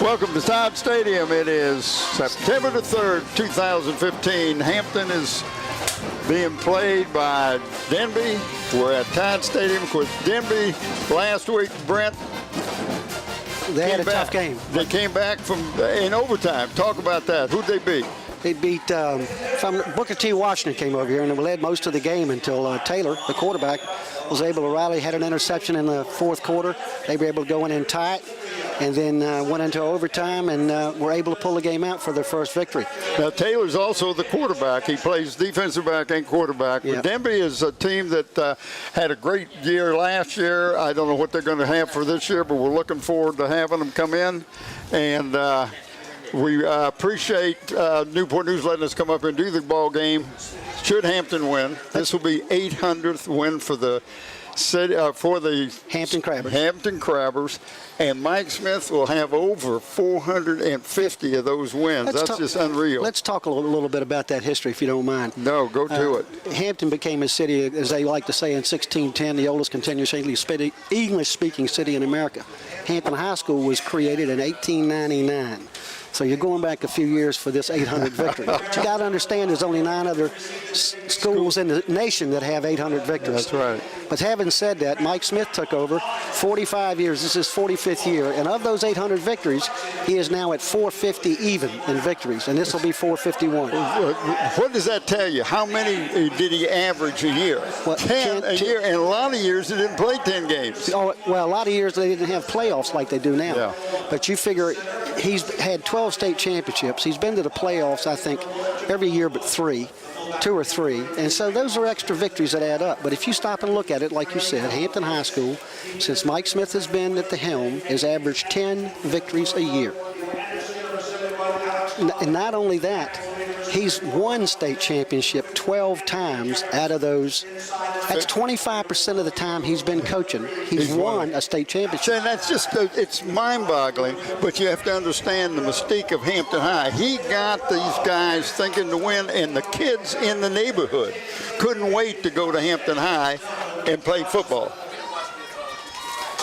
Welcome to Todd Stadium. It is September the 3rd, 2015. Hampton is being played by Denbigh. We're at Todd Stadium with Denbigh last week. Brent, they had a tough game. They came back from in overtime. Talk about that. Who'd they beat? They beat Booker T. Washington came over here and led most of the game until Taylor, the quarterback, was able to rally, had an interception in the fourth quarter. They were able to go in and tie it, and then went into overtime and were able to pull the game out for their first victory. Now, Taylor's also the quarterback. He plays defensive back and quarterback. Yep. But Denbigh is a team that had a great year last year. I don't know what they're going to have for this year, but we're looking forward to having them come in. And we appreciate Newport News letting us come up and do the ball game. Should Hampton win, this will be 800th win for the city, for the Hampton Crabbers. Hampton Crabbers, and Mike Smith will have over 450 of those wins. That's just unreal. Let's talk a little bit about that history, if you don't mind. No, go to it. Hampton became a city, as they like to say, in 1610, the oldest continuously English-speaking city in America. Hampton High School was created in 1899. So you're going back a few years for this 800 victory. But you got to understand there's only 9 other schools in the nation that have 800 victories. That's right. But having said that, Mike Smith took over 45 years. This is his 45th year. And of those 800 victories, he is now at 450 even in victories. And this will be 451. What does that tell you? How many did he average a year? Well, 10 a year. And a lot of years he didn't play 10 games. Oh, well, a lot of years they didn't have playoffs like they do now. Yeah. But you figure he's had 12 state championships. He's been to the playoffs, I think, every year but 2 or 3. And so those are extra victories that add up. But if you stop and look at it, like you said, Hampton High School, since Mike Smith has been at the helm, has averaged 10 victories a year. And not only that, he's won state championship 12 times out of those. That's 25% of the time he's been coaching. He's won a state championship. And that's just, it's mind-boggling, but you have to understand the mystique of Hampton High. He got these guys thinking to win, and the kids in the neighborhood couldn't wait to go to Hampton High and play football.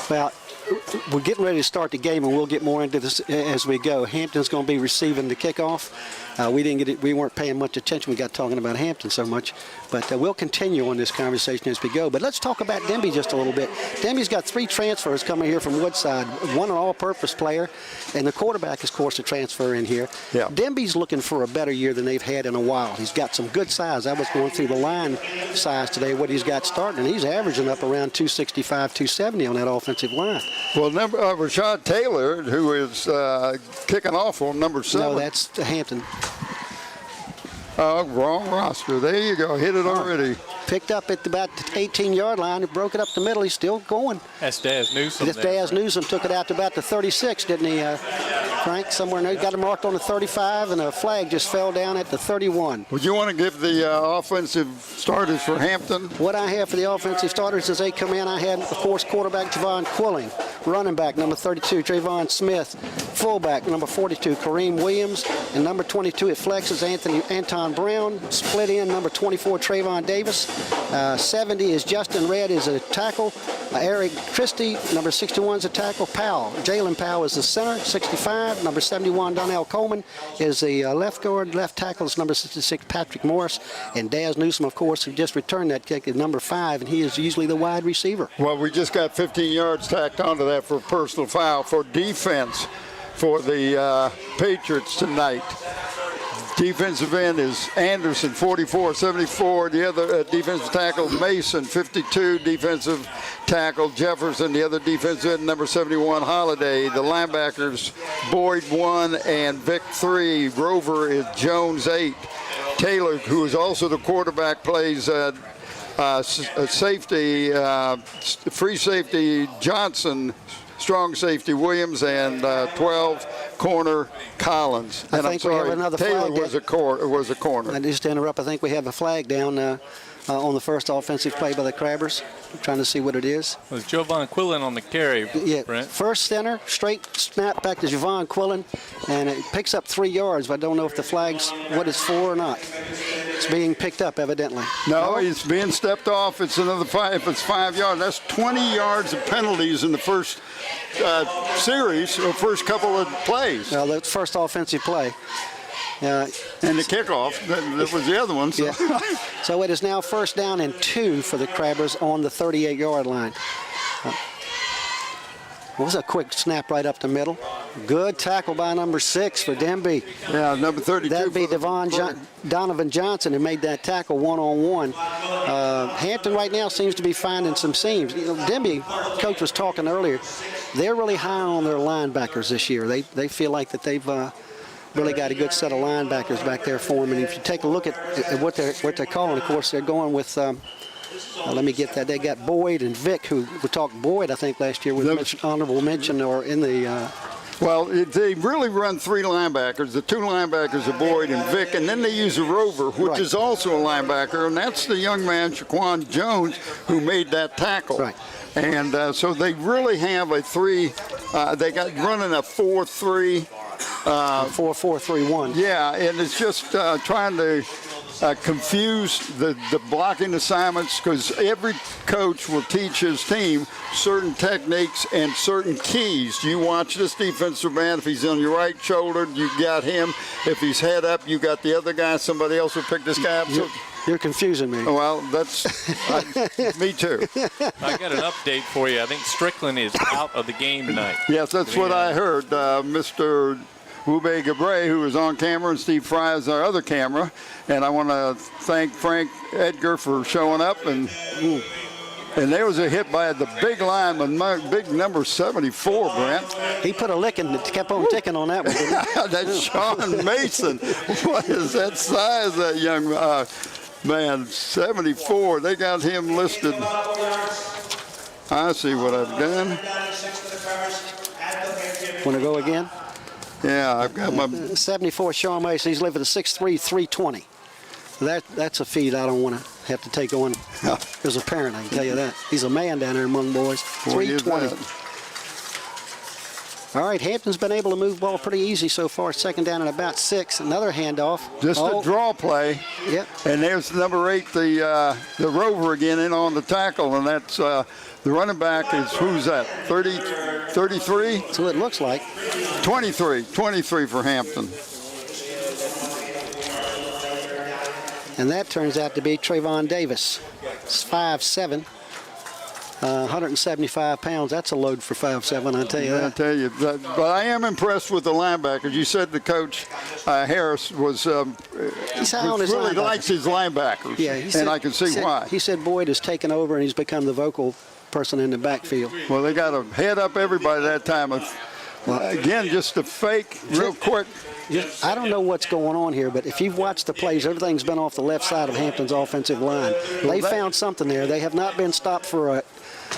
Well, we're getting ready to start the game, and we'll get more into this as we go. Hampton's going to be receiving the kickoff. We weren't paying much attention. We got talking about Hampton so much, but we'll continue on this conversation as we go. But let's talk about Denbigh just a little bit. Denbigh's got 3 transfers coming here from Woodside. One an all-purpose player, and the quarterback is, of course, a transfer in here. Yeah. Denbigh's looking for a better year than they've had in a while. He's got some good size. I was going through the line size today, what he's got starting, and he's averaging up around 265, 270 on that offensive line. Well, Rashad Taylor, who is kicking off on number 7. No, that's Hampton. Wrong roster. There you go. Hit it already. Picked up at about the 18-yard line. He broke it up the middle. He's still going. That's Daz Newsom. That's Daz Newsom. Took it out to about the 36, didn't he, Frank? Somewhere in there. He got it marked on the 35, and a flag just fell down at the 31. Would you want to give the offensive starters for Hampton? What I have for the offensive starters as they come in, I had, of course, quarterback Javon Quilling, running back number 32, Trayvon Smith, fullback number 42, Kareem Williams, and number 22 at flex is Anton Brown, split in number 24, Trayvon Davis. 70 is Justin Red is a tackle. Eric Christie, number 61 is a tackle. Jalen Powell is the center, 65. Number 71, Donnell Coleman is the left guard. Left tackle is number 66, Patrick Morris. And Daz Newsom, of course, who just returned that kick, is number 5, and he is usually the wide receiver. Well, we just got 15 yards tacked onto that for a personal foul for defense for the Patriots tonight. Defensive end is Anderson, 44-74. The other defensive tackle, Mason, 52. Defensive tackle, Jefferson. The other defensive end, number 71, Holiday. The linebackers, Boyd, 1, and Vic, 3. Grover is Jones, 8. Taylor, who is also the quarterback, plays safety, free safety, Johnson. Strong safety Williams, and 12 corner Collins. And I'm sorry, we have another Taylor flag was a corner. And just to interrupt, I think we have a flag down on the first offensive play by the Crabbers. I'm trying to see what it is. It was Javon Quillen on the carry, Brent. First center, straight snap back to Javon Quillen, and it picks up 3 yards, but I don't know if the flag's what it's for or not. It's being picked up, evidently. No, he's being stepped off. It's another 5. If it's 5 yards, that's 20 yards of penalties in the first series or first couple of plays. Well, that's first offensive play. And the kickoff, that was the other one. So. Yeah. So it is now 1st down and 2 for the Crabbers on the 38-yard line. It was a quick snap right up the middle. Good tackle by number 6 for Denbigh. Yeah, number 32. That'd be Donovan Johnson who made that tackle one-on-one. Hampton right now seems to be finding some seams. You know, Denbigh, coach was talking earlier, they're really high on their linebackers this year. They feel like that they've really got a good set of linebackers back there for them. And if you take a look at what they're calling, of course, they're going with let me get that. They got Boyd and Vick, who we talked Boyd, I think, last year with honorable mention or in the. Well, they really run 3 linebackers. The 2 linebackers are Boyd and Vick, and then they use a rover, which is also a linebacker, and that's the young man, Shaquan Jones, who made that tackle. Right. And so they really have a 3. They got running a 4-3. 4-4-3-1. Yeah, and it's just trying to confuse the blocking assignments, because every coach will teach his team certain techniques and certain keys. You watch this defensive man. If he's on your right shoulder, you got him. If he's head up, you got the other guy. Somebody else will pick this guy up. You're confusing me. Well, that's me too. I got an update for you. I think Strickland is out of the game tonight. Yes, that's what I heard. Mr. Wube Gabre, who is on camera, and Steve Fry is our other camera. And I want to thank Frank Edgar for showing up. And there was a hit by the big lineman, big number 74, Brent. He put a licking that kept on ticking on that one, didn't he? That's Sean Mason. What is that size, that young man? 74. They got him listed. I see what I've done. Want to go again? Yeah, I've got my 74 Sean Mason. He's living a 6'3", 320. That's a feat I don't want to have to take on as a parent, I can tell you that. He's a man down there among boys. 320. All right, Hampton's been able to move the ball pretty easy so far. 2nd down and about 6. Another handoff. Just a draw play. Yep. And there's number 8, the rover again in on the tackle, and that's the running back is, who's that? 33? That's what it looks like. 23 for Hampton. And that turns out to be Trayvon Davis. It's 5'7", 175 pounds. That's a load for 5'7", I tell you that. I tell you, but I am impressed with the linebackers. You said the coach Harris was really likes his linebackers. Yeah, and I can see why. He said Boyd has taken over and he's become the vocal person in the backfield. Well, they got to head up everybody that time. Again, just a fake, real quick. I don't know what's going on here, but if you've watched the plays, everything's been off the left side of Hampton's offensive line. They found something there. They have not been stopped for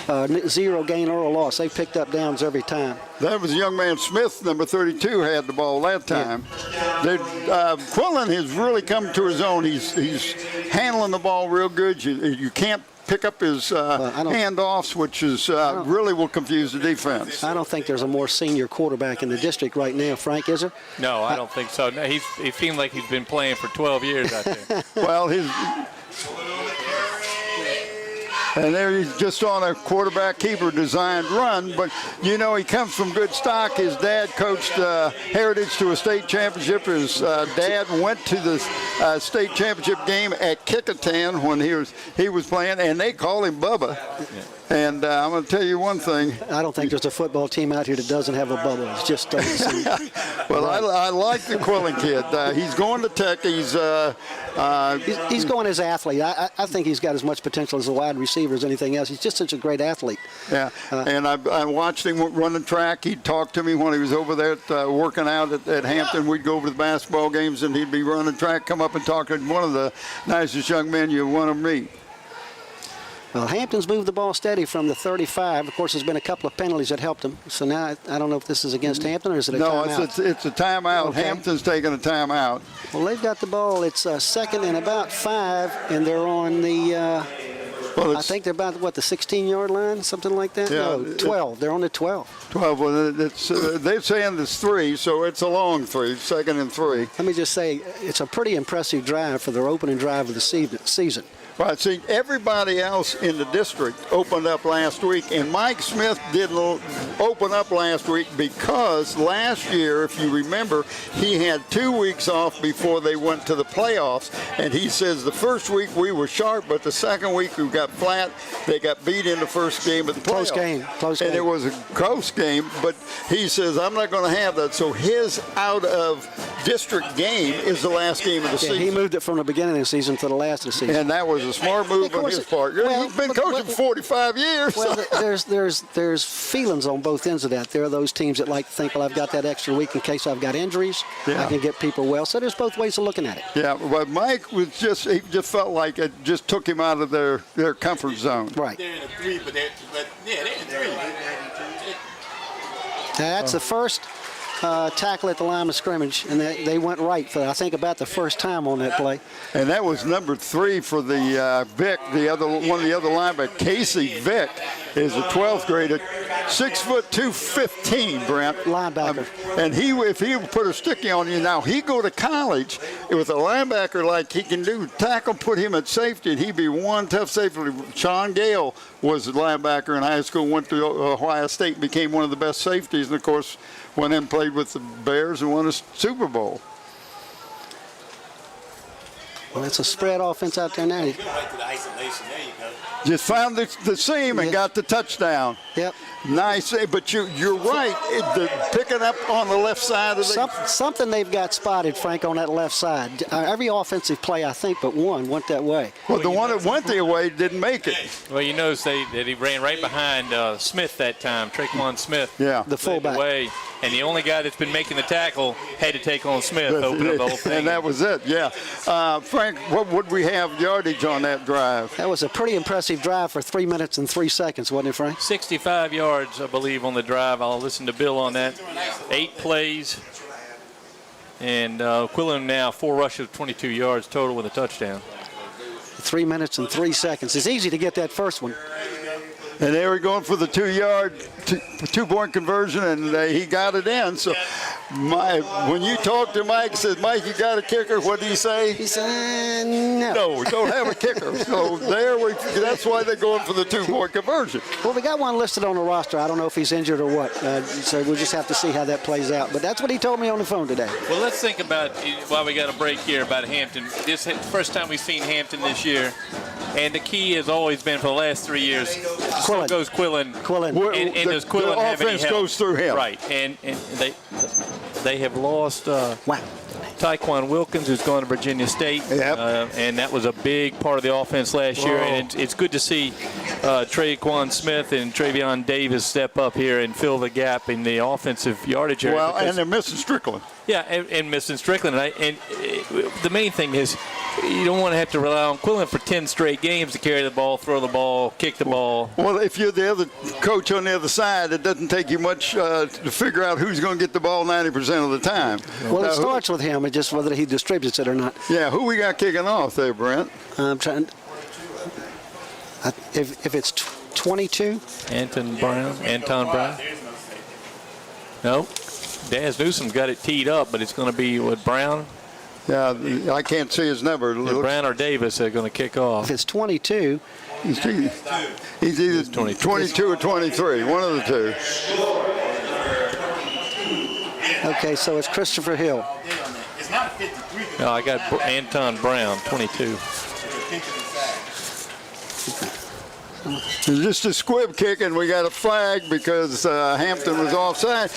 a 0 gain or a loss. They picked up downs every time. That was young man Smith, number 32, had the ball that time. Yeah. Quillen has really come to his own. He's handling the ball real good. You can't pick up his handoffs, which is really will confuse the defense. I don't think there's a more senior quarterback in the district right now, Frank, is there? No, I don't think so. No, he seemed like he's been playing for 12 years out there. Well, and there he's just on a quarterback keeper designed run, but you know he comes from good stock. His dad coached Heritage to a state championship. His dad went to the state championship game at Kickingham when he was playing, and they call him Bubba. Yeah. And I'm going to tell you one thing. I don't think there's a football team out here that doesn't have a Bubba. It's just well, right. I like the Quillen kid. He's going to Tech. He's going as athlete. I think he's got as much potential as a wide receiver as anything else. He's just such a great athlete. Yeah, and I watched him run the track. He'd talk to me when he was over there working out at Hampton. We'd go over to the basketball games, and he'd be running track, come up and talk to one of the nicest young men you want to meet. Well, Hampton's moved the ball steady from the 35. Of course, there's been a couple of penalties that helped him. So now I don't know if this is against Hampton or is it a timeout? No, it's a timeout. Okay. Hampton's taking a timeout. Well, they've got the ball. It's 2nd and about 5, and they're on the Well, I think they're about, what, the 16-yard line, something like that? Yeah, No, 12. They're on the 12. 12. Well, they're saying it's 3, so it's a long 3, 2nd and 3. Let me just say, it's a pretty impressive drive for their opening drive of the season. Right, see, everybody else in the district opened up last week, and Mike Smith didn't open up last week because last year, if you remember, he had 2 weeks off before they went to the playoffs, and he says the first week we were sharp, but the second week we got flat. They got beat in the first game of the playoffs. Close game. And it was a close game, but he says, I'm not going to have that. So his out-of-district game is the last game of the season. He moved it from the beginning of the season to the last of the season. And that was a smart move on his part. You've been coaching for 45 years. Well, there's feelings on both ends of that. There are those teams that like to think, well, I've got that extra week in case I've got injuries. Yeah. I can get people well. So there's both ways of looking at it. Yeah, but Mike he just felt like it just took him out of their comfort zone. Right. They're in a 3, but they're in 3. That's the first tackle at the line of scrimmage, and they went right for, I think, about the first time on that play. And that was number 3 for the Vic, one of the other linebackers. Casey Vic is a 12th grader, 6'2", 215, Brent. Linebacker. And if he would put a sticky on you now, he go to college with a linebacker like he can do tackle, put him at safety, and he'd be one tough safety. Sean Gale was a linebacker in high school, went to Ohio State, became one of the best safeties, and of course went in and played with the Bears and won a Super Bowl. Well, it's a spread offense out there now. Right to the isolation. There you go. Just found the seam and got the touchdown. Yep. Nice, but you're right. They're picking up on the left side of the. Something they've got spotted, Frank, on that left side. Every offensive play, I think, but one went that way. Well, the one that went the way didn't make it. Well, you notice that he ran right behind Smith that time, Traquan Smith. Yeah. The fullback. Away, and the only guy that's been making the tackle had to take on Smith, open up the whole thing. And that was it, yeah. Frank, what would we have yardage on that drive? That was a pretty impressive drive for 3 minutes and 3 seconds, wasn't it, Frank? 65 yards, I believe, on the drive. I'll listen to Bill on that. 8 plays. And Quillen now 4 rushes, 22 yards total with a touchdown. 3 minutes and 3 seconds. It's easy to get that first one. And they were going for the 2-point conversion, and he got it in. So, when you talk to Mike, says, Mike, you got a kicker. What did he say? He said, no. No, we don't have a kicker. So that's why they're going for the 2-point conversion. Well, we got one listed on the roster. I don't know if he's injured or what. So we'll just have to see how that plays out. But that's what he told me on the phone today. Well, let's think about, while we got a break here, about Hampton. This is the first time we've seen Hampton this year. And the key has always been for the last 3 years, so goes Quillen. And does Quillen have any help? The offense goes through him. Right. And they have lost Tyquan Wilkins, who's gone to Virginia State. Yep. And that was a big part of the offense last year. And it's good to see Traquan Smith and Travion Davis step up here and fill the gap in the offensive yardage area. Well, and they're missing Strickland. Yeah, and missing Strickland. And the main thing is you don't want to have to rely on Quillen for 10 straight games to carry the ball, throw the ball, kick the ball. Well, if you're the other coach on the other side, it doesn't take you much to figure out who's going to get the ball 90% of the time. Well, it starts with him. It's just whether he distributes it or not. Yeah, who we got kicking off there, Brent? I'm trying. If it's 22. Anton Brown. No. Daz Newsom's got it teed up, but it's going to be with Brown. Yeah, I can't see his number. Brown or Davis are going to kick off. If it's 22, he's either 22 or 23, one of the two. Okay, so it's Christopher Hill. It's not 53. No, I got Anton Brown, 22. It's just a squib kick, and we got a flag because Hampton was offside.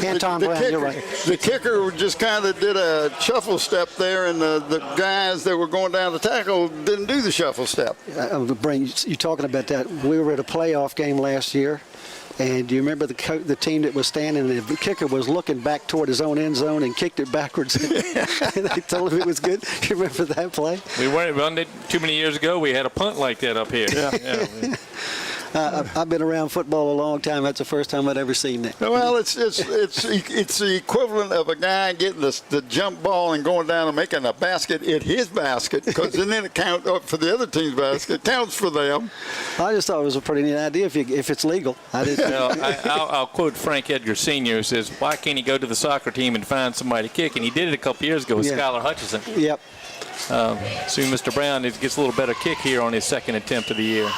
Anton Brown, you're right. The kicker just kind of did a shuffle step there, and the guys that were going down the tackle didn't do the shuffle step. You talking about that? We were at a playoff game last year, and do you remember the team that was standing, and the kicker was looking back toward his own end zone and kicked it backwards? And they told him it was good. You remember that play? We weren't too many years ago. We had a punt like that up here. Yeah. I've been around football a long time. That's the first time I'd ever seen that. Well, it's the equivalent of a guy getting the jump ball and going down and making a basket in his basket, because then it counts for the other team's basket. It counts for them. I just thought it was a pretty neat idea if it's legal. I didn't. I'll quote Frank Edgar Sr., who says, "Why can't he go to the soccer team and find somebody to kick?" And he did it a couple years ago with Skylar Hutchison. Yep. Soon Mr. Brown gets a little better kick here on his second attempt of the year.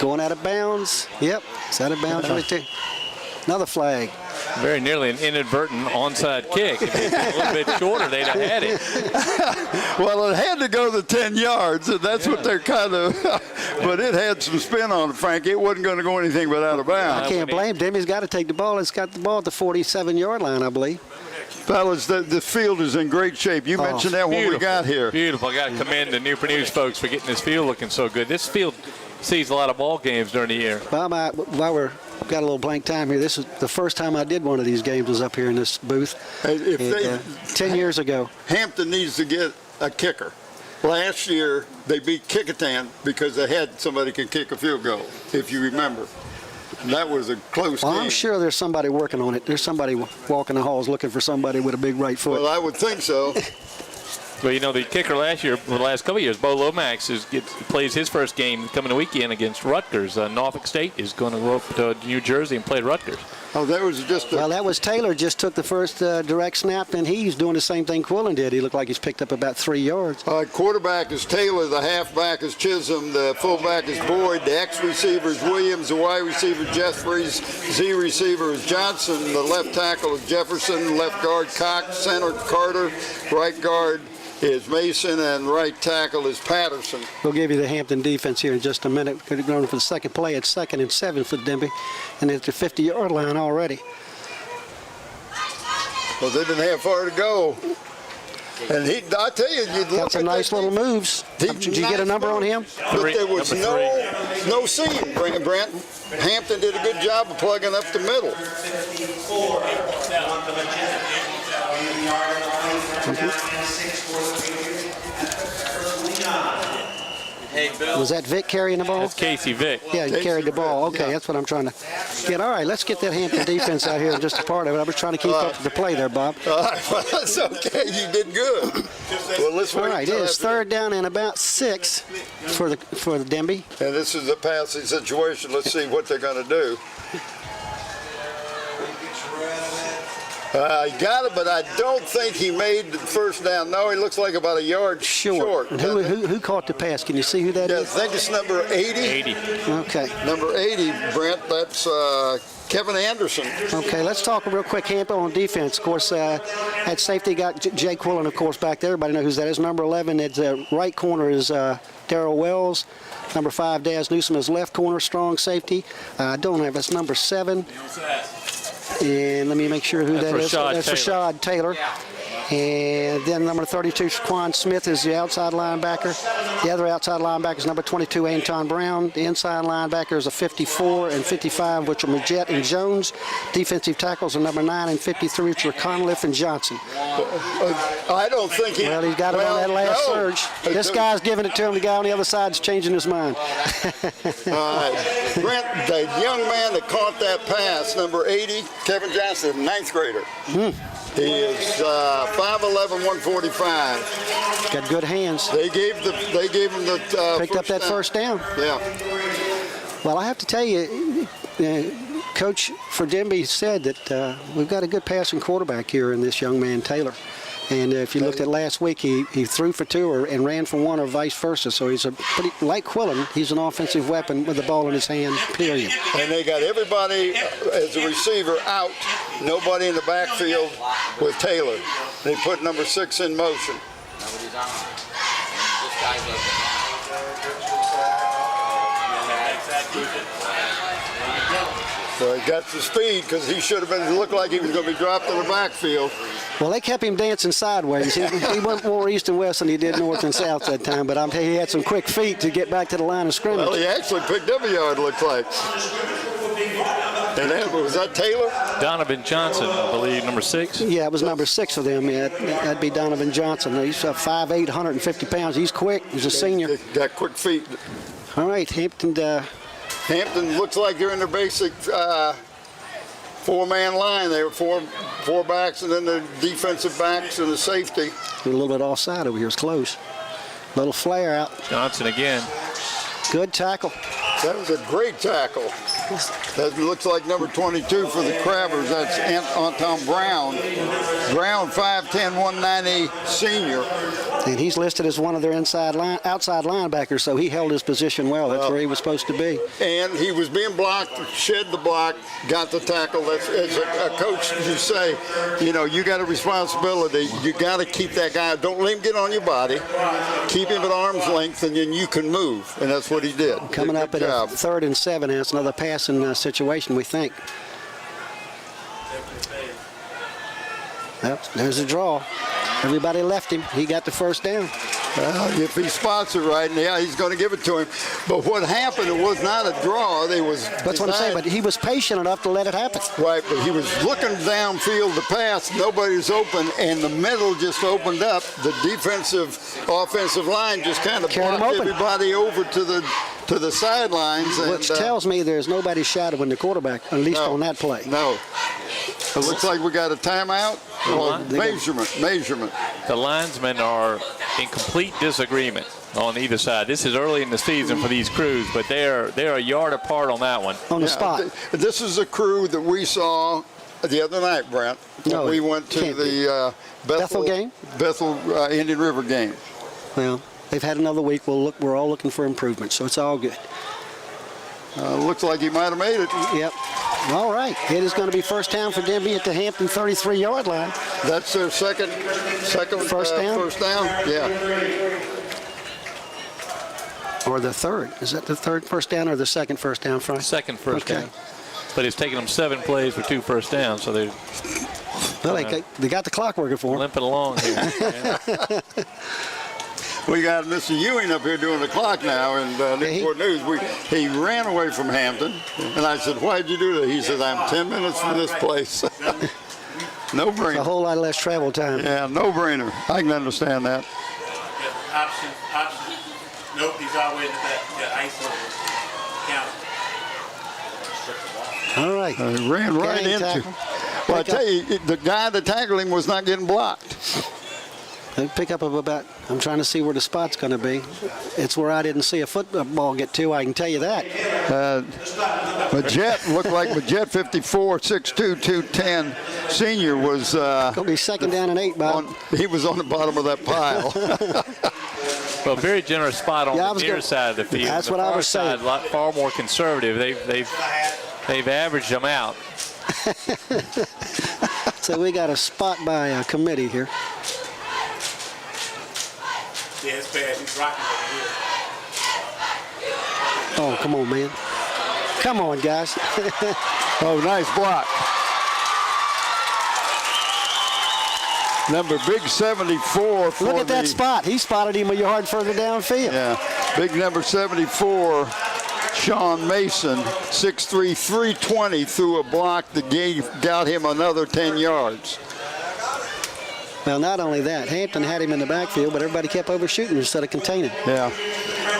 Going out of bounds. Yep. It's out of bounds right there. Another flag. Very nearly an inadvertent onside kick. If it was a little bit shorter, they'd have had it. Well, it had to go the 10 yards, and that's what they're kind of – but it had some spin on it, Frank. It wasn't going to go anything but out of bounds. I can't blame Denbigh's got to take the ball. It's got the ball at the 47-yard line, I believe. Fellas, the field is in great shape. You mentioned that when we got here. Beautiful. I got to commend the Newport News folks for getting this field looking so good. This field sees a lot of ball games during the year. While we're got a little blank time here, this is the first time I did one of these games was up here in this booth. 10 years ago. Hampton needs to get a kicker. Last year, they beat Kickingham because they had somebody can kick a field goal, if you remember. And that was a close game. I'm sure there's somebody working on it. There's somebody walking the halls looking for somebody with a big right foot. Well, I would think so. Well, you know, the kicker last year, the last couple of years, Bo Lomax plays his first game coming weekend against Rutgers. Norfolk State is going to go up to New Jersey and play Rutgers. Oh, that was just well, that was Taylor just took the first direct snap, and he's doing the same thing Quillen did. He looked like he's picked up about 3 yards. Quarterback is Taylor, the halfback is Chisholm, the fullback is Boyd, the X receiver is Williams, the Y receiver Jeffries, Z receiver is Johnson, the left tackle is Jefferson, left guard Cox, center Carter, right guard is Mason, and right tackle is Patterson. We'll give you the Hampton defense here in just a minute. We're going for the second play. It's 2nd and 7 for Denbigh, and it's the 50-yard line already. Well, they didn't have far to go. And I tell you, you'd got some nice little moves. Did you get a number on him? But there was no seam, Brent. Hampton did a good job of plugging up the middle. Was that Vic carrying the ball? That's Casey Vic. Yeah, he carried the ball. Okay, that's what I'm trying to get. All right, let's get that Hampton defense out here in just a part of it. I was trying to keep up with the play there, Bob. All right, well, that's okay. You did good. Well, let's wait. All right, it is 3rd down and about 6 for the Denbigh. And this is a passing situation. Let's see what they're going to do. He got it, but I don't think he made the first down. No, he looks like about a yard short. And who caught the pass? Can you see who that is? I think it's number 80. 80. Okay. Number 80, Brent. That's Kevin Anderson. Okay, let's talk real quick. Hampton on defense. Of course, at safety got Jay Quillen, of course, back there. Everybody knows who that is. Number 11, at right corner is Darrell Wells. Number 5, Daz Newsom is left corner, strong safety. I don't have, that's number 7. And let me make sure who that is. That's Rashad Taylor. And then number 32, Shaquan Smith, is the outside linebacker. The other outside linebacker is number 22, Anton Brown. The inside linebacker is a 54 and 55, which are Majette and Jones. Defensive tackles are number 9 and 53, which are Conliff and Johnson. I don't think he... Well, he's got it on that last surge. This guy's giving it to him. The guy on the other side is changing his mind. Brent, the young man that caught that pass, number 80, Kevin Johnson, 9th grader. He is 5'11", 145. Got good hands. They gave him the picked up that first down. Yeah. Well, I have to tell you, Coach for Denbigh said that we've got a good passing quarterback here in this young man Taylor. And if you looked at last week, he threw for 2 and ran for 1 or vice versa. So he's a pretty, like Quillen, he's an offensive weapon with the ball in his hand, period. And they got everybody as a receiver out, nobody in the backfield with Taylor. They put number 6 in motion. So he got the speed because he should have been, looked like he was going to be dropped in the backfield. Well, they kept him dancing sideways. He went more east and west than he did north and south that time, but he had some quick feet to get back to the line of scrimmage. Well, he actually picked up a yard, looks like. And then, was that Taylor? Donovan Johnson, I believe, number 6. Yeah, it was number 6 for them. Yeah, that'd be Donovan Johnson. He's 5'8", 150 pounds. He's quick. He's a senior. Got quick feet. All right, Hampton. Hampton looks like they're in their basic four-man line. They were four backs, and then the defensive backs and the safety. A little bit offside over here. It's close. Little flare out. Johnson again. Good tackle. That was a great tackle. That looks like number 22 for the Crabbers. That's Anton Brown. Brown, 5'10", 190 senior. And he's listed as one of their outside linebackers, so he held his position well. That's where he was supposed to be. And he was being blocked, shed the block, got the tackle. That's, as a coach, you say, you know, you got a responsibility. You got to keep that guy. Don't let him get on your body. Keep him at arm's length, and then you can move. And that's what he did. Coming up at a 3rd and 7, and it's another passing situation, we think. Well, there's a draw. Everybody left him. He got the first down. Well, if he spots it right, yeah, he's going to give it to him. But what happened, it was not a draw. That's what I'm saying, but he was patient enough to let it happen. Right, but he was looking downfield to pass. Nobody's open, and the middle just opened up. The offensive line just kind of blocked everybody over to the sidelines. Which tells me there's nobody shadowing the quarterback, at least on that play. No. It looks like we got a timeout. Measurement. The linesmen are in complete disagreement on either side. This is early in the season for these crews, but they're a yard apart on that one. On the spot. This is a crew that we saw the other night, Brent. No, we went to the Bethel game? Bethel Indian River game. Well, they've had another week. We're all looking for improvement, so it's all good. Looks like he might have made it. Yep. All right. It is going to be first down for Denbigh at the Hampton 33-yard line. That's their second first down? First down, yeah. Or the third. Is that the third first down or the second first down, Frank? Second first down. But it's taken them 7 plays for 2 first downs, so they're they got the clock working for them. Limping along here. Yeah. We got Mr. Ewing up here doing the clock now, and Newport News. He ran away from Hampton, and I said, "Why'd you do that?" He said, "I'm 10 minutes from this place." No brainer. A whole lot less travel time. Yeah, no brainer. I can understand that. Option. Nope, he's all the way in the back. You got ice on it. Count. All right. Ran right into. Well, I tell you, the guy that tackled him was not getting blocked. They pick up of about, I'm trying to see where the spot's going to be. It's where I didn't see a football get to, I can tell you that. Majette looked like Majette 54, 6'2", 210. Senior was... going to be second down and 8, Bob. He was on the bottom of that pile. Well, very generous spot on the near side of the field. That's what I was saying. A lot far more conservative. They've averaged them out. So we got a spot by a committee here. Yeah, it's bad. He's rocking over here. Oh, come on, man. Come on, guys. Oh, nice block. Number big 74 for Look at that spot. He spotted him a yard further downfield. Yeah, big number 74, Sean Mason, 6'3", 320, threw a block that got him another 10 yards. Well, not only that, Hampton had him in the backfield, but everybody kept overshooting instead of containing. Yeah.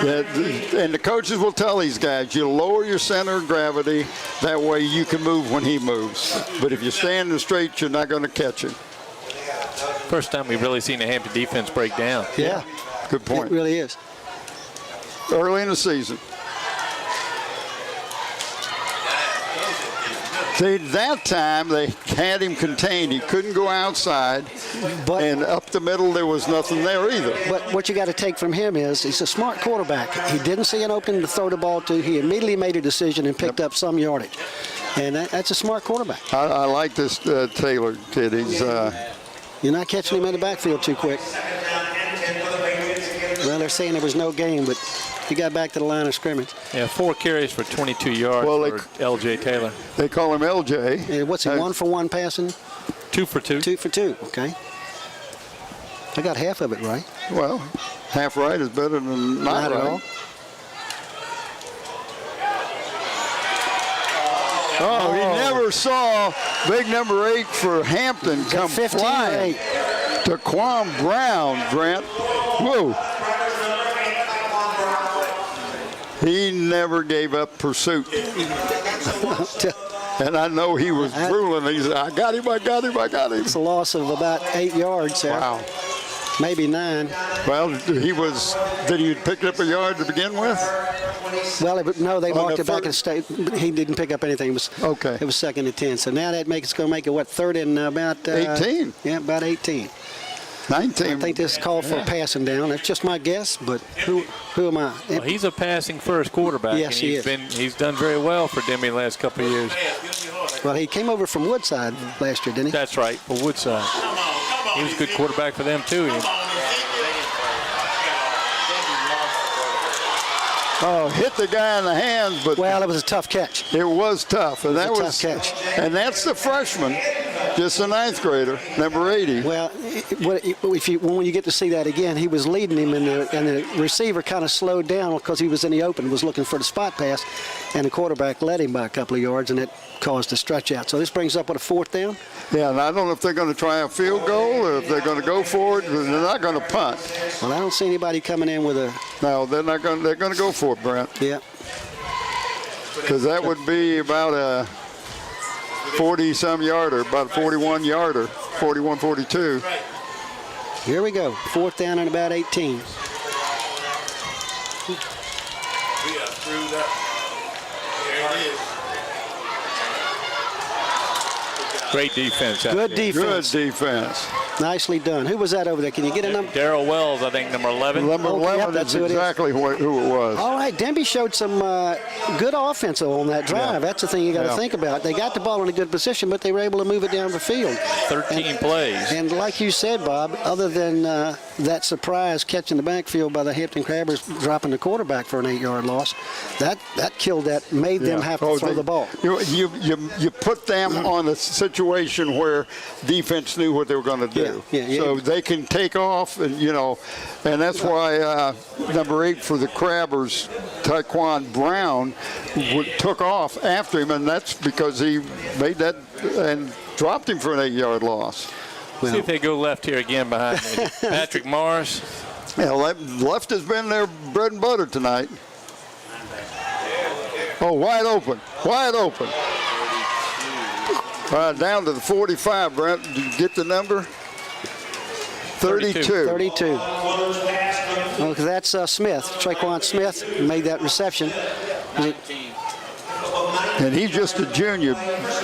And the coaches will tell these guys, you lower your center of gravity, that way you can move when he moves. But if you're standing straight, you're not going to catch him. First time we've really seen the Hampton defense break down. Yeah. Good point. It really is. Early in the season. That time they had him contained. He couldn't go outside, and up the middle there was nothing there either. But what you got to take from him is he's a smart quarterback. He didn't see an opening to throw the ball to. He immediately made a decision and picked up some yardage. And that's a smart quarterback. I like this Taylor kid. He's You're not catching him in the backfield too quick. Well, they're saying there was no game, but he got back to the line of scrimmage. Yeah, 4 carries for 22 yards for L.J. Taylor. They call him L.J. And what's he, 1 for 1 passing? 2 for 2. 2 for 2, okay. I got half of it right. Well, half right is better than not right. At all. Oh, he never saw big number 8 for Hampton come 15 flying. To Quan Brown, Brent. Whoa. He never gave up pursuit. And I know he was drooling. He said, I got him, I got him, I got him. It's a loss of about 8 yards there. Wow. Maybe 9. Well, did he pick up a yard to begin with? Well, no, they marked it back first- in state. He didn't pick up anything. It was Okay. It was 2nd and 10. So now that going to make it what, 3rd and about 18. Yeah, about 18. 19. I think this is called for a passing down. That's just my guess, but who am I? Well, he's a passing first quarterback. Yes, and he's done very well for Denbigh the last couple of years. Well, he came over from Woodside last year, didn't he? That's right, for Woodside. He was a good quarterback for them, too. Oh, hit the guy in the hands, but Well, it was a tough catch. it was tough. And It that was a was tough catch. And that's the freshman, just a 9th grader, number 80. Well, when you get to see that again, he was leading him, and the receiver kind of slowed down because he was in the open, was looking for the spot pass, and the quarterback led him by a couple of yards, and it caused a stretch out. So this brings up, what, a 4th down? Yeah, and I don't know if they're going to try a field goal or if they're going to go for it. But they're not going to punt. Well, I don't see anybody coming in with a... No, they're not going. They're going to go for it, Brent, Yeah. because that would be about a 40-some yarder, about a 41-yarder, 41, 42. Here we go. 4th down and about 18. We are screwed up. There it is. Great defense. out Good there. defense. Good defense. Nicely done. Who was that over there? Can you get a number? Darrell Wells, I think, number 11. Number Oh, 11 yep, that's is who it is. exactly who it was. All right, Denbigh showed some good offense on that drive. Yeah. That's the thing you got to Yeah. think about. They got the ball in a good position, but they were able to move it down the field. 13 plays. And like you said, Bob, other than that surprise catching the backfield by the Hampton Crabbers dropping the quarterback for an 8-yard loss, that killed that, made them have to throw the ball. You put them on a situation where defense knew what they were going to do. Yeah. So they can take off, and and that's why number 8 for the Crabbers, Taekwon Brown, took off after him, and that's because he made that and dropped him for an 8-yard loss. See if they go left here again behind me. Patrick Morris. Yeah, left has been their bread and butter tonight. Oh, wide open. Down to the 45, Brent. Did you get the number? 32. 32. Well, that's Smith. Traquan Smith made that reception. And he's just a junior,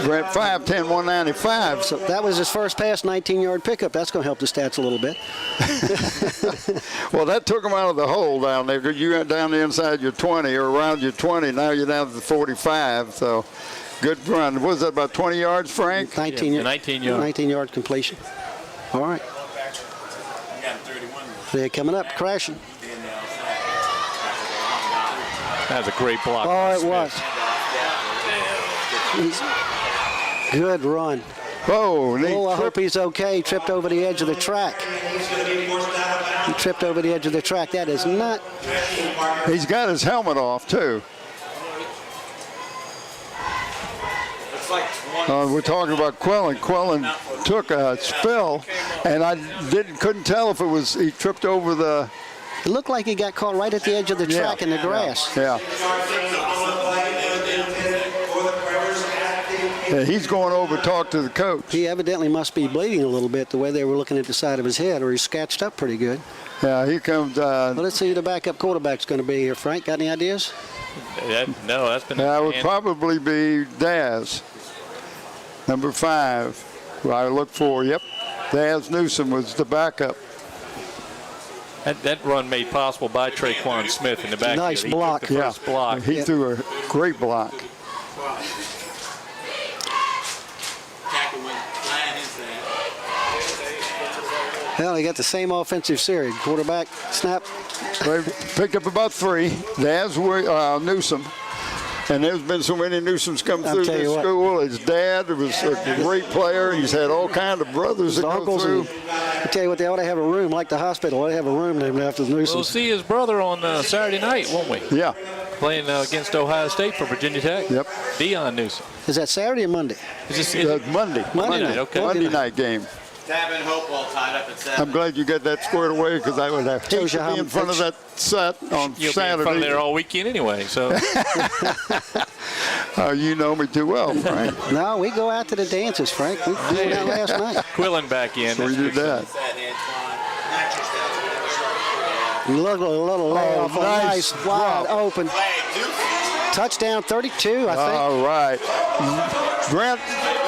Brent, 5'10", 195. So that was his first pass, 19-yard pickup. That's going to help the stats a little bit. Well, that took him out of the hole down there. You went down the inside your 20 or around your 20. Now you're down to the 45. So good run. What was that, about 20 yards, Frank? 19 yard. 19-yard completion. All right. They're coming up, crashing. That was a great block. Oh, it was. Good run. Oh, I hope he's okay. He tripped over the edge of the track. He tripped over the edge of the track. That is not. He's got his helmet off, too. We're talking about Quillen. Quillen took a spill, and I couldn't tell if it was he tripped over the. It looked like he got caught right at the edge of the track in the grass. Yeah. Yeah, he's going over to talk to the coach. He evidently must be bleeding a little bit the way they were looking at the side of his head, or he's scratched up pretty good. Yeah, here comes. Well, let's see who the backup quarterback's going to be here. Frank, got any ideas? No, that's been. That would probably be Daz, number 5. Who I look for. Yep, Daz Newsom was the backup. That run made possible by Traquan Smith in the back. Nice He block. took the first block. He threw a great block. Well, he got the same offensive series. Quarterback, snap. They picked up about 3. Daz Newsom. And there's been so many Newsoms come through this school. His dad was a great player. He's had all kinds of brothers that go through. I tell you what, they ought to have a room like the hospital. They ought to have a room named after the Newsoms. We'll see his brother on Saturday night, won't we? Yeah. playing against Ohio State for Virginia Tech. Yep. Dion Newsom. Is that Saturday or Monday? Monday. Monday night, okay. Monday night game. Tab and Hopewell tied up at 7. I'm glad you got that squared away because I would have hate Shows you to how be in front of that set on You'll Saturday. be in front of there all weekend anyway. So You know me too well, Frank. No, we go out to the dances, Frank. We did that last night. Quillen back in. We did that. Little layoff, a nice wide open. Touchdown 32, I think. All right. Brent,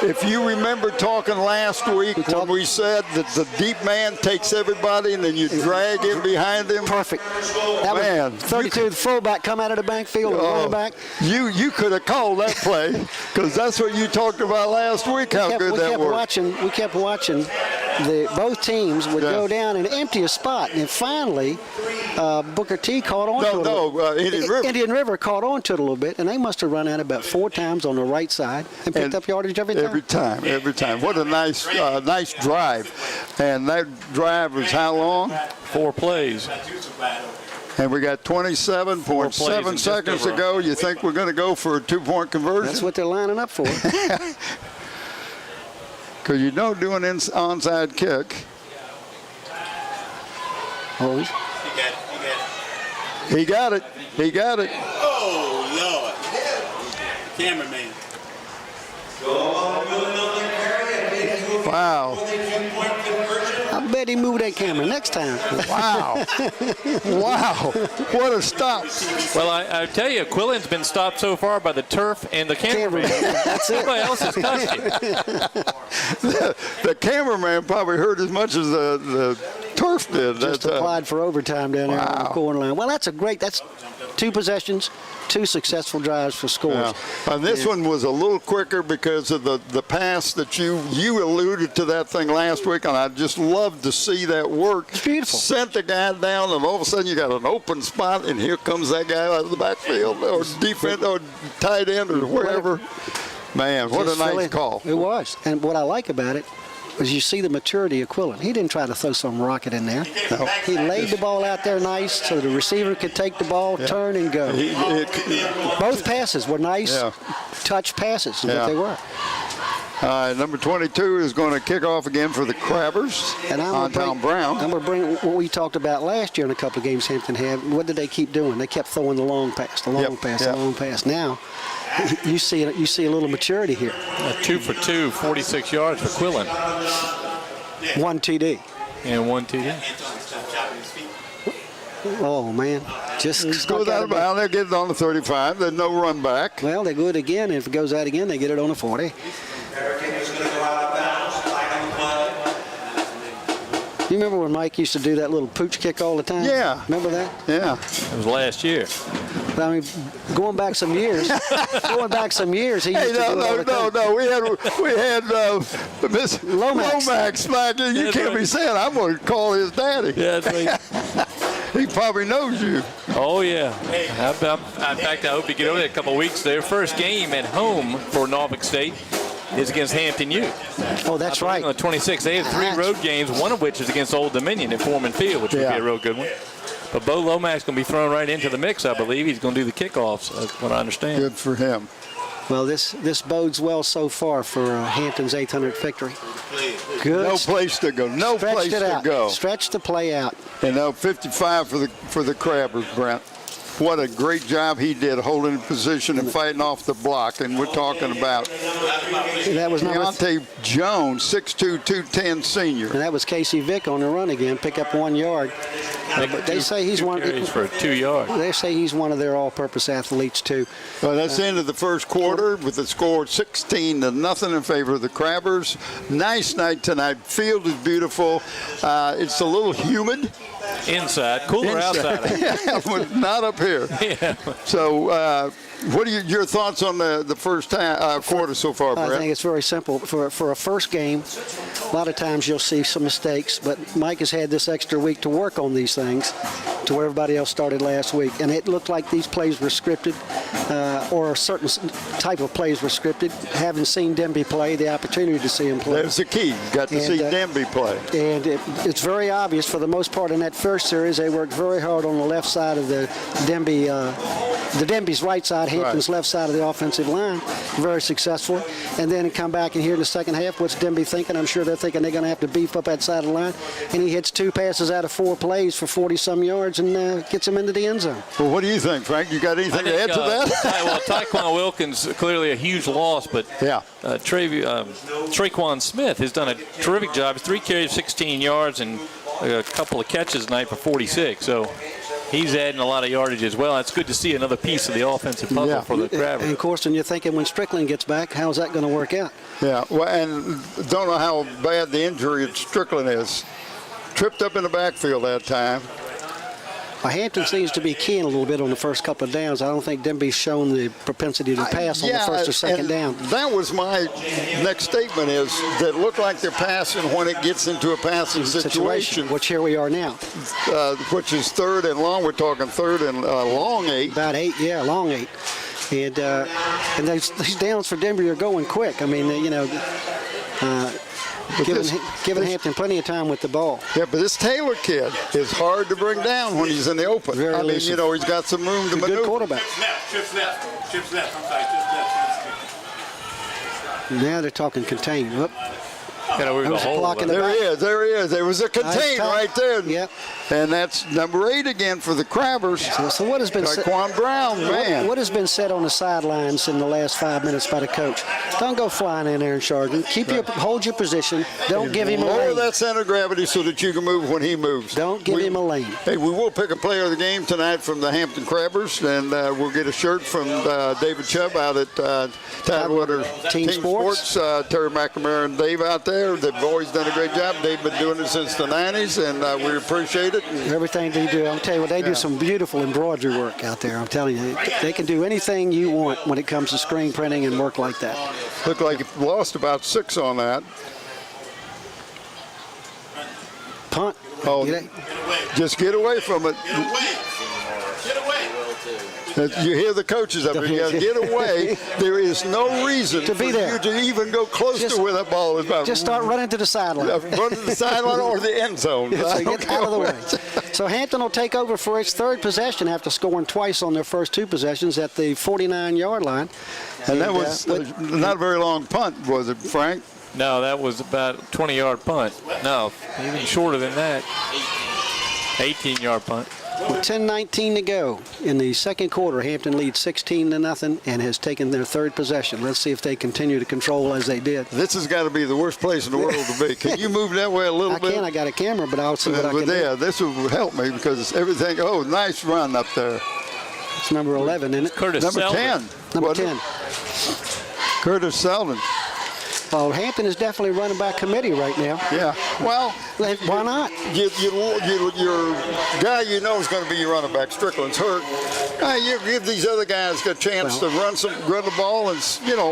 if you remember talking last week when we said that the deep man takes everybody and then you drag him behind him. Perfect. That Man, was 32, the fullback come out of the backfield, running back. You could have called that play because that's what you talked about last week, how good that worked. We kept watching both teams would go down and empty a spot. And finally, Booker T caught on to it. Indian River caught on to it a little bit, and they must have run out about 4 times on the right side and picked up yardage every time. Every time. What a nice drive. And that drive was how long? 4 plays. And we got 27.7 seconds to go. You think we're going to go for a 2-point conversion? That's what they're lining up for. Because you don't do an onside kick. Always. He got it. Oh, Lord. Cameraman. Wow. I bet he moved that camera next time. Wow. Wow. What a stop. Well, I tell you, Quillen's been stopped so far by the turf and the cameraman. That's it. Nobody else has touched him. The cameraman probably heard as much as the turf did. Just applied for overtime down there on the corner line. Well, that's 2 possessions, 2 successful drives for scores. Yeah. And this one was a little quicker because of the pass that you alluded to that thing last week, and I just love to see that work. It's beautiful. Sent the guy down, and all of a sudden you got an open spot, and here comes that guy out of the backfield or defense or tight end or wherever. Man, what a nice call. It was. And what I like about it is you see the maturity of Quillen. He didn't try to throw some rocket in there. No. He laid the ball out there nice so the receiver could take the ball, turn, and go. Both passes were nice touch passes, what they were. Number 22 is going to kick off again for the Crabbers. And I'm going to bring what we talked about last year in a couple of games Hampton had. What did they keep doing? They kept throwing the long pass, the long pass. Now, you see a little maturity here. 2 for 2, 46 yards for Quillen. 1 TD. And 1 TD. Oh, man. Just goes out of bounds. They'll get it on the 35. There's no run back. Well, they go it again. If it goes out again, they get it on the 40. You remember when Mike used to do that little pooch kick all the time? Yeah. Remember that? Yeah. It was last year. But, I mean, going back some years, he used to do it all the time. No. We had Miss Lomax back there. You can't be saying I'm going to call his daddy. Yeah, that's right. He probably knows you. Oh, yeah. In fact, I hope you get over there a couple of weeks. Their first game at home for Norfolk State is against Hampton Youth. Oh, that's right. On the 26th, they have 3 road games, one of which is against Old Dominion at Foreman Field, which would be a real good one. But Bo Lomax going to be thrown right into the mix, I believe. He's going to do the kickoffs, that's what I understand. Good for him. Well, this bodes well so far for Hampton's 800th victory. Good. No place to go. No place to go. Stretch the play out. And now 55 for the Crabbers, Brent. What a great job he did holding position and fighting off the block. And we're talking about Deontay Jones, 6'2", 210 senior. And that was Casey Vick on the run again, pick up 1 yard. But they say he's one for 2 yards. They say he's one of their all-purpose athletes too. Well, that's the end of the first quarter with the score 16-0 in favor of the Crabbers. Nice night tonight. Field is beautiful. It's a little humid. Inside, cooler outside. Not up here. Yeah. So, what are your thoughts on the first quarter so far, Brett? I think it's very simple. For a first game, a lot of times you'll see some mistakes, but Mike has had this extra week to work on these things to where everybody else started last week. And it looked like these plays were scripted, or a certain type of plays were scripted. Having seen Denbigh play, the opportunity to see him play. That's the key. Got to see Denbigh play. And it's very obvious for the most part in that first series, they worked very hard on the left side of the Denbigh the Denbigh's right side, Hampton's left side of the offensive line, very successfully. And then come back in here in the second half. What's Denbigh thinking? I'm sure they're thinking they're going to have to beef up that side of the line. And he hits 2 passes out of 4 plays for 40-some yards and gets him into the end zone. Well, what do you think, Frank? You got anything to add to that? Well, Tyquan Wilkins, clearly a huge loss, but Traquan Smith has done a terrific job. 3 carries, 16 yards, and a couple of catches tonight for 46. So he's adding a lot of yardage as well. It's good to see another piece of the offensive puzzle for the Crabbers. And of course, when you're thinking when Strickland gets back, how's that going to work out? Yeah, well, and don't know how bad the injury at Strickland is. Tripped up in the backfield that time. Well, Hampton seems to be keying a little bit on the first couple of downs. I don't think Denbigh's shown the propensity to pass on the first or second down. That was my next statement, is that look like they're passing when it gets into a passing situation. Which here we are now. Which is 3rd and long. We're talking 3rd and long 8. About 8, yeah, long 8. And these downs for Denbigh are going quick. I mean, giving Hampton plenty of time with the ball. Yeah, but this Taylor kid is hard to bring down when he's in the open. Very elusive. He's got some room to maneuver. Good quarterback. Trips left. I'm sorry, trips left. Now they're talking contain. Whoop. There he is. There was a contain right there. Yep. And that's number 8 again for the Crabbers. So what has been said? Quan Brown, man. What has been said on the sidelines in the last 5 minutes by the coach? Don't go flying in there and charging. Hold your position. Don't give him a lane. Lower that center of gravity so that you can move when he moves. Don't give him a lane. Hey, we will pick a player of the game tonight from the Hampton Crabbers, and we'll get a shirt from David Chubb out at Tidewater Team Sports. Terry McNamara and Dave out there. They've always done a great job. They've been doing it since the 90s, and we appreciate it. Everything they do. I'll tell you what, they do some beautiful embroidery work out there. I'm telling you, they can do anything you want when it comes to screen printing and work like that. Looked like he lost about 6 on that. Punt. Oh, just get away from it. Get away. Get away. You hear the coaches up there. You got to get away. There is no reason to be there. You to even go close to where that ball is. Just start running to the sideline. Run to the sideline or the end zone. So get out of the way. So Hampton will take over for its 3rd possession after scoring twice on their first 2 possessions at the 49-yard line. And that was not a very long punt, was it, Frank? No, that was about a 20-yard punt. No, even shorter than that. 18-yard punt. With 10:19 to go in the second quarter, Hampton leads 16-0 and has taken their 3rd possession. Let's see if they continue to control as they did. This has got to be the worst place in the world to be. Can you move that way a little bit? I can. I got a camera, but I'll see what I can do. Yeah, this will help me because it's everything. Oh, nice run up there. It's number 11, isn't it? Curtis Number Selden. 10. Number 10. Curtis Selden. Well, Hampton is definitely running by committee right now. Yeah. Well, why not? Your guy you know is going to be your running back. Strickland's hurt. You give these other guys a chance to run the ball, and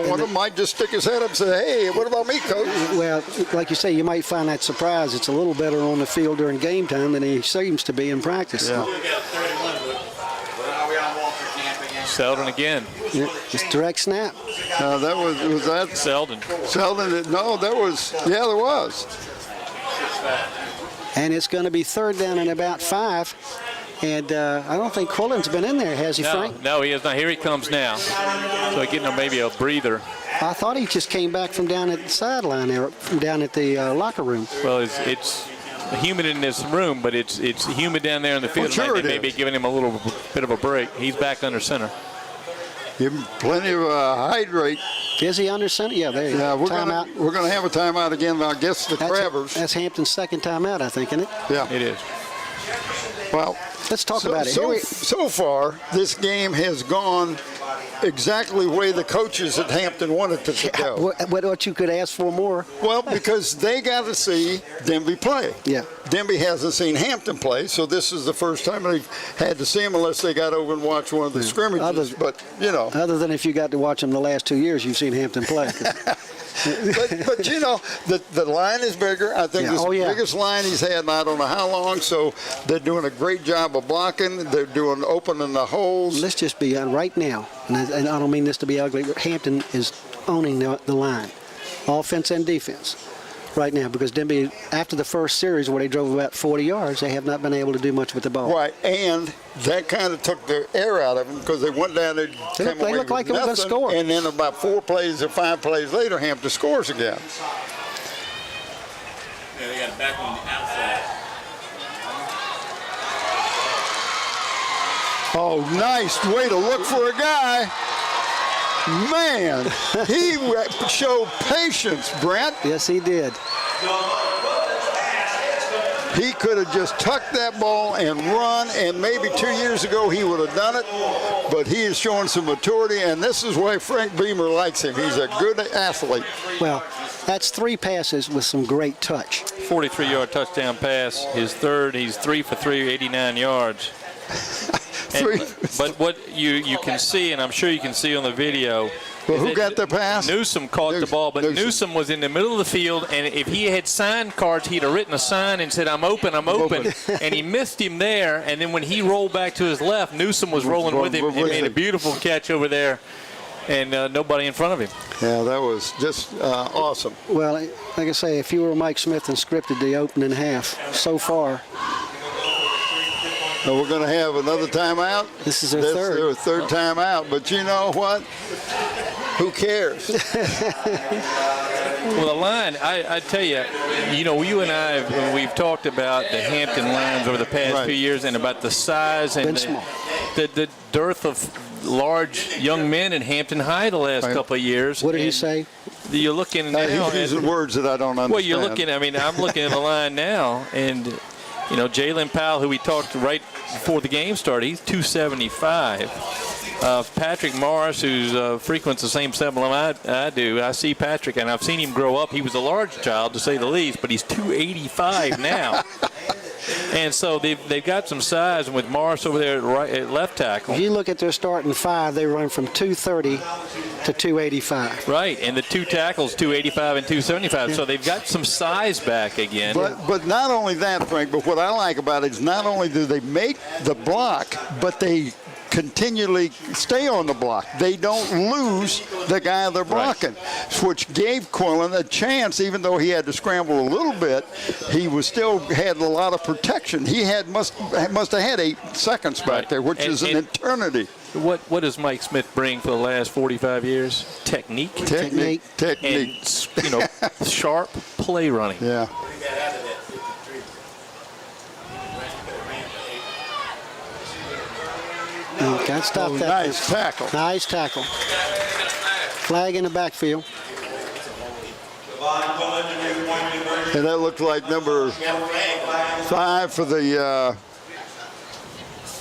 one of them might just stick his head up and say, "Hey, what about me, coach?" Well, like you say, you might find that surprise. It's a little better on the field during game time than he seems to be in practice. Yeah. Selden again. Yeah, just direct snap. That was that Selden. Selden. No, there was. Yeah, there was. And it's going to be 3rd down and about 5. And I don't think Quillen's been in there, has he, Frank? No, he has not. Here he comes now. So getting him maybe a breather. I thought he just came back from down at the sideline there, from down at the locker room. Well, it's humid in this room, but it's humid down there in the field. Well, sure maybe giving him a little bit of a break. He's back under center. Give him plenty of hydrate. Is he under center? Yeah, there you go. Yeah, we're gonna have a timeout again. I guess the Crabbers. That's Hampton's 2nd timeout, I think, isn't it? Yeah, it is. Well, let's talk about it. So far, this game has gone exactly the way the coaches at Hampton wanted it to go. What you could ask for more? Well, because they got to see Denbigh play. Yeah. Denbigh hasn't seen Hampton play, so this is the first time they've had to see him unless they got over and watched one of the scrimmages. Other than if you got to watch them the last 2 years, you've seen Hampton play. but the line is bigger. I think this is the biggest line he's had in I don't know how long, so they're doing a great job of blocking. They're opening the holes. Let's just be right now, and I don't mean this to be ugly, but Hampton is owning the line, offense and defense. right now, because Denbigh, after the first series where they drove about 40 yards, they have not been able to do much with the ball. Right, and that kind of took the air out of them because they went down there, They looked like they were going to score. And then about 4 plays or 5 plays later, Hampton scores again. Yeah, they got it back on the outside. Oh, nice way to look for a guy. Man, he showed patience, Brent. Yes, he did. He could have just tucked that ball and run, and maybe 2 years ago he would have done it, but he is showing some maturity, and this is why Frank Beamer likes him. He's a good athlete. Well, that's 3 passes with some great touch. 43-yard touchdown pass. His third, he's 3 for 3, 89 yards. But what you can see, and I'm sure you can see on the video, well, who got the pass? Newsom caught the ball, but Newsom was in the middle of the field, and if he had sign cards, he'd have written a sign and said, I'm open, I'm open. And he missed him there, and then when he rolled back to his left, Newsom was rolling with him and made a beautiful catch over there, and nobody in front of him. Yeah, that was just awesome. Well, like I say, if you were Mike Smith and scripted the opening half so far. So we're going to have another timeout. This is their third. Their third timeout, but you know what? Who cares? Well, the line, I tell you, you and I, we've talked about the Hampton lines over the past few years and about the size and the dearth of large young men in Hampton High the last couple of years. What did he say? You're looking now. He's using words that I don't understand. Well, you're looking, I'm looking at the line now, and Jalen Powell, who we talked right before the game started, he's 275. Patrick Morris, who frequents the same seminar I do, I see Patrick, and I've seen him grow up. He was a large child, to say the least, but he's 285 now. And so they've got some size, and with Morris over there at left tackle. If you look at their starting 5, they run from 230 to 285. Right, and the 2 tackles, 285 and 275. Yeah. So they've got some size back again. But not only that, Frank, but what I like about it is not only do they make the block, but they continually stay on the block. They don't lose the guy they're blocking, which gave Quillen a chance. Even though he had to scramble a little bit, he was still had a lot of protection. He must have had 8 seconds back there, which is an eternity. What does Mike Smith bring for the last 45 years? Technique. And sharp play running. Yeah. Can't stop that. Nice tackle. Nice tackle. Flag in the backfield. And that looked like number 5 for the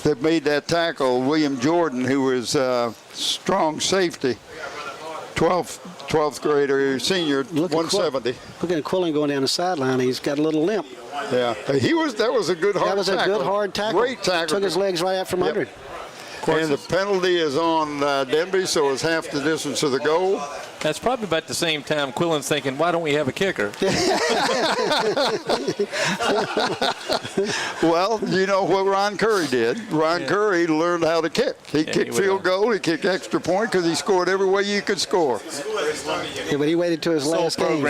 that made that tackle, William Jordan, who was strong safety, 12th grader, senior, 170. Look at Quillen going down the sideline. He's got a little limp. Yeah, that was a good hard tackle. That was a good hard tackle. Great tackle. Took his legs right out from under him. And the penalty is on Denbigh, so it's half the distance to the goal. That's probably about the same time Quillen's thinking, why don't we have a kicker? Well, you know what Ron Curry did. Ron Curry learned how to kick. He kicked field goal. He kicked extra point because he scored every way you could score. Yeah, but he waited till his last game.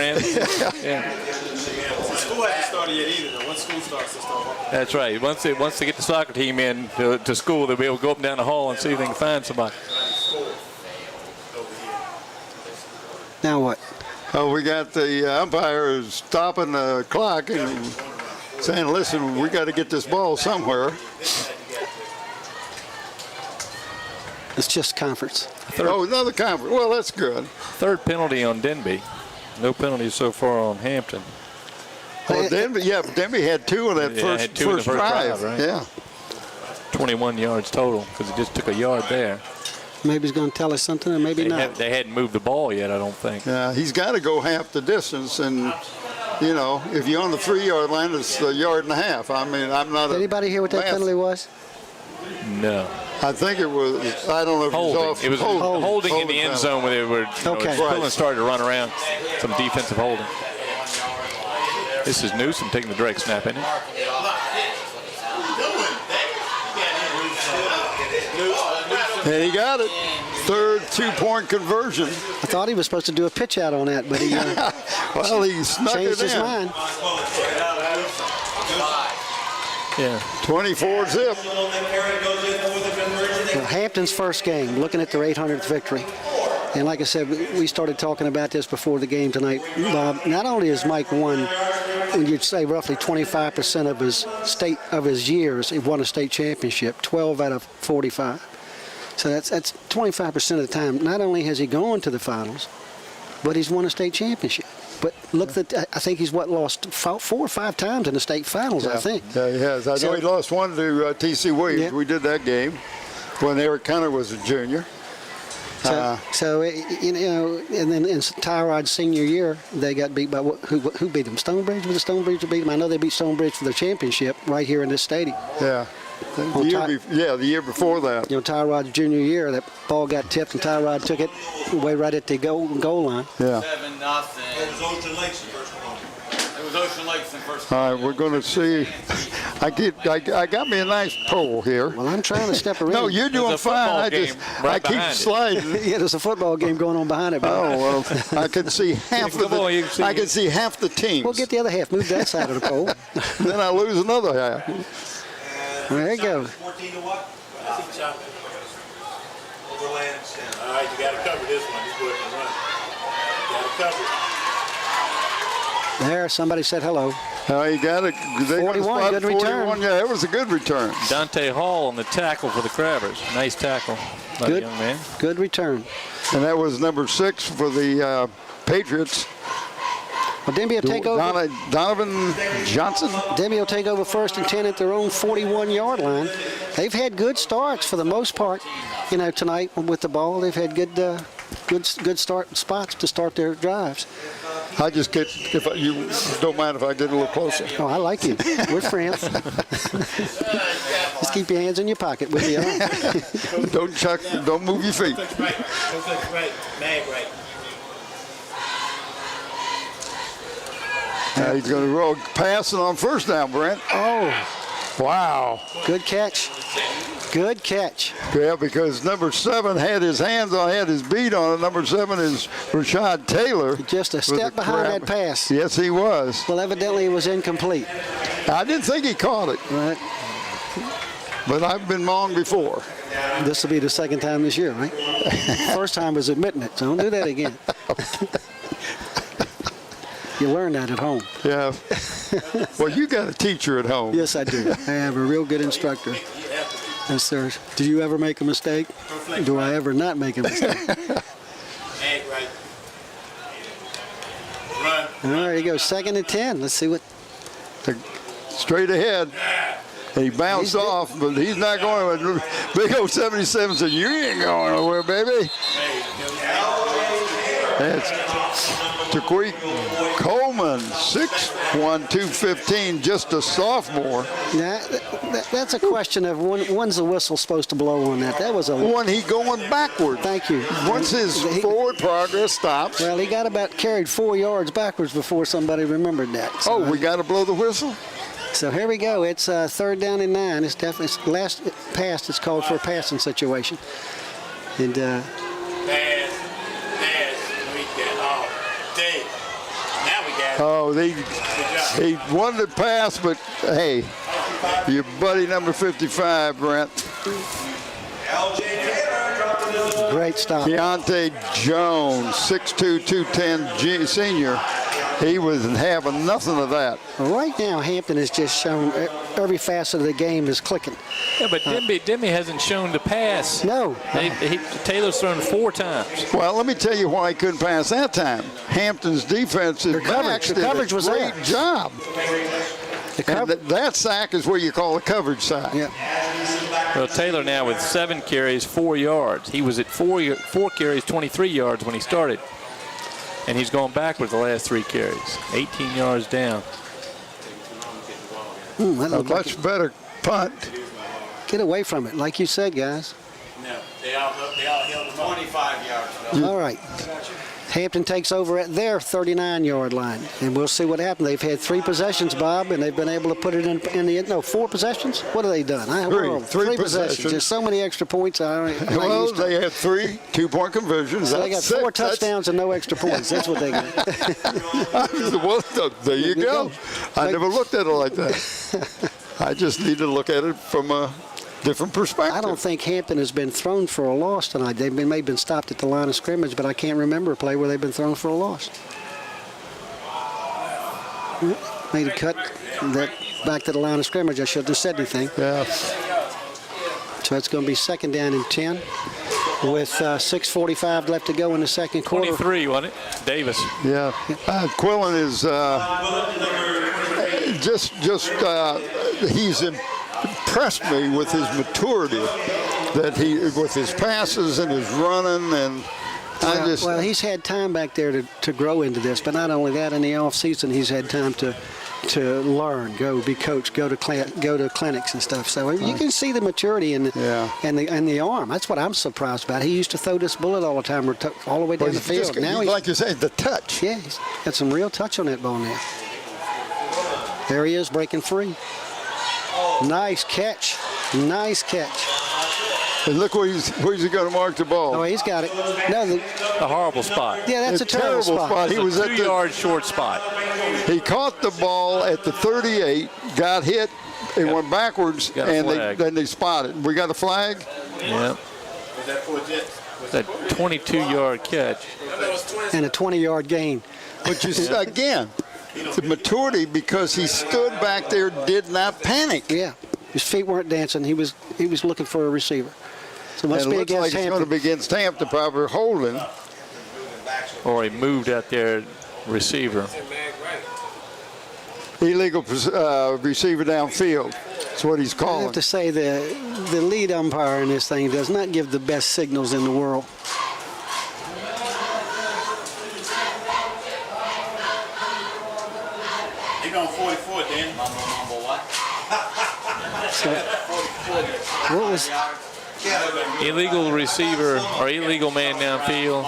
School hasn't started yet either, though. Once school starts, they'll start. That's right. Once they get the soccer team in to school, they'll be able to go up and down the hall and see if they can find somebody. Now what? Oh, we got the umpire stopping the clock and saying, listen, we got to get this ball somewhere. It's just conference. Another conference. Well, that's good. Third penalty on Denbigh. No penalties so far on Hampton. Well, Denbigh had 2 on that first drive. Right? Yeah. 21 yards total because he just took a yard there. Maybe he's going to tell us something, or maybe not. They hadn't moved the ball yet, I don't think. Yeah, he's got to go half the distance, and if you're on the 3-yard line, it's a yard and a half. I mean, I'm not. Did anybody hear what that penalty was? No. I think it was. I don't know if holding. It was off. It was holding in the end zone where Quillen started to run around. Some defensive holding. This is Newsom taking the direct snap, isn't it? And he got it. Third two-point conversion. I thought he was supposed to do a pitch out on that, but he well, he snuck changed it his in. mind. Yeah. 24 zip. Well, Hampton's first game, looking at their 800th victory. And like I said, we started talking about this before the game tonight. Bob, not only has Mike won, you'd say roughly 25% of his years, he won a state championship, 12 out of 45. So that's 25% of the time. Not only has he gone to the finals, but he's won a state championship. But look, I think he's lost 4 or 5 times in the state finals. Yeah. I think. Yeah, he has. I know he lost one to T.C. Williams. Yeah. We did that game when Eric Cunner was a junior. So and then in Tyrod's senior year, they got beat by who beat them? Stonebridge? Was it Stonebridge that beat them? I know they beat Stonebridge for the championship right here in this stadium. Yeah. The year before that. Tyrod's junior year, that ball got tipped and Tyrod took it way right at the goal line. Yeah. 7-0. It was Ocean Lakes in first one. It was Ocean Lakes in first one. All right, we're going to see. I got me a nice pole here. Well, I'm trying to step around. No, you're doing fine. I keep sliding. Yeah, there's a football game going on behind it. Oh well, I can see half of the. I can see half the teams. We'll get the other half. Move that side of the pole. Then I lose another half. There you go. 14 to what? Overland. All right, you got to cover this one. This boy can run. You got to cover it. There, somebody said hello. You got it. 41, good return. Yeah, it was a good return. Dante Hall on the tackle for the Crabbers. Nice tackle by the young man. Good return. And that was number 6 for the Patriots. Well, Denbigh will take over. Donovan Johnson. Denbigh will take over 1st and 10 at their own 41-yard line. They've had good starts for the most part. Tonight with the ball, they've had good start spots to start their drives. I just get, if you don't mind if I get a little closer. Oh, I like you. We're friends. Just keep your hands in your pocket with you. Don't move your feet. Right. Mag right. Now he's going to roll passing on first down, Brent. Oh, wow. good catch. Good catch. Yeah, because number 7 had his hands on, had his beat on it. Number 7 is Rashad Taylor. Just a step behind that pass. Yes, he was. Well, evidently it was incomplete. I didn't think he caught it. Right. But I've been wrong before. This will be the second time this year, right? First time was admitting it, so don't do that again. You learn that at home. Yeah. Well, you got a teacher at home. Yes, I do. I have a real good instructor. Yes, sir. Do you ever make a mistake? Do I ever not make a mistake? Mag right. Run. There you go. 2nd and 10. Let's see what. Straight ahead. And he bounced off, but he's not going. Big old 77 said, "You ain't going nowhere, baby." That's Taquik Coleman, 6'1", 215, just a sophomore. Yeah, that's a question of when's the whistle supposed to blow on that? That was a When he going backward. Thank you. Once his forward progress stops. Well, he got about carried 4 yards backwards before somebody remembered that. So, we got to blow the whistle? So here we go. It's 3rd down and 9. It's definitely last pass. It's called for a passing situation. And Pass. We got Dave. Now we got it. Oh, he wanted to pass, but hey, your buddy number 55, Brent. great stop. Keontae Jones, 6'2", 210 senior. He wasn't having nothing of that. Right now, Hampton has just shown every facet of the game is clicking. Yeah, but Denbigh hasn't shown the pass. No. Taylor's thrown 4 times. Well, let me tell you why he couldn't pass that time. Hampton's defense did the coverage was a great job. And that sack is what you call a coverage sack. Yeah. Well, Taylor now with 7 carries, 4 yards. He was at 4 carries, 23 yards when he started. And he's gone backwards the last 3 carries. 18 yards down. A much better punt. Get away from it, like you said, guys. No, they all held him 25 yards. All right. Hampton takes over at their 39-yard line, and we'll see what happens. They've had 3 possessions, Bob, and they've been able to put it in the end. No, 4 possessions? What have they done? Three possessions. There's so many extra points. Well, they had 3 2-point conversions. So they got 4 touchdowns and no extra points. That's what they got. Well, there you go. I never looked at it like that. I just need to look at it from a different perspective. I don't think Hampton has been thrown for a loss tonight. They may have been stopped at the line of scrimmage, but I can't remember a play where they've been thrown for a loss. Made a cut that back to the line of scrimmage. I shouldn't have said anything. Yeah. So it's going to be 2nd down and 10 with 6:45 left to go in the second quarter. 23, wasn't it? Davis. Yeah. Quillen is he's impressed me with his maturity, with his passes and his running, and well, he's had time back there to grow into this, but not only that, in the off season he's had time to learn, go be coached, go to clinics and stuff. So you can see the maturity and the arm. That's what I'm surprised about. He used to throw this bullet all the time, all the way down the field. Now he's, like you say, the touch. Yeah, he's got some real touch on that ball now. There he is, breaking free. Nice catch. Nice catch. And look where's he going to mark the ball. Oh, he's got it. No, a horrible spot. Yeah, that's a terrible spot. He was at 2-yard short spot. He caught the ball at the 38, got hit, it went backwards, and then they spotted. We got a flag? Yeah. That 22-yard catch. And a 20-yard gain. Which is, again, the maturity, because he stood back there, did not panic. Yeah. His feet weren't dancing. He was looking for a receiver. So it must be against like Hampton. It's going to be against Hampton, probably holding. Or he moved out there, receiver. Illegal receiver downfield. That's what he's calling. I have to say the lead umpire in this thing does not give the best signals in the world. He going 44, Dan. So, what was illegal receiver or illegal man downfield?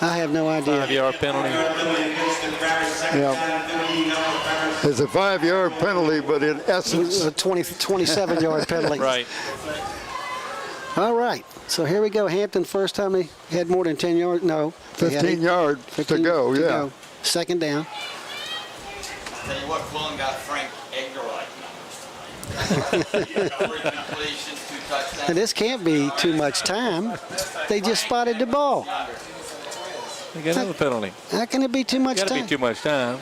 I have no idea. 5-yard penalty. Yeah. It's a 5-yard penalty, but in essence, a 27-yard penalty. Right. All right. So here we go. Hampton, first time they had more than 10 yards. No. 15 yards to go. Yeah. 2nd down. Tell you what, Quillen got Frank Edgar-like numbers. And this can't be too much time. They just spotted the ball. They got another penalty. How can it be too much time? Got to be too much time.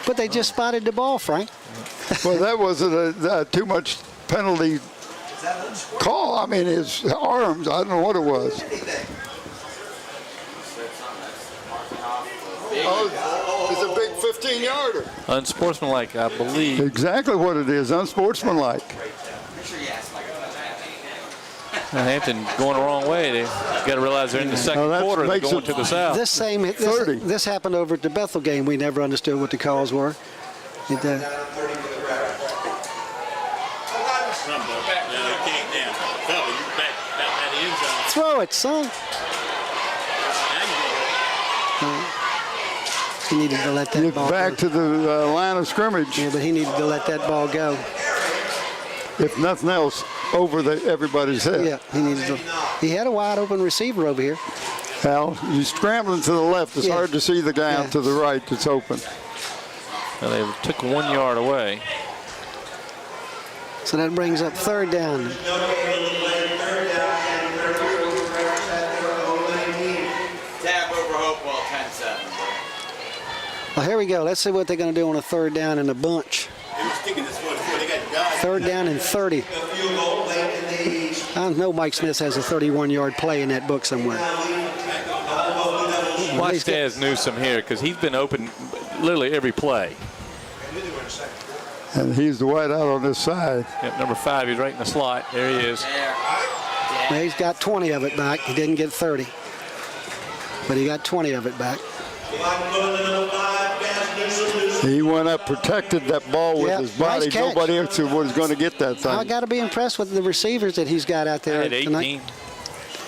But they just spotted the ball, Frank. Well, that wasn't a too much penalty call. I mean, his arms, I don't know what it was. Oh, it's a big 15-yarder. Unsportsmanlike, I believe. Exactly what it is, unsportsmanlike. Hampton going the wrong way. They got to realize they're in the second quarter. They're going to the south. This happened over at the Bethel game. We never understood what the calls were. Throw it, son. He needed to let that ball back to the line of scrimmage. Yeah, but he needed to let that ball go. If nothing else, over everybody's head. Yeah, he had a wide open receiver over here. Well, he's scrambling to the left. It's hard to see the guy out to the right that's open. Well, they took 1 yard away. So that brings up 3rd down. Tab over Hopewell, 10-7. Well, here we go. Let's see what they're going to do on a 3rd down in a bunch. 3rd down and 30. I know Mike Smith has a 31-yard play in that book somewhere. Watch Daz Newsome here, because he's been open literally every play. And he's the wide out on this side. Yep, number 5, he's right in the slot. There he is. Well, he's got 20 of it back. He didn't get 30. But he got 20 of it back. He went up, protected that ball with his body. Nice Nobody else was going to get that thing. I got to be impressed with the receivers that he's got out there At 18. tonight.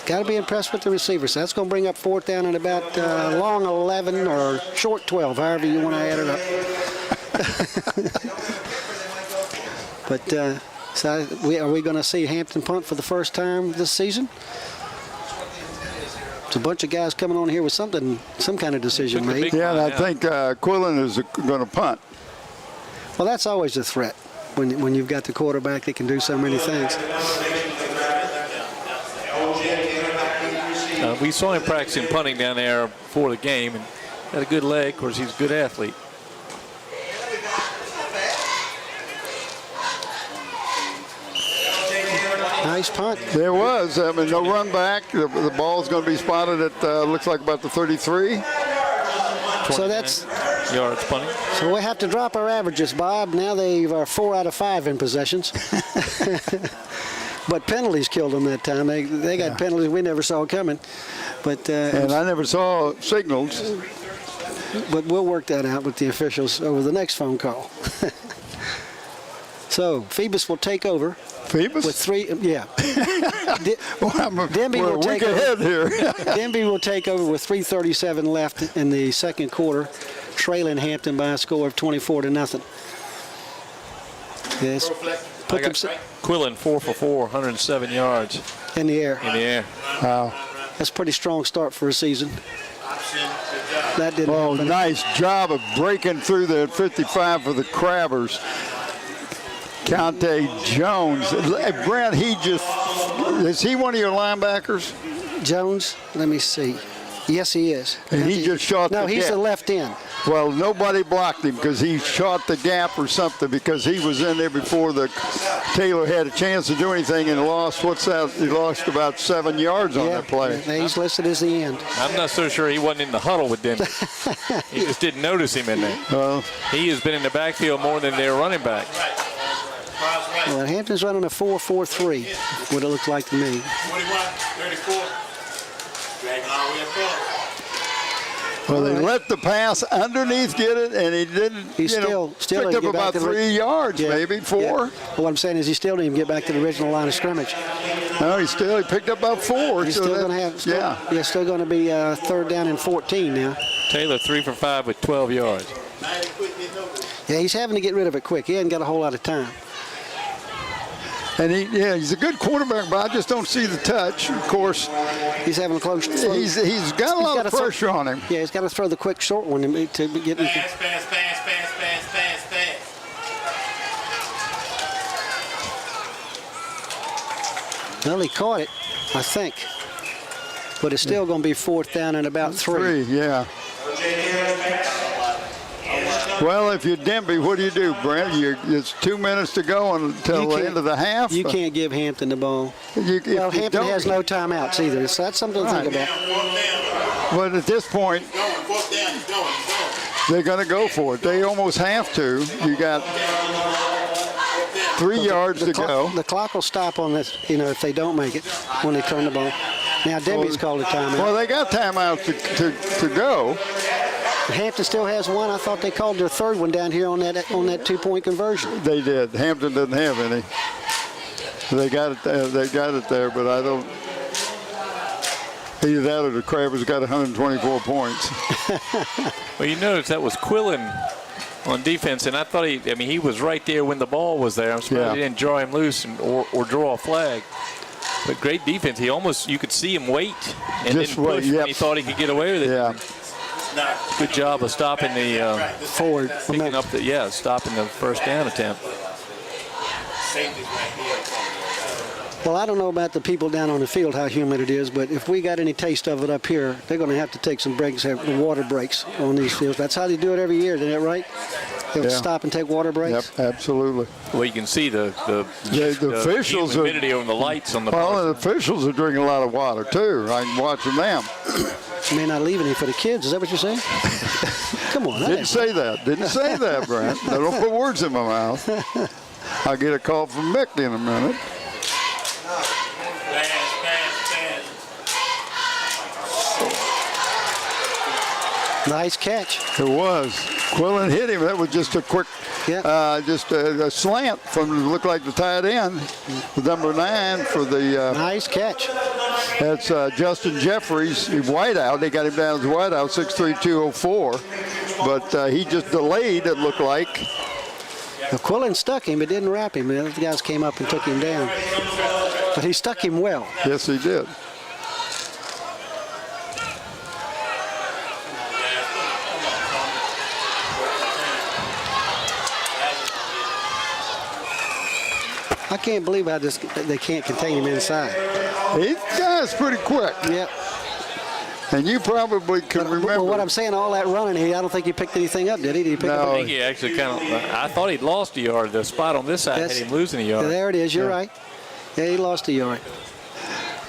Got to be impressed with the receivers. That's going to bring up 4th down and about long 11 or short 12, however you want to add it up. But so are we going to see Hampton punt for the first time this season? It's a bunch of guys coming on here with some kind of decision made. Yeah, and I think Quillen is going to punt. Well, that's always a threat when you've got the quarterback that can do so many things. We saw him practicing punting down there before the game and had a good leg. Of course, he's a good athlete. Nice punt. There was. I mean, no run back. The ball's going to be spotted at, looks like about the 33. So that's yards punting. So we have to drop our averages, Bob. Now they are 4 out of 5 in possessions. But penalties killed them that time. They got penalties we never saw coming. But and I never saw signals. But we'll work that out with the officials over the next phone call. So Phoebus will take over. Phoebus? With 3, yeah. Denbigh will take ahead here. Denbigh will take over with 3:37 left in the second quarter, trailing Hampton by a score of 24-0. Yes. Quillen 4 for 4, 107 yards. In the air. In the air. Wow. That's a pretty strong start for a season. That didn't happen. Nice job of breaking through the 55 for the Crabbers. Conte Jones. Brent, is he one of your linebackers? Jones, let me see. Yes, he is. And he just shot the gap. No, he's the left end. Well, nobody blocked him because he shot the gap or something because he was in there before Taylor had a chance to do anything and lost, he lost about 7 yards on that play. He's listed as the end. I'm not so sure he wasn't in the huddle with Denbigh. He just didn't notice him in there. He has been in the backfield more than their running back. Well, Hampton's running a 4-4-3, what it looks like to me. 21, 34. Dragging all the way up. Well, they let the pass underneath get it, and he didn't. He still picked up about 3 yards, maybe 4. Yeah. Well, what I'm saying is he still didn't even get back to the original line of scrimmage. No, he picked up about 4. He's still going to have. Still going to be 3rd down and 14 now. Taylor 3 for 5 with 12 yards. Yeah, he's having to get rid of it quick. He hasn't got a whole lot of time. And he's a good quarterback, but I just don't see the touch. Of course, he's having a close. He's got a lot of pressure on him. Yeah, he's got to throw the quick short one to get. Pass. Well, he caught it, I think, but it's still going to be 4th down and about 3. Yeah. Well, if you're Denbigh, what do, Brent? It's 2 minutes to go until the end of the half. You can't give Hampton the ball. Hampton has no timeouts either, so that's something to think about. But at this point, they're going to go for it. They almost have to. You got 3 yards to go. The clock will stop on this, if they don't make it when they turn the ball. Now, Denbigh's called a timeout. Well, they got timeouts to go. Hampton still has one. I thought they called their 3rd one down here on that 2-point conversion. They did. Hampton doesn't have any. They got it there, but I don't. Either that or the Crabbers got 124 points. Well, you notice that was Quillen on defense, and I thought he was right there when the ball was there. I'm surprised he didn't draw him loose or draw a flag. But great defense. You could see him wait and then push when he thought he could get away with it. Yeah. Good job of stopping the forward, stopping the 1st down attempt. Well, I don't know about the people down on the field how humid it is, but if we got any taste of it up here, they're going to have to take some breaks, have water breaks on these fields. That's how they do it every year, isn't that right? They'll stop and take water breaks. Yep, absolutely. Well, you can see the officials humidity on the lights on the. Well, the officials are drinking a lot of water too. I'm watching them. You may not leave any for the kids. Is that what you're saying? Come on. Didn't say that, Brent. Don't put words in my mouth. I'll get a call from Mick in a minute. Nice catch. It was. Quillen hit him. That was just a quick, just a slant from looked like the tight end, number 9 for the. Nice catch. That's Justin Jeffries, wideout. They got him down as wideout, 6'3", 204. But he just delayed, it looked like. Now, Quillen stuck him, but didn't wrap him. The other guys came up and took him down. But he stuck him well. Yes, he did. I can't believe how they can't contain him inside. This guy's pretty quick. Yep. And you probably can remember. But what I'm saying, all that running, I don't think he picked anything up, did he? Did he pick No. up? I think he actually kind of. I thought he'd lost a yard. The spot on this side had him losing a yard. There it is. You're right. Yeah, he lost a yard.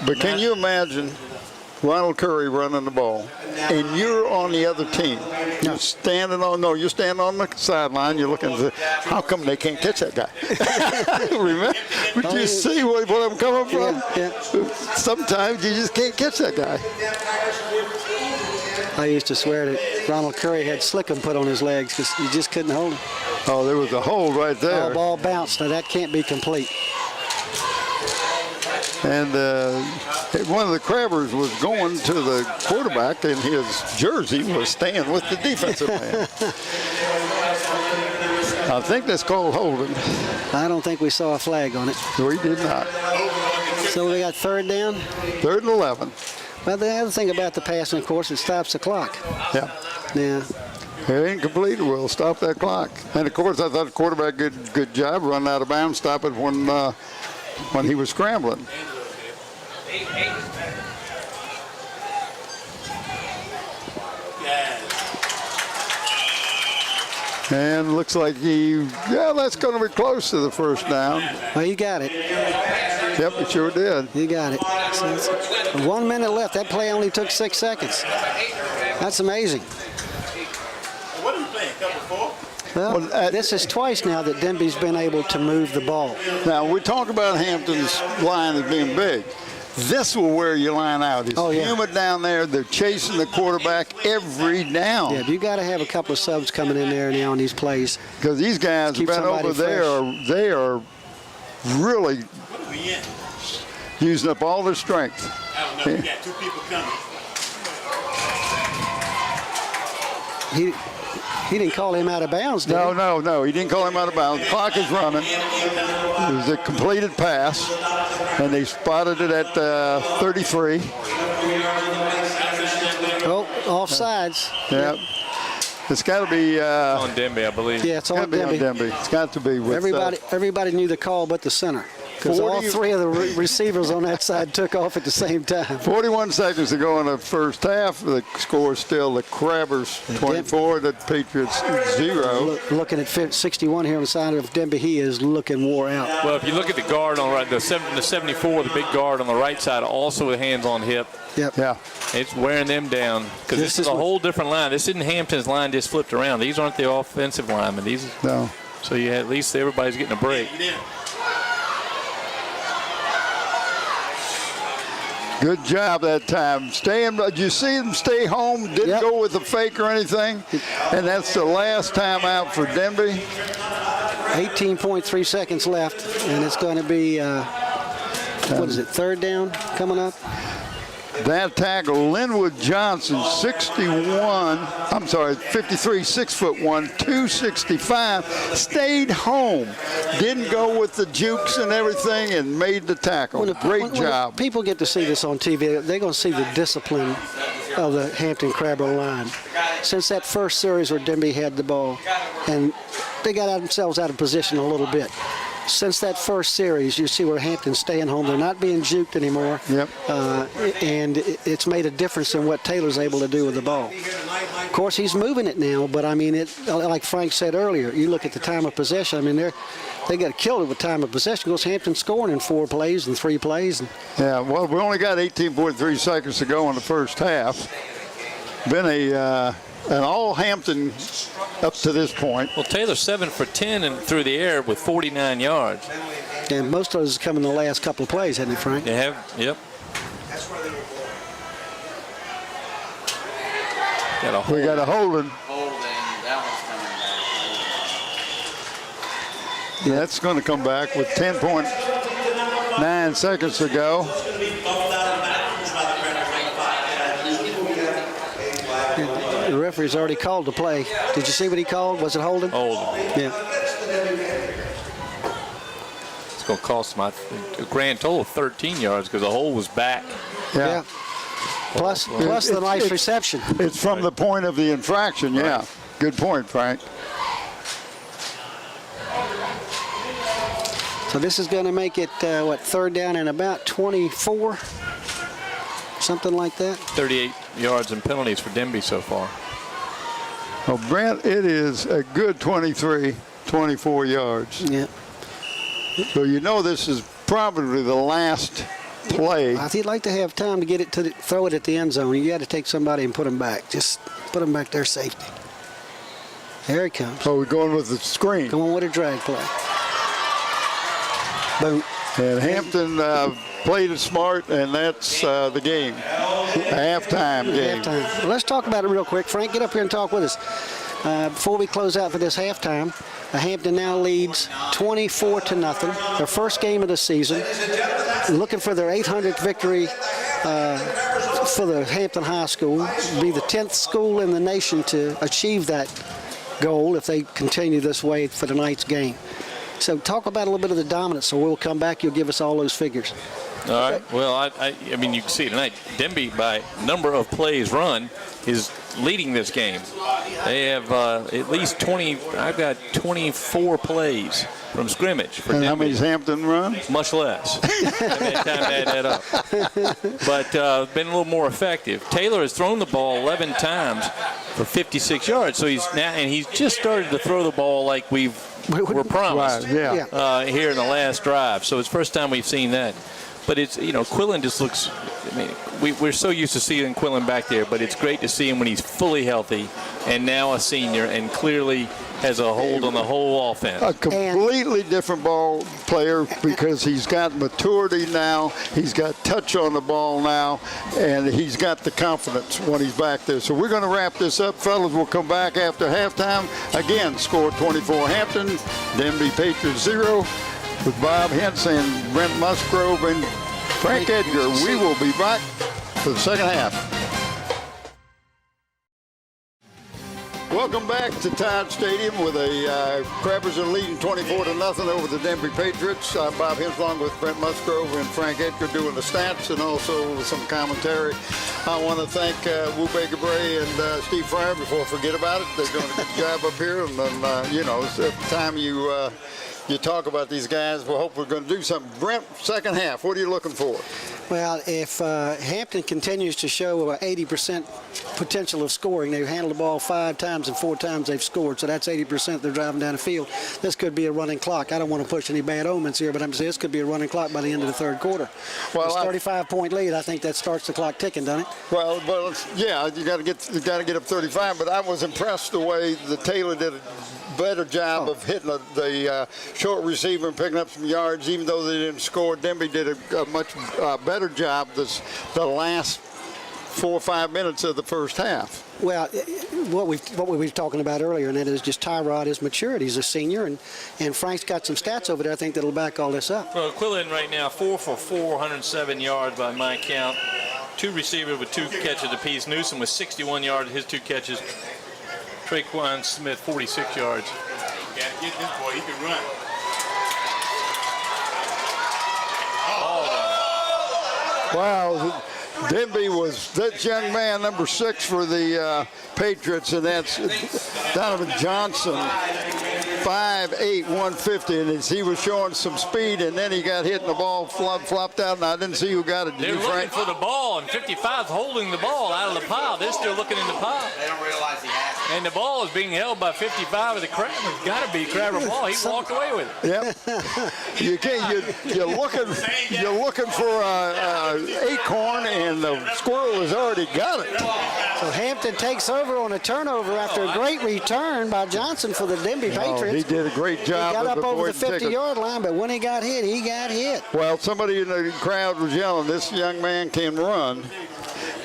But can you imagine Ronald Curry running the ball, and you're on the other team? You're standing on the sideline. You're looking at how come they can't catch that guy? Remember? But you see where I'm coming from? Yeah. Sometimes you just can't catch that guy. I used to swear that Ronald Curry had Slickum put on his legs because you just couldn't hold him. Oh, there was a hold right there. Ball bounced. Now, that can't be complete. And one of the Crabbers was going to the quarterback, and his jersey was staying with the defensive man. I think that's called holding. I don't think we saw a flag on it. No, he did not. So we got third down. 3rd and 11. Well, the other thing about the passing, of course, it stops the clock. Yeah. Yeah. It ain't complete. We'll stop that clock. And, of course, I thought the quarterback did good job running out of bounds, stop it when he was scrambling. And looks like that's going to be close to the first down. Well, you got it. Yep, it sure did. You got it. So it's 1 minute left. That play only took 6 seconds. That's amazing. What are you playing? Couple four? Well, this is twice now that Denbigh's been able to move the ball. Now, we talk about Hampton's line as being big. This will wear your line out. It's humid down there. They're chasing the quarterback every down. Yeah, you got to have a couple of subs coming in there now on these plays. Because these guys have been over there. They are really using up all their strength. I don't know. We got 2 people coming. He didn't call him out of bounds, did he? No. He didn't call him out of bounds. The clock is running. It was a completed pass, and they spotted it at 33. Oh, offsides. Yeah. It's got to be on Denbigh, I believe. Yeah, it's on Denbigh. It's got to be with everybody knew the call but the center. Because all 3 of the receivers on that side took off at the same time. 41 seconds to go in the first half. The score is still the Crabbers 24, the Patriots 0. Looking at 61 here on the side of Denbigh, he is looking wore out. Well, if you look at the guard on the 74, the big guard on the right side, also with hands on hip. Yep. Yeah. It's wearing them down because this is a whole different line. This isn't Hampton's line just flipped around. These aren't the offensive linemen. No. So at least everybody's getting a break. Good job that time. Did you see them stay home? Didn't go with a fake or anything? And that's the last time out for Denbigh. 18.3 seconds left, and it's going to be, what is it, 3rd down coming up? That tackle, Linwood Johnson, 53, 6'1", 265, stayed home. Didn't go with the jukes and everything and made the tackle. Great job. When people get to see this on TV, they're going to see the discipline of the Hampton Crabber line. Since that first series where Denbigh had the ball, and they got themselves out of position a little bit. Since that first series, you see where Hampton's staying home. They're not being juked anymore. Yep. And it's made a difference in what Taylor's able to do with the ball. Of course, he's moving it now, but I mean, like Frank said earlier, you look at the time of possession. I mean, they got killed it with time of possession because Hampton's scoring in 4 plays and 3 plays. Yeah, well, we only got 18.3 seconds to go in the first half. Been an all Hampton up to this point. Well, Taylor's 7 for 10 and through the air with 49 yards. And most of those have come in the last couple of plays, hasn't it, Frank? They have, yep. We got a holding. That one's coming back. Yeah, that's going to come back with 10.9 seconds to go. referee's already called the play. Did you see what he called? Was it holding? Holding. Yeah. It's going to cost him, I think, a grand total of 13 yards because the hole was back. Yeah. Plus the nice reception. It's from the point of the infraction, yeah. Good point, Frank. So this is going to make it, third down and about 24? Something like that? 38 yards and penalties for Denbigh so far. Well, Brent, it is a good 23, 24 yards. Yeah. So you know this is probably the last play. I think you'd like to have time to get it throw it at the end zone. You got to take somebody and put them back. Just put them back there, safety. There he comes. Oh, we're going with the screen. Going with a drag play. Boom. And Hampton played it smart, and that's the game. A halftime game. Halftime. Well, let's talk about it real quick. Frank, get up here and talk with us. Before we close out for this halftime, Hampton now leads 24-0. Their first game of the season. Looking for their 800th victory for the Hampton High School. Be the 10th school in the nation to achieve that goal if they continue this way for tonight's game. So talk about a little bit of the dominance, so we'll come back. You'll give us all those figures. All right. Well, I mean, you can see tonight, Denbigh, by number of plays run, is leading this game. They have at least 20. I've got 24 plays from scrimmage for And Denbigh. how many does Hampton run? Much less. I haven't had time to add that up. But been a little more effective. Taylor has thrown the ball 11 times for 56 yards. So he's just started to throw the ball like we're promised. Right, yeah. Here in the last drive. So it's the first time we've seen that. But it's, Quillen just looks, I mean, we're so used to seeing Quillen back there, but it's great to see him when he's fully healthy and now a senior and clearly has a hold on the whole offense. A completely different ball player because he's got maturity now, he's got touch on the ball now, and he's got the confidence when he's back there. So we're going to wrap this up, fellas. We'll come back after halftime. Again, score 24 Hampton, Denbigh Patriots 0. With Bob Hintz and Brent Musgrove and Frank Edgar. We will be back for the second half. Welcome back to Todd Stadium with the Crabbers are leading 24-0 over the Denbigh Patriots. Bob Hintz along with Brent Musgrove and Frank Edgar doing the stats and also some commentary. I want to thank Wu Baker Bray and Steve Fryer before I forget about it. They're doing a good job up here. And then, it's the time you talk about these guys. We hope we're going to do something. Brent, second half, what are you looking for? Well, if Hampton continues to show 80% potential of scoring, they've handled the ball 5 times and 4 times they've scored, so that's 80% they're driving down the field. This could be a running clock. I don't want to push any bad omens here, but I'm saying this could be a running clock by the end of the third quarter. Well, it's 35-point lead. I think that starts the clock ticking, doesn't it? Well, yeah, you got to get up 35. But I was impressed the way that Taylor did a better job of hitting the short receiver and picking up some yards, even though they didn't score. Denbigh did a much better job the last 4 or 5 minutes of the first half. Well, what we were talking about earlier, and that is just Tyrod, his maturity. He's a senior, and Frank's got some stats over there, I think, that'll back all this up. Well, Quillen right now, 4 for 407 yards by my count. 2 receivers with 2 catches apiece. Newsom with 61 yards, his 2 catches. Traquan Smith, 46 yards. You gotta get this boy, he can run. Wow, Denbigh was that young man, number 6 for the Patriots, and that's Donovan Johnson, 5'8", 150, and he was showing some speed, and then he got hit and the ball flopped out, and I didn't see who got it. They're looking for the ball, and 55's holding the ball out of the pile. They're still looking in the pile. They don't realize he has it. And the ball is being held by 55 of the Crabber. It's got to be a Crabber ball. He walked away with it. Yep. You can't. You're looking for an acorn, and the squirrel has already got it. So Hampton takes over on a turnover after a great return by Johnson for the Denbigh Patriots. He did a great job. He got up over the 50-yard line, but when he got hit, he got hit. Well, somebody in the crowd was yelling, "This young man can run."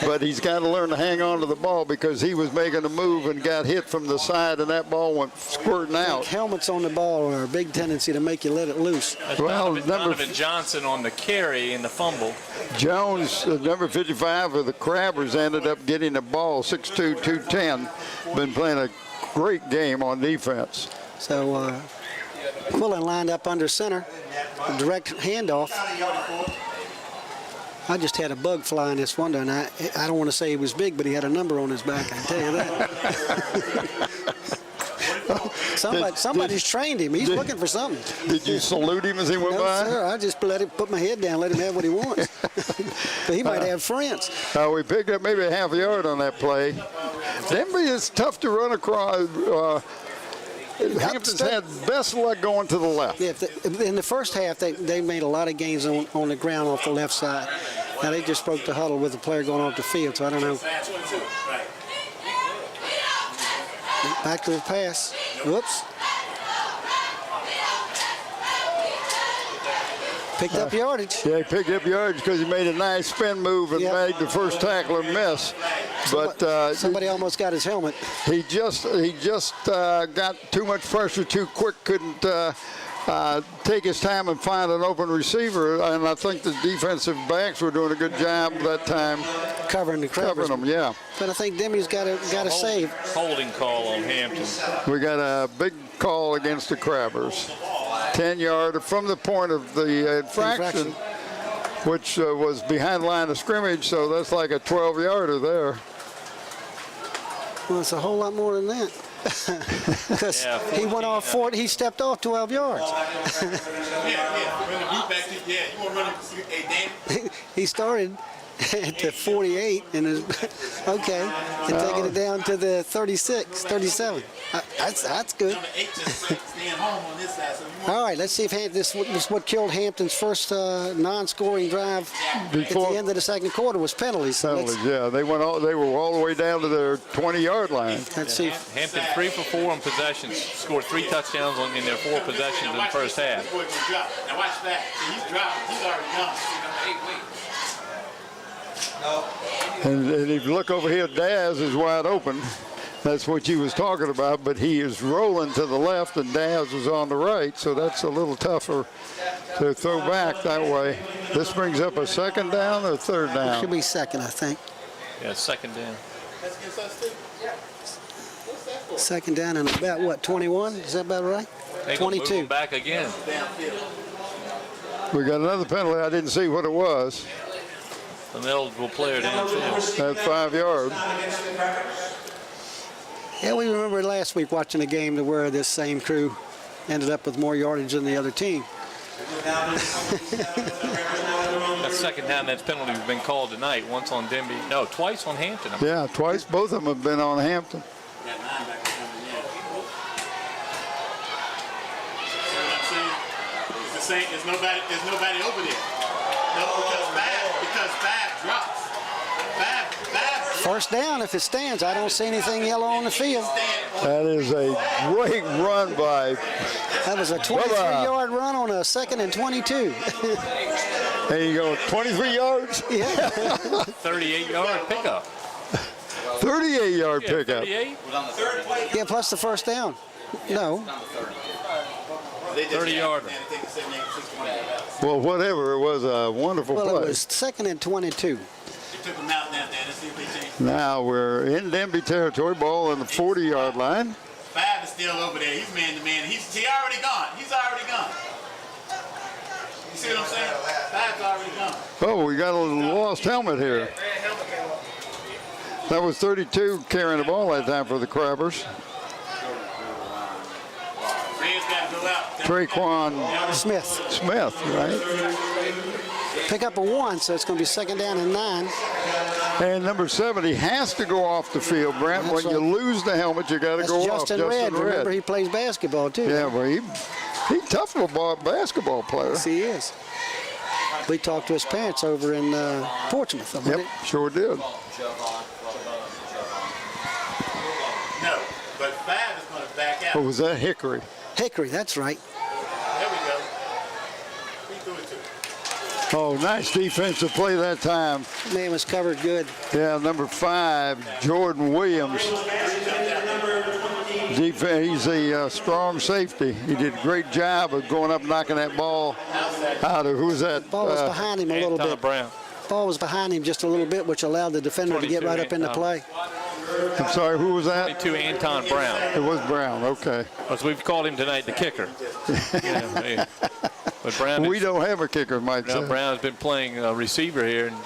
But he's got to learn to hang on to the ball because he was making a move and got hit from the side, and that ball went squirting out. Helmets on the ball are a big tendency to make you let it loose. Well, Donovan Johnson on the carry and the fumble. Jones, number 55 of the Crabbers, ended up getting the ball, 6'2", 210. Been playing a great game on defense. So Quillen lined up under center, a direct handoff. I just had a bug fly in this window, and I don't want to say he was big, but he had a number on his back, I can tell you that. Somebody's trained him. He's looking for something. Did you salute him as he went by? No, sir. I just put my head down, let him have what he wants. But he might have friends. We picked up maybe a half a yard on that play. Denbigh is tough to run across. Hampton's had best luck going to the left. Yeah, in the first half, they made a lot of gains on the ground off the left side. Now they just broke the huddle with the player going off the field, so I don't know. Back to the pass. Whoops. Picked up yardage. Yeah, he picked up yardage because he made a nice spin move and made the first tackler miss. But somebody almost got his helmet. He just got too much pressure too quick. Couldn't take his time and find an open receiver. And I think the defensive backs were doing a good job that time covering the Crabbers. Covering them, yeah. But I think Denbigh's got a save. Holding call on Hampton. We got a big call against the Crabbers. 10-yard from the point of the infraction, which was behind the line of scrimmage, so that's like a 12-yarder there. Well, it's a whole lot more than that. Because he went off 40, he stepped off 12 yards. He started at the 48 and is okay, and taking it down to the 36, 37. That's good. All right, let's see if this is what killed Hampton's first non-scoring drive at the end of the second quarter was penalties. So yeah, they were all the way down to their 20-yard line. Let's see. Hampton 3 for 4 on possessions, scored 3 touchdowns in their 4 possessions in the first half. Now watch that. He's dropping. He's already gone. And if you look over here, Daz is wide open. That's what you was talking about, but he is rolling to the left and Daz is on the right, so that's a little tougher to throw back that way. This brings up a second down or third down? It should be second, I think. Yeah, second down. Second down and about, what, 21? Is that about right? 22. Move back again. We got another penalty. I didn't see what it was. An eligible player downfield. At 5 yards. Yeah, we remember last week watching a game to where this same crew ended up with more yardage than the other team. That second down, that penalty has been called tonight. Once on Denbigh. No, twice on Hampton. Yeah, twice. Both of them have been on Hampton. There's nobody over there. No, because Fab drops. First down if it stands. I don't see anything yellow on the field. That is a great run by. That was a 23-yard run on a 2nd and 22. There you go, 23 yards? Yeah. 38-yard pickup. 38-yard pickup. 38? Yeah, plus the first down. No. 30-yarder. Well, whatever, it was a wonderful play. Well, it was 2nd and 22. Now we're in Denbigh territory, ball on the 40-yard line. Fab is still over there. He's man to man. He's already gone. He's already gone. You see what I'm saying? Fab's already gone. Oh, we got a lost helmet here. That was 32 carrying the ball that time for the Crabbers. Traquan Smith, right? Pick up a 1, so it's going to be 2nd down and 9. And number 70 has to go off the field, Brent. That's when you lose the helmet, you got to go off. Justin Red. Remember, he plays basketball too. Yeah, well, he's tough little basketball player. Yes, he is. We talked to his parents over in Portsmouth. Yep, sure did. No, but Fab is going to back out. What was that, Hickory? Hickory, that's right. There we go. He threw it to him. Oh, nice defensive play that time. Man was covered good. Yeah, number 5, Jordan Williams. He's a strong safety. He did a great job of going up, knocking that ball out of, who was that? Ball was behind him a little bit. Brown. ball was behind him just a little bit, which allowed the defender to get right up into play. I'm sorry, who was that? 22, Anton Brown. It was Brown, okay. As we've called him tonight, the kicker. But Brown We don't have a kicker, Mike said. Brown's been playing receiver here, and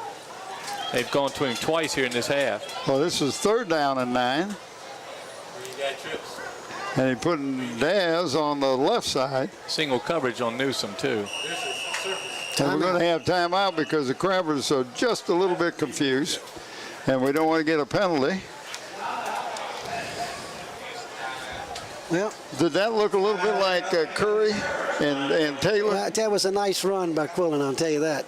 they've gone to him twice here in this half. Well, this is 3rd down and 9. And he put Daz on the left side. Single coverage on Newsom, too. And we're going to have timeout because the Crabbers are just a little bit confused. And we don't want to get a penalty. Well, did that look a little bit like Curry and Taylor? That was a nice run by Quillen, I'll tell you that.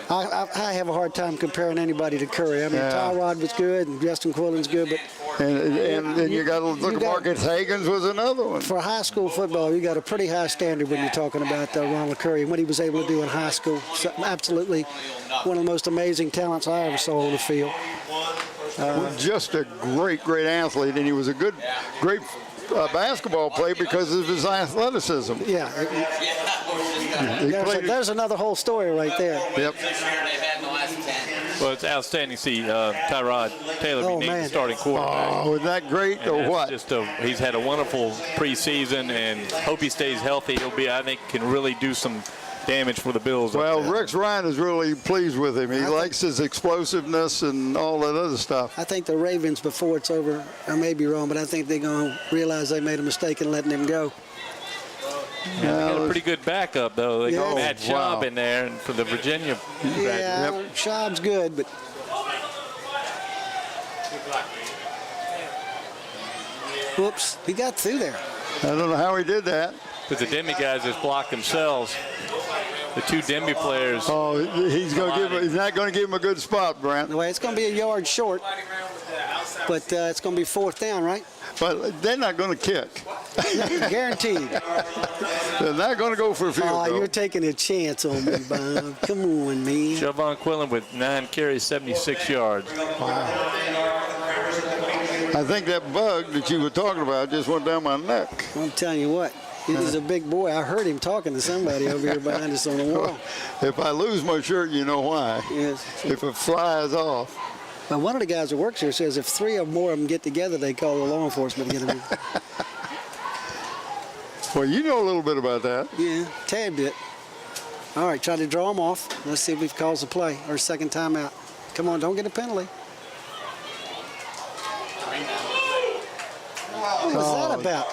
I have a hard time comparing anybody to Curry. I mean, Tyrod was good and Justin Quillen's good, but and then you got to look at Marcus Higgins was another one. For high school football, you got a pretty high standard when you're talking about Ronald Curry and what he was able to do in high school. So absolutely one of the most amazing talents I ever saw on the field. Just a great athlete, and he was a great basketball player because of his athleticism. Yeah. There's another whole story right there. Yep. Well, it's outstanding to see Tyrod Taylor be named the starting quarterback. Oh, isn't that great or what? He's had a wonderful preseason, and hope he stays healthy. I think, can really do some damage for the Bills. Well, Rex Ryan is really pleased with him. He likes his explosiveness and all that other stuff. I think the Ravens, before it's over, I may be wrong, but I think they're going to realize they made a mistake in letting him go. Yeah, they got a pretty good backup, though. They got Matt Schaub in there, and for the Virginia. Yeah, Schaub's good, but. Whoops, he got through there. I don't know how he did that. Because the Denbigh guys just blocked themselves. The 2 Denbigh players. Oh, he's not going to give him a good spot, Brent. Well, it's going to be a yard short, but it's going to be 4th down, right? But they're not going to kick. Guaranteed. They're not going to go for a field goal. You're taking a chance on me, Bob. Come on, man. Javon Quillen with 9 carries, 76 yards. Wow. I think that bug that you were talking about just went down my neck. I'm telling you what. He's a big boy. I heard him talking to somebody over here behind us on the wall. If I lose my shirt, you know why. Yes. If it flies off. Well, one of the guys that works here says if 3 or more of them get together, they call the law enforcement to get them in. Well, you know a little bit about that. Yeah, tad bit. All right, try to draw them off. Let's see if we've caused a play or second timeout. Come on, don't get a penalty. What was that about?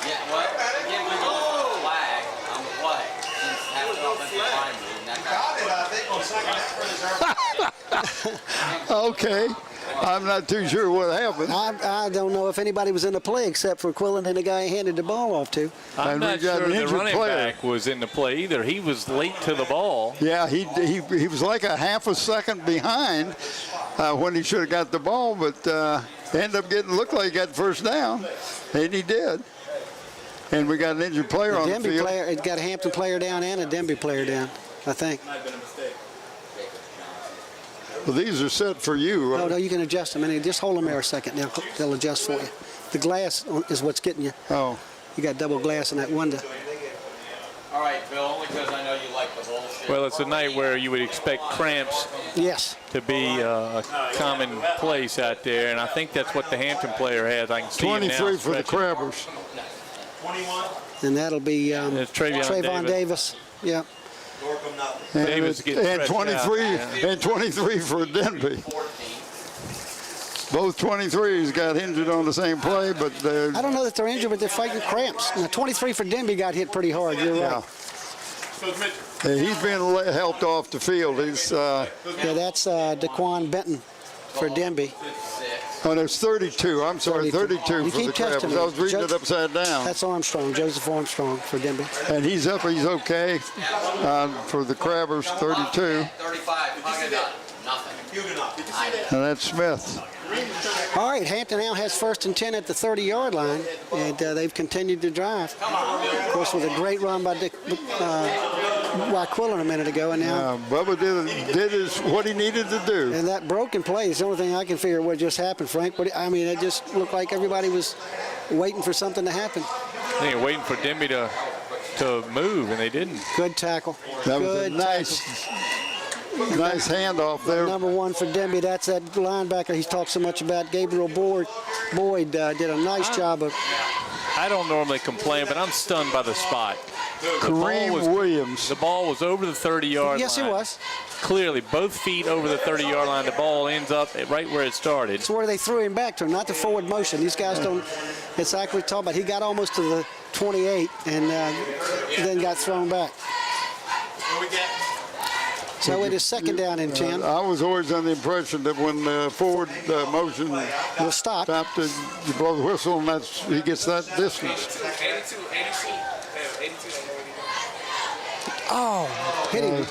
Yeah, what? Again, we don't have a flag on the play. Have an offensive line move. Okay. I'm not too sure what happened. I don't know if anybody was in the play except for Quillen and the guy he handed the ball off to. I'm not sure the running back was in the play either. He was late to the ball. Yeah, he was like a half a second behind when he should have got the ball, but ended up looked like he got the first down, and he did. And we got an injured player on the field. It got a Hampton player down and a Denbigh player down, I think. Well, these are set for you. No, you can adjust them. And just hold them there a second. They'll adjust for you. The glass is what's getting you. Oh. You got double glass in that window. All right, Bill, only because I know you like the bullshit. Well, it's a night where you would expect cramps to be a common place out there, and I think that's what the Hampton player has. I can see 23 for the Crabbers. 21. And that'll be Trayvon Davis. Yeah. And 23 for Denbigh. Both 23s got injured on the same play, but I don't know that they're injured, but they're fighting cramps. Now, 23 for Denbigh got hit pretty hard. You're right. He's been helped off the field. He's that's Daquan Benton for Denbigh. Oh, there's 32. I'm sorry, 32 for the Crabbers. I was reading it upside down. That's Armstrong, Joseph Armstrong for Denbigh. And he's up. He's okay for the Crabbers, 32. 35. Nothing. And that's Smith. All right, Hampton now has 1st and 10 at the 30-yard line, and they've continued to drive. Of course, with a great run by Quillen a minute ago, and now Bubba did what he needed to do. And that broken play is the only thing I can figure what just happened, Frank. I mean, it just looked like everybody was waiting for something to happen. They were waiting for Denbigh to move, and they didn't. Good tackle. That was a nice Nice handoff there. Number 1 for Denbigh. That's that linebacker he's talked so much about. Gabriel Boyd did a nice job of. I don't normally complain, but I'm stunned by the spot. Kareem Williams. The ball was over the 30-yard line. Yes, it was. Clearly, both feet over the 30-yard line. The ball ends up right where it started. It's where they threw him back to him, not the forward motion. These guys don't. It's like we talked about. He got almost to the 28 and then got thrown back. So it is second down and 10. I was always under the impression that when the forward motion was stopped, you blow the whistle and he gets that distance. Oh, hit him.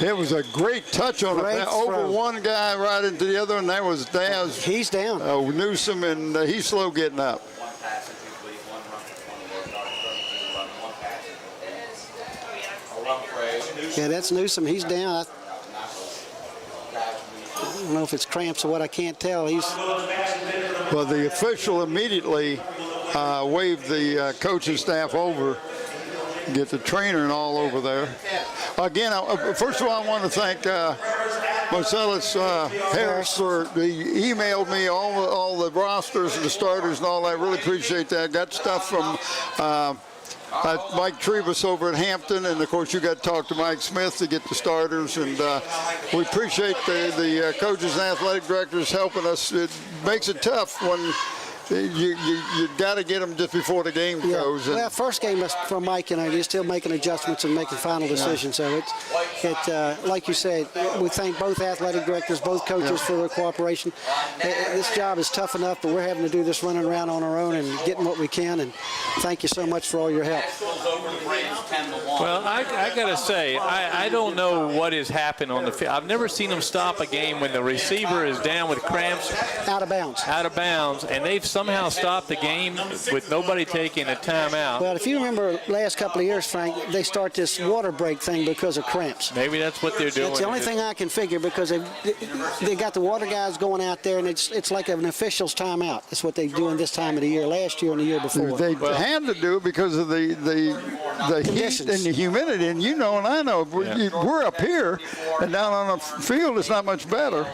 It was a great touch on it. Over one guy right into the other, and that was Daz. He's down. Newsome, and he's slow getting up. Yeah, that's Newsome. He's down. I don't know if it's cramps or what. I can't tell. Well, the official immediately waved the coaching staff over. Get the trainer and all over there. Again, first of all, I want to thank Marcellus Harris for he emailed me all the rosters and the starters and all that. I really appreciate that. Got stuff from Mike Trebus over at Hampton, and of course you got to talk to Mike Smith to get the starters, and we appreciate the coaches and athletic directors helping us. It makes it tough when you got to get them just before the game goes. Well, first game from Mike, you're still making adjustments and making final decisions. So it like you said, we thank both athletic directors, both coaches for their cooperation. This job is tough enough, but we're having to do this running around on our own and getting what we can. And thank you so much for all your help. Well, I got to say, I don't know what has happened on the field. I've never seen them stop a game when the receiver is down with cramps. Out of bounds, and they've somehow stopped the game with nobody taking a timeout. Well, if you remember last couple of years, Frank, they start this water break thing because of cramps. Maybe that's what they're doing. It's the only thing I can figure, because they got the water guys going out there, and it's like an official's timeout. That's what they're doing this time of the year, last year and the year before. They had to do it because of the heat and the humidity, and you know and I know we're up here, and down on the field it's not much better.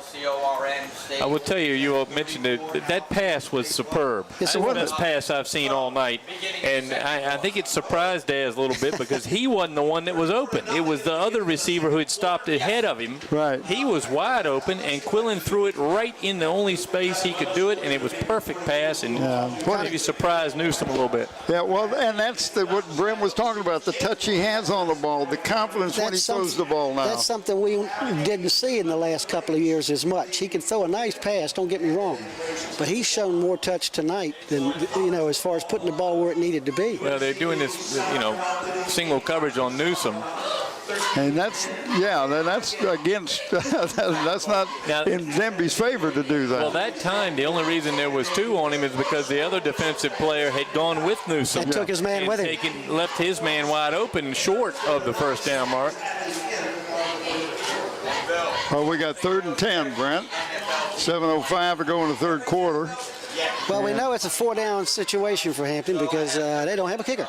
I will tell you, you mentioned that pass was superb. It's the best pass I've seen all night, and I think it surprised Daz a little bit because he wasn't the one that was open. It was the other receiver who had stopped ahead of him. Right. He was wide open, and Quillen threw it right in the only space he could do it, and it was perfect pass, and maybe surprised Newsome a little bit. Yeah, well, and that's what Brent was talking about, the touch he has on the ball, the confidence when he throws the ball now. That's something we didn't see in the last couple of years as much. He can throw a nice pass, don't get me wrong, but he's shown more touch tonight than, as far as putting the ball where it needed to be. Well, they're doing this, single coverage on Newsome. And that's against, that's not in Denbigh's favor to do that. Well, that time, the only reason there was two on him is because the other defensive player had gone with Newsome. And took his man with him. Left his man wide open, short of the first down mark. Well, we got 3rd and 10, Brent. 7:05 to go in the third quarter. Well, we know it's a 4-down situation for Hampton because they don't have a kicker.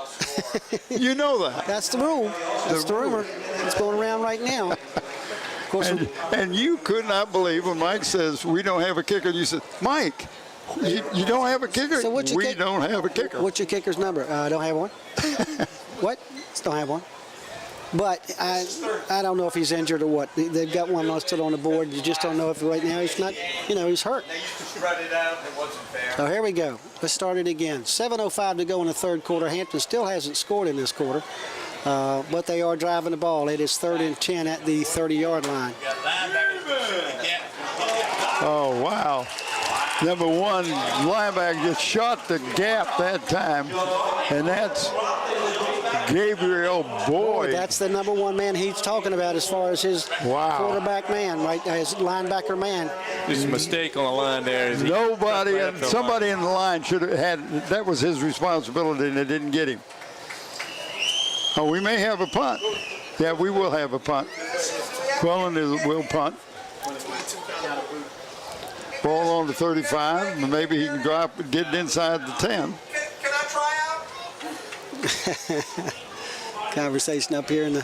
You know that. That's the rule. That's the rumor. It's going around right now. Of course, and you could not believe when Mike says, we don't have a kicker. You said, Mike, you don't have a kicker? So we don't have a kicker. What's your kicker's number? I don't have one. What? Don't have one. But I don't know if he's injured or what. They've got one listed on the board. You just don't know if right now he's not, he's hurt. So here we go. Let's start it again. 7:05 to go in the third quarter. Hampton still hasn't scored in this quarter, but they are driving the ball. It is 3rd and 10 at the 30-yard line. Oh, wow. Number 1 linebacker just shot the gap that time, and that's Gabriel Boyd. That's the number 1 man he's talking about as far as his quarterback man, right? His linebacker man. Just a mistake on the line there. Somebody in the line should have had, that was his responsibility, and they didn't get him. Oh, we may have a punt. Yeah, we will have a punt. Quillen will punt. Ball on to 35, and maybe he can get it inside the 10. Can I try out? Conversation up here in the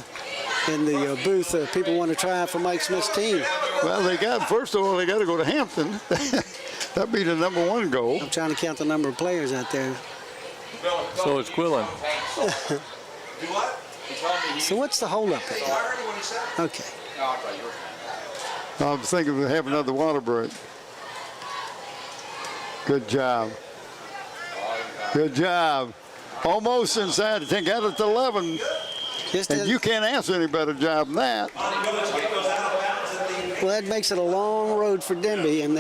in the booth. People want to try out for Mike Smith's team. Well, first of all, they got to go to Hampton. That'd be the #1 goal. I'm trying to count the number of players out there. So it's Quillen. So what's the holdup there? Okay. I'm thinking of having another water break. Good job. Good job. Almost inside. I think out at 11. And you can't ask any better job than that. Well, that makes it a long road for Denbigh, and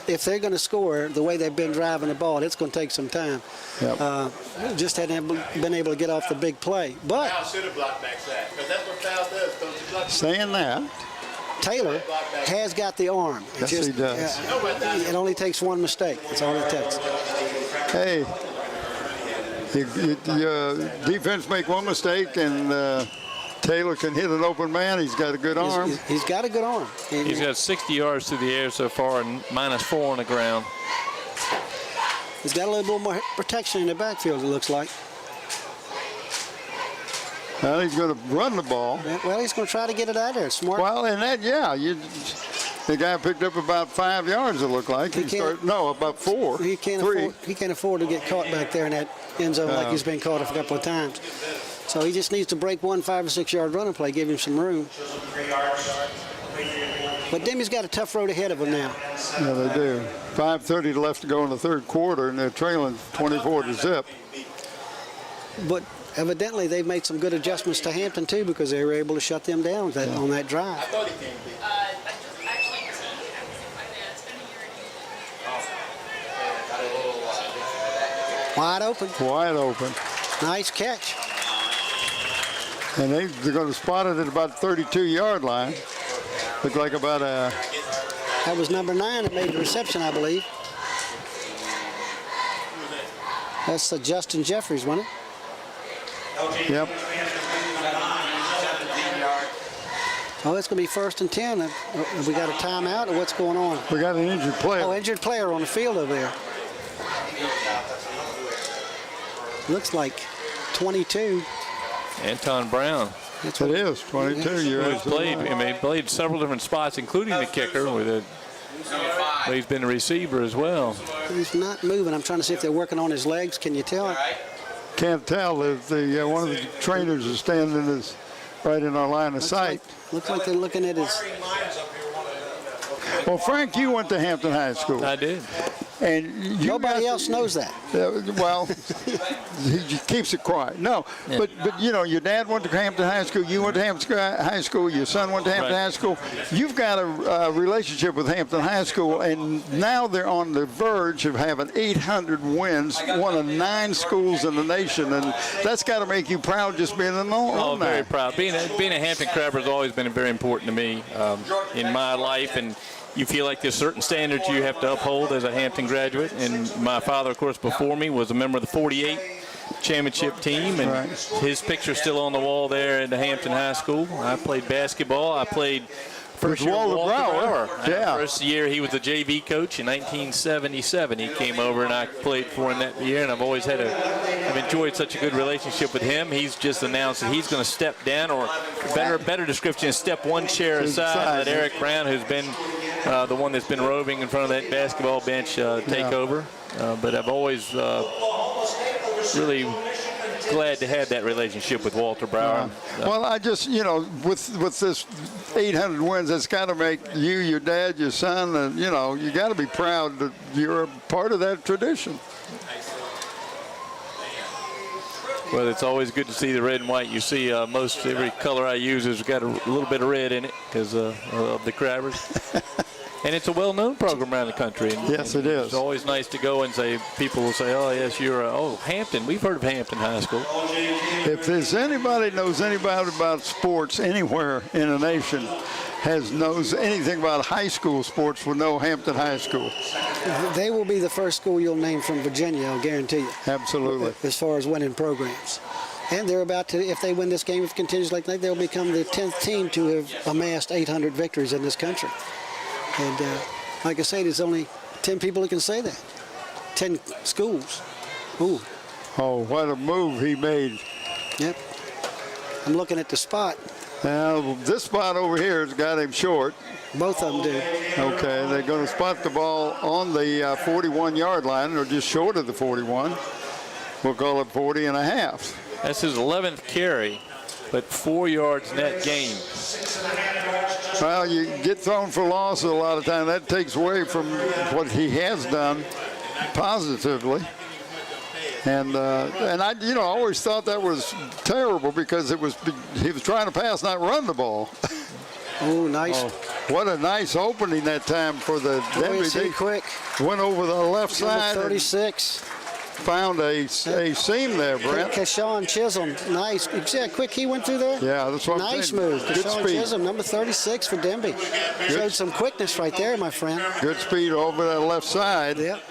if they're going to score the way they've been driving the ball, it's going to take some time. Yep. Just hadn't been able to get off the big play. But Foul should have blocked back that, because that's what foul does. Don't you block saying that, Taylor has got the arm. Yes, he does. It only takes one mistake. That's all it takes. hey, your defense make one mistake and Taylor can hit an open man. He's got a good arm. He's got a good arm. He's got 60 yards through the air so far and -4 on the ground. He's got a little bit more protection in the backfield, it looks like. Well, he's going to run the ball. Well, he's going to try to get it out of there. Smart. Well, and that, the guy picked up about 5 yards, it looked like. About 4. He can't afford to get caught back there in that end zone like he's been caught a couple of times. So he just needs to break one 5 or 6 yard running play, give him some room. But Denbigh's got a tough road ahead of him now. Yeah, they do. 5:30 left to go in the third quarter, and they're trailing 24-0. But evidently they've made some good adjustments to Hampton too, because they were able to shut them down on that drive. Wide open. Wide open. Nice catch. And they're going to spot it at about 32-yard line. Looked like about a... That was number 9 that made the reception, I believe. That's Justin Jeffries, wasn't it? Yep. Oh, it's going to be 1st and 10. Have we got a timeout, or what's going on? We got an injured player. Oh, injured player on the field over there. Looks like 22. Anton Brown. It is 22 He's played several different spots, including the kicker. He's been a receiver as well. He's not moving. I'm trying to see if they're working on his legs. Can you tell? Can't tell if one of the trainers is standing right in our line of sight. Looks like they're looking at his. Well, Frank, you went to Hampton High School. I did. And nobody else knows that. Well, he keeps it quiet. No, but your dad went to Hampton High School. You went to Hampton High School. Your son went to Hampton High School. You've got a relationship with Hampton High School, and now they're on the verge of having 800 wins, one of 9 schools in the nation, and that's got to make you proud just being an alumni. Oh, very proud. Being a Hampton Crabber has always been very important to me in my life, and you feel like there's certain standards you have to uphold as a Hampton graduate. And my father, of course, before me was a member of the 48 championship team, and his picture's still on the wall there at the Hampton High School. I played basketball. I played first year Walter Brower. Yeah. First year he was a JV coach in 1977. He came over and I played for him that year, and I've enjoyed such a good relationship with him. He's just announced that he's going to step down, or better description is step one chair aside. Let Eric Brown, who's been the one that's been roving in front of that basketball bench, take over. But I've always really glad to have that relationship with Walter Brower. Well, I just, with this 800 wins, it's got to make you, your dad, your son, and, you got to be proud that you're a part of that tradition. Well, it's always good to see the red and white. You see most every color I use has got a little bit of red in it because of the Crabbers. And it's a well-known program around the country. And, yes, it is. It's always nice to go and people will say, oh, yes, Hampton. We've heard of Hampton High School. If there's anybody knows anybody about sports anywhere in the nation, knows anything about high school sports, will know Hampton High School. They will be the first school you'll name from Virginia, I'll guarantee you. Absolutely. As far as winning programs. And they're about to, if they win this game, if it continues like that, they'll become the 10th team to have amassed 800 victories in this country. And like I say, there's only 10 people who can say that. 10 schools. Ooh. Oh, what a move he made. Yep. I'm looking at the spot. Now, this spot over here has got him short. Both of them do. Okay, they're going to spot the ball on the 41-yard line, or just short of the 41. We'll call it 40 and a half. That's his 11th carry, but 4 yards net gain. Well, you get thrown for loss a lot of time. That takes away from what he has done positively. And I, I always thought that was terrible because he was trying to pass, not run the ball. Oh, nice. What a nice opening that time for the Denbigh. Quick. Went over the left side. 36. Found a seam there, Brent. Kashawn Chisholm, nice. You see how quick he went through there? Yeah, that's what I'm saying. Nice move. Good Kashawn speed. Chisholm, number 36 for Denbigh. Showed some quickness right there, my friend. Good speed over that left side. Yep.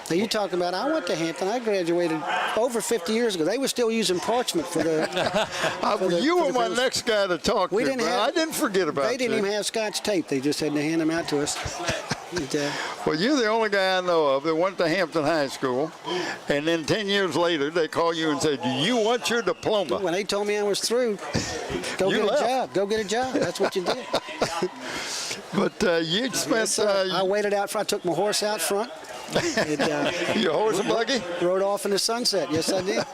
Now you talking about, I went to Hampton. I graduated over 50 years ago. They were still using parchment for the. You were my next guy to talk to. I didn't forget about you. They didn't even have Scotch tape. They just had to hand them out to us. Well, you're the only guy I know of that went to Hampton High School, and then 10 years later they call you and say, "Do you want your diploma?" When they told me I was through, go get a job. Go get a job. That's what you did. But you spent. I waited out front. I took my horse out front. Your horse and buggy? Rode off in the sunset. Yes, I did.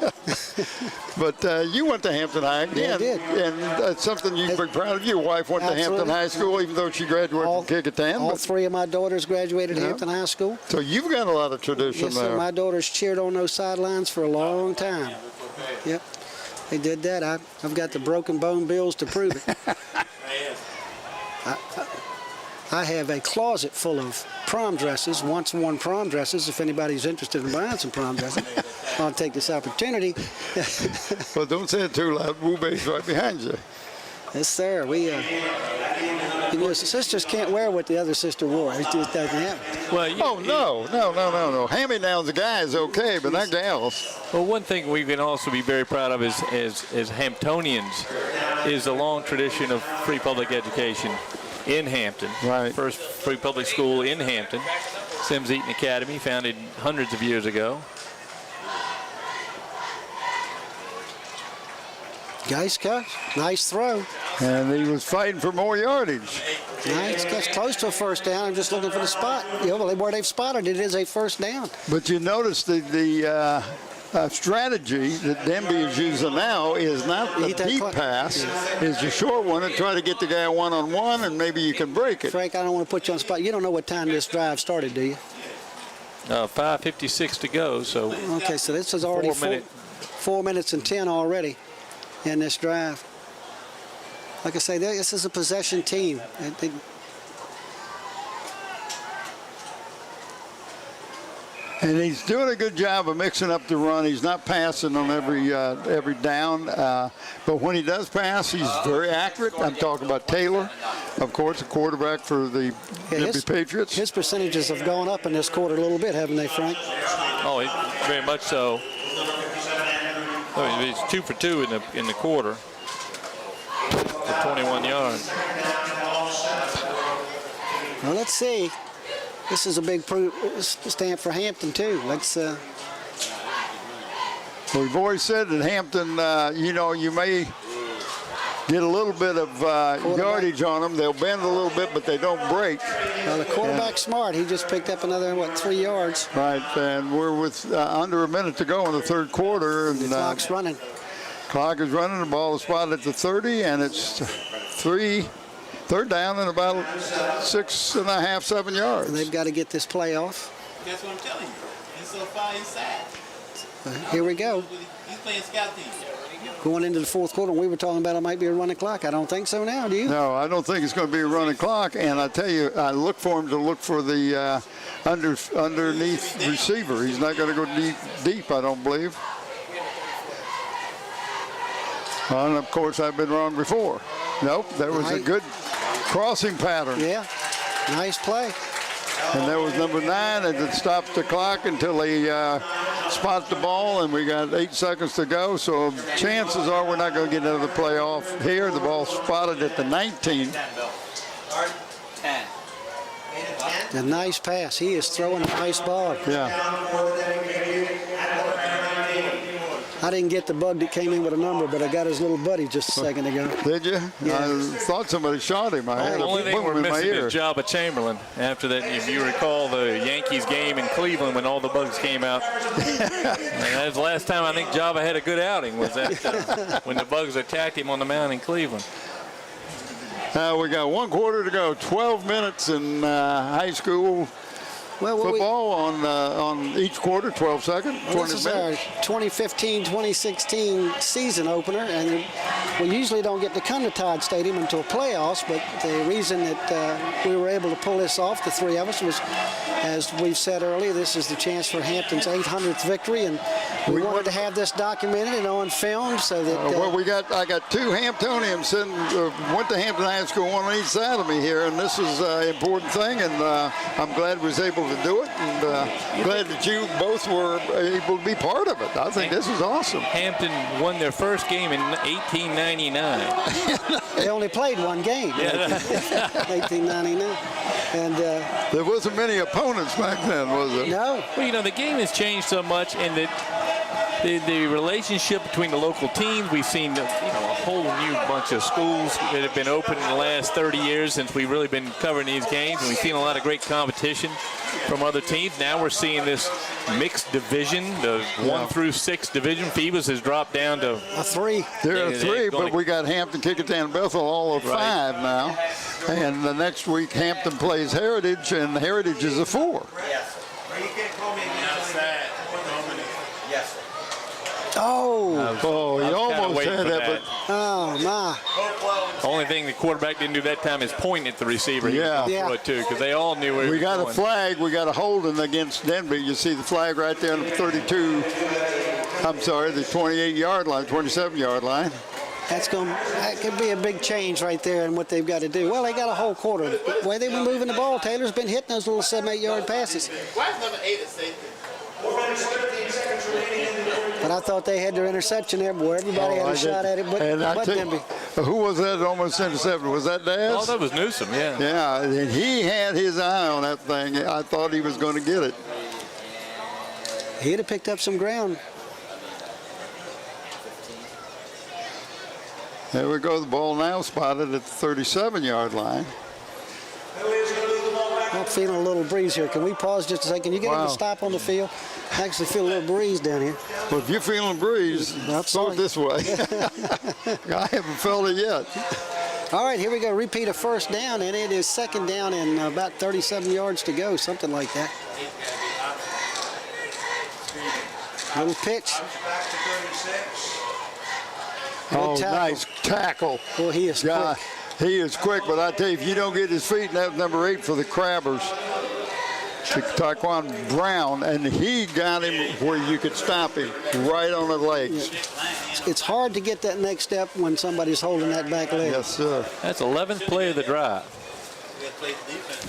But you went to Hampton High again. Yeah, I did. And that's something you can be proud of. Your wife went to Hampton High School, even though she graduated from Kickingham. All three of my daughters graduated Hampton High School. So you've got a lot of tradition there. Sir, my daughters cheered on those sidelines for a long time. Yep, they did that. I've got the broken bone bills to prove it. I have a closet full of prom dresses, once worn prom dresses. If anybody's interested in buying some prom dresses, I'll take this opportunity. Well, don't say it too loud. Woo Bay's right behind you. Yes, sir. We, sisters can't wear what the other sister wore. It just doesn't happen. Well, no. Hand-me-downs, the guy is okay, but not gals. Well, one thing we can also be very proud of as Hamptonians is the long tradition of free public education in Hampton. Right. First free public school in Hampton, Sims Eaton Academy, founded hundreds of years ago. Nice catch. Nice throw. And he was fighting for more yardage. Nice catch. Close to a first down. I'm just looking for the spot. Where they've spotted it is a first down. But you notice the strategy that Denbigh is using now is not the deep pass, is the short one and try to get the guy one-on-one, and maybe you can break it. Frank, I don't want to put you on the spot. You don't know what time this drive started, do you? 5:56 to go, so. Okay, so this is already 4 minutes and 10 already in this drive. Like I say, this is a possession team. And he's doing a good job of mixing up the run. He's not passing on every down, but when he does pass, he's very accurate. I'm talking about Taylor, of course, a quarterback for the Denbigh Patriots. His percentages have gone up in this quarter a little bit, haven't they, Frank? Oh, very much so. He's 2 for 2 in the quarter for 21 yards. Well, let's see. This is a big stamp for Hampton, too. Let's. We've always said that Hampton, you may get a little bit of yardage on them. They'll bend a little bit, but they don't break. Well, the quarterback's smart. He just picked up another, 3 yards. Right, and we're with under a minute to go in the third quarter. And, the clock's running. Clock is running. The ball is spotted at the 30, and it's third down and about 6.5, 7 yards. And they've got to get this play off. That's what I'm telling you. He's so far inside. Here we go. He's playing scout team. Going into the fourth quarter, we were talking about it might be a running clock. I don't think so now, do you? No, I don't think it's going to be a running clock. And I tell you, I look for him to look for the underneath receiver. He's not going to go deep, I don't believe. And of course, I've been wrong before. Nope, that was a good crossing pattern. Yeah, nice play. And that was number 9, and it stopped the clock until they spot the ball, and we got 8 seconds to go. So chances are we're not going to get another play off here. The ball spotted at the 19. 10. A nice pass. He is throwing a nice ball. Yeah. I didn't get the bug that came in with a number, but I got his little buddy just a second ago. Did you? Yeah. I thought somebody shot him. I had The a only thing boom we're in my missing ear. is Jabba Chamberlain. After that, if you recall the Yankees game in Cleveland when all the bugs came out. And that was the last time I think Jabba had a good outing, was that when the bugs attacked him on the mound in Cleveland. We got 1 quarter to go. 12 minutes in high school football on each quarter, 12 seconds, 20 This is our minutes. 2015-2016 season opener, and we usually don't get to come to Todd Stadium until playoffs, but the reason that we were able to pull this off, the three of us, was, as we've said earlier, this is the chance for Hampton's 800th victory, and we wanted to have this documented and on film so that... I got 2 Hamptonians sitting, went to Hampton High School, one on each side of me here, and this is an important thing, and I'm glad we was able to do it, and glad that you both were able to be part of it. I think this is awesome. Hampton won their first game in 1899. They only played one game, 1899. And there wasn't many opponents back then, was there? no. Well, you know, the game has changed so much, and that the relationship between the local teams, we've seen a whole new bunch of schools that have been open in the last 30 years since we've really been covering these games, and we've seen a lot of great competition from other teams. Now we're seeing this mixed division, the 1 through 6 division. Phoebus has dropped down to A 3. There are They're 3, gonna- but we got Hampton, Kickingham, Bethel, all of 5 now. And the next week, Hampton plays Heritage, and Heritage is a 4. Oh, He almost waiting had for that, but oh, my. the only thing the quarterback didn't do that time is point at the receiver. He was Yeah. gonna throw it too, because they all knew where he we was got a going. flag. We got a holding against Denbigh. You see the flag right there on the 32. I'm sorry, the 28-yard line, 27-yard line. That could be a big change right there in what they've got to do. Well, they got a whole quarter. The way they've been moving the ball, Taylor's been hitting those little 7-8-yard passes. Why is number 8 a safety? But I thought they had their interception there, boy. Everybody had a shot at it, but Denbigh. Who was that that almost intercepted? Was that Daz? Oh, that was Newsom, yeah. Yeah, and he had his eye on that thing. I thought he was going to get it. He'd have picked up some ground. There we go. The ball now spotted at the 37-yard line. I'm feeling a little breeze here. Can we pause just a second? Can you get him to stop on the field? I actually feel a little breeze down here. Well, if you're feeling a breeze, throw it this way. I haven't felt it yet. All right, here we go. Repeat a first down, and it is second down and about 37 yards to go, something like that. Little pitch. Oh, tackle. nice tackle. Well, he is quick. He is quick, but I tell you, if you don't get his feet, and that was number 8 for the Crabbers, Taquan Brown, and he got him where you could stop him, right on the legs. It's hard to get that next step when somebody's holding that back leg. Yes, sir. That's 11th play of the drive.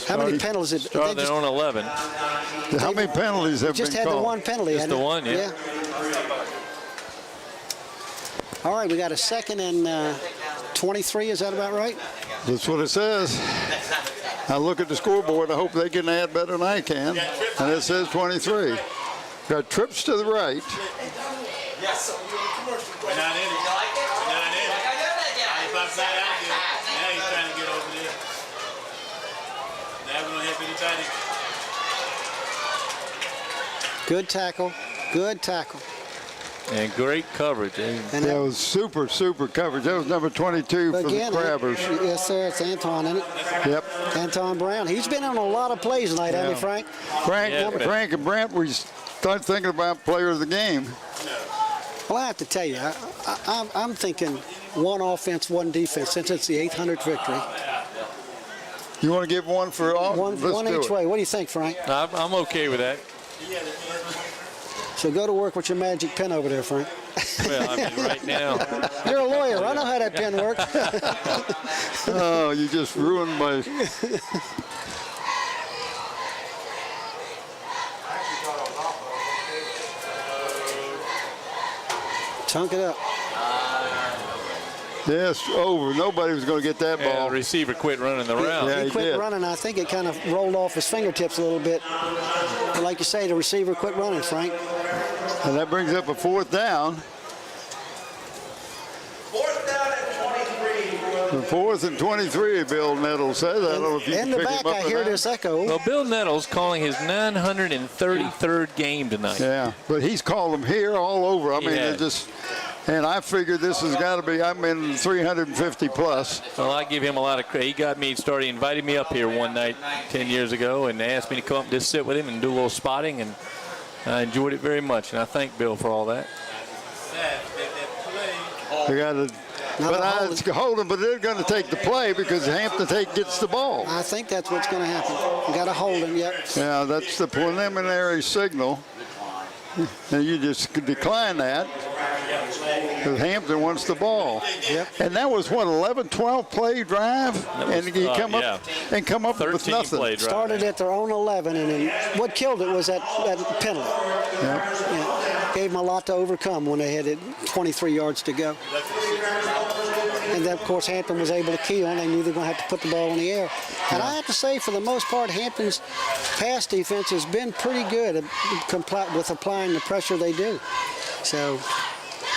How many penalties? Started on 11. How many penalties have Just been had called? the one penalty. Just hadn't the it? one, yeah. All right, we got a second and 23. Is that about right? That's what it says. I look at the scoreboard. I hope they can add better than I can. And it says 23. Got trips to the right. Yes. We're not in it. You like it? We're not in it. Like I did that, yeah. If I'm not out there, now he's trying to get over there. Now we don't have anybody. Good tackle. Good tackle. And great coverage. And That was super, super coverage. That was number 22 for again, the Crabbers. yes, sir. It's Anton, isn't it? Yep. Anton Brown. He's been on a lot of plays tonight, hasn't he, Frank? Frank and Brent, we start thinking about player of the game. Well, I have to tell you, I'm thinking one offense, one defense, since it's the 800th victory. You want to give one for all? One each way. What do you think, Frank? I'm okay with that. So go to work with your magic pen over there, Frank. Well, I mean, right now. You're a lawyer. I know how that pen works. Oh, you just ruined my... Chunk it up. Yes, over. Nobody was going to get that Yeah, ball. the receiver quit running the route. Yeah, He he quit did. running. I think it kind of rolled off his fingertips a little bit. But like you say, the receiver quit running, Frank. And that brings up a 4th down. 4th and 23, Bill Nettles says. I don't know if you In can the pick back, him up I or hear not. this echo. Well, Bill Nettles calling his 933rd game tonight. Yeah, but he's called them here all over. I He mean, has. it just, and I figured this has got to be, I'm in 350 plus. Well, I give him a lot of credit. He got me started. He invited me up here one night 10 years ago and asked me to come up and just sit with him and do a little spotting, and I enjoyed it very much, and I thank Bill for all that. They got to, but it's holding, but they're going to take the play because Hampton gets the ball. I think that's what's going to happen. You got to hold him, yep. Yeah, that's the preliminary signal. And you just decline that because Hampton wants the ball. Yep. And that was what, 11, 12 play drive, and you come up with 13 nothing. play drive. Started at their own 11, and then what killed it was that penalty. Yeah. Yeah. Gave them a lot to overcome when they had it 23 yards to go. And then, of course, Hampton was able to key on. They knew they were going to have to put the ball in the air. And I have to say, for the most part, Hampton's pass defense has been pretty good with applying the pressure they do. So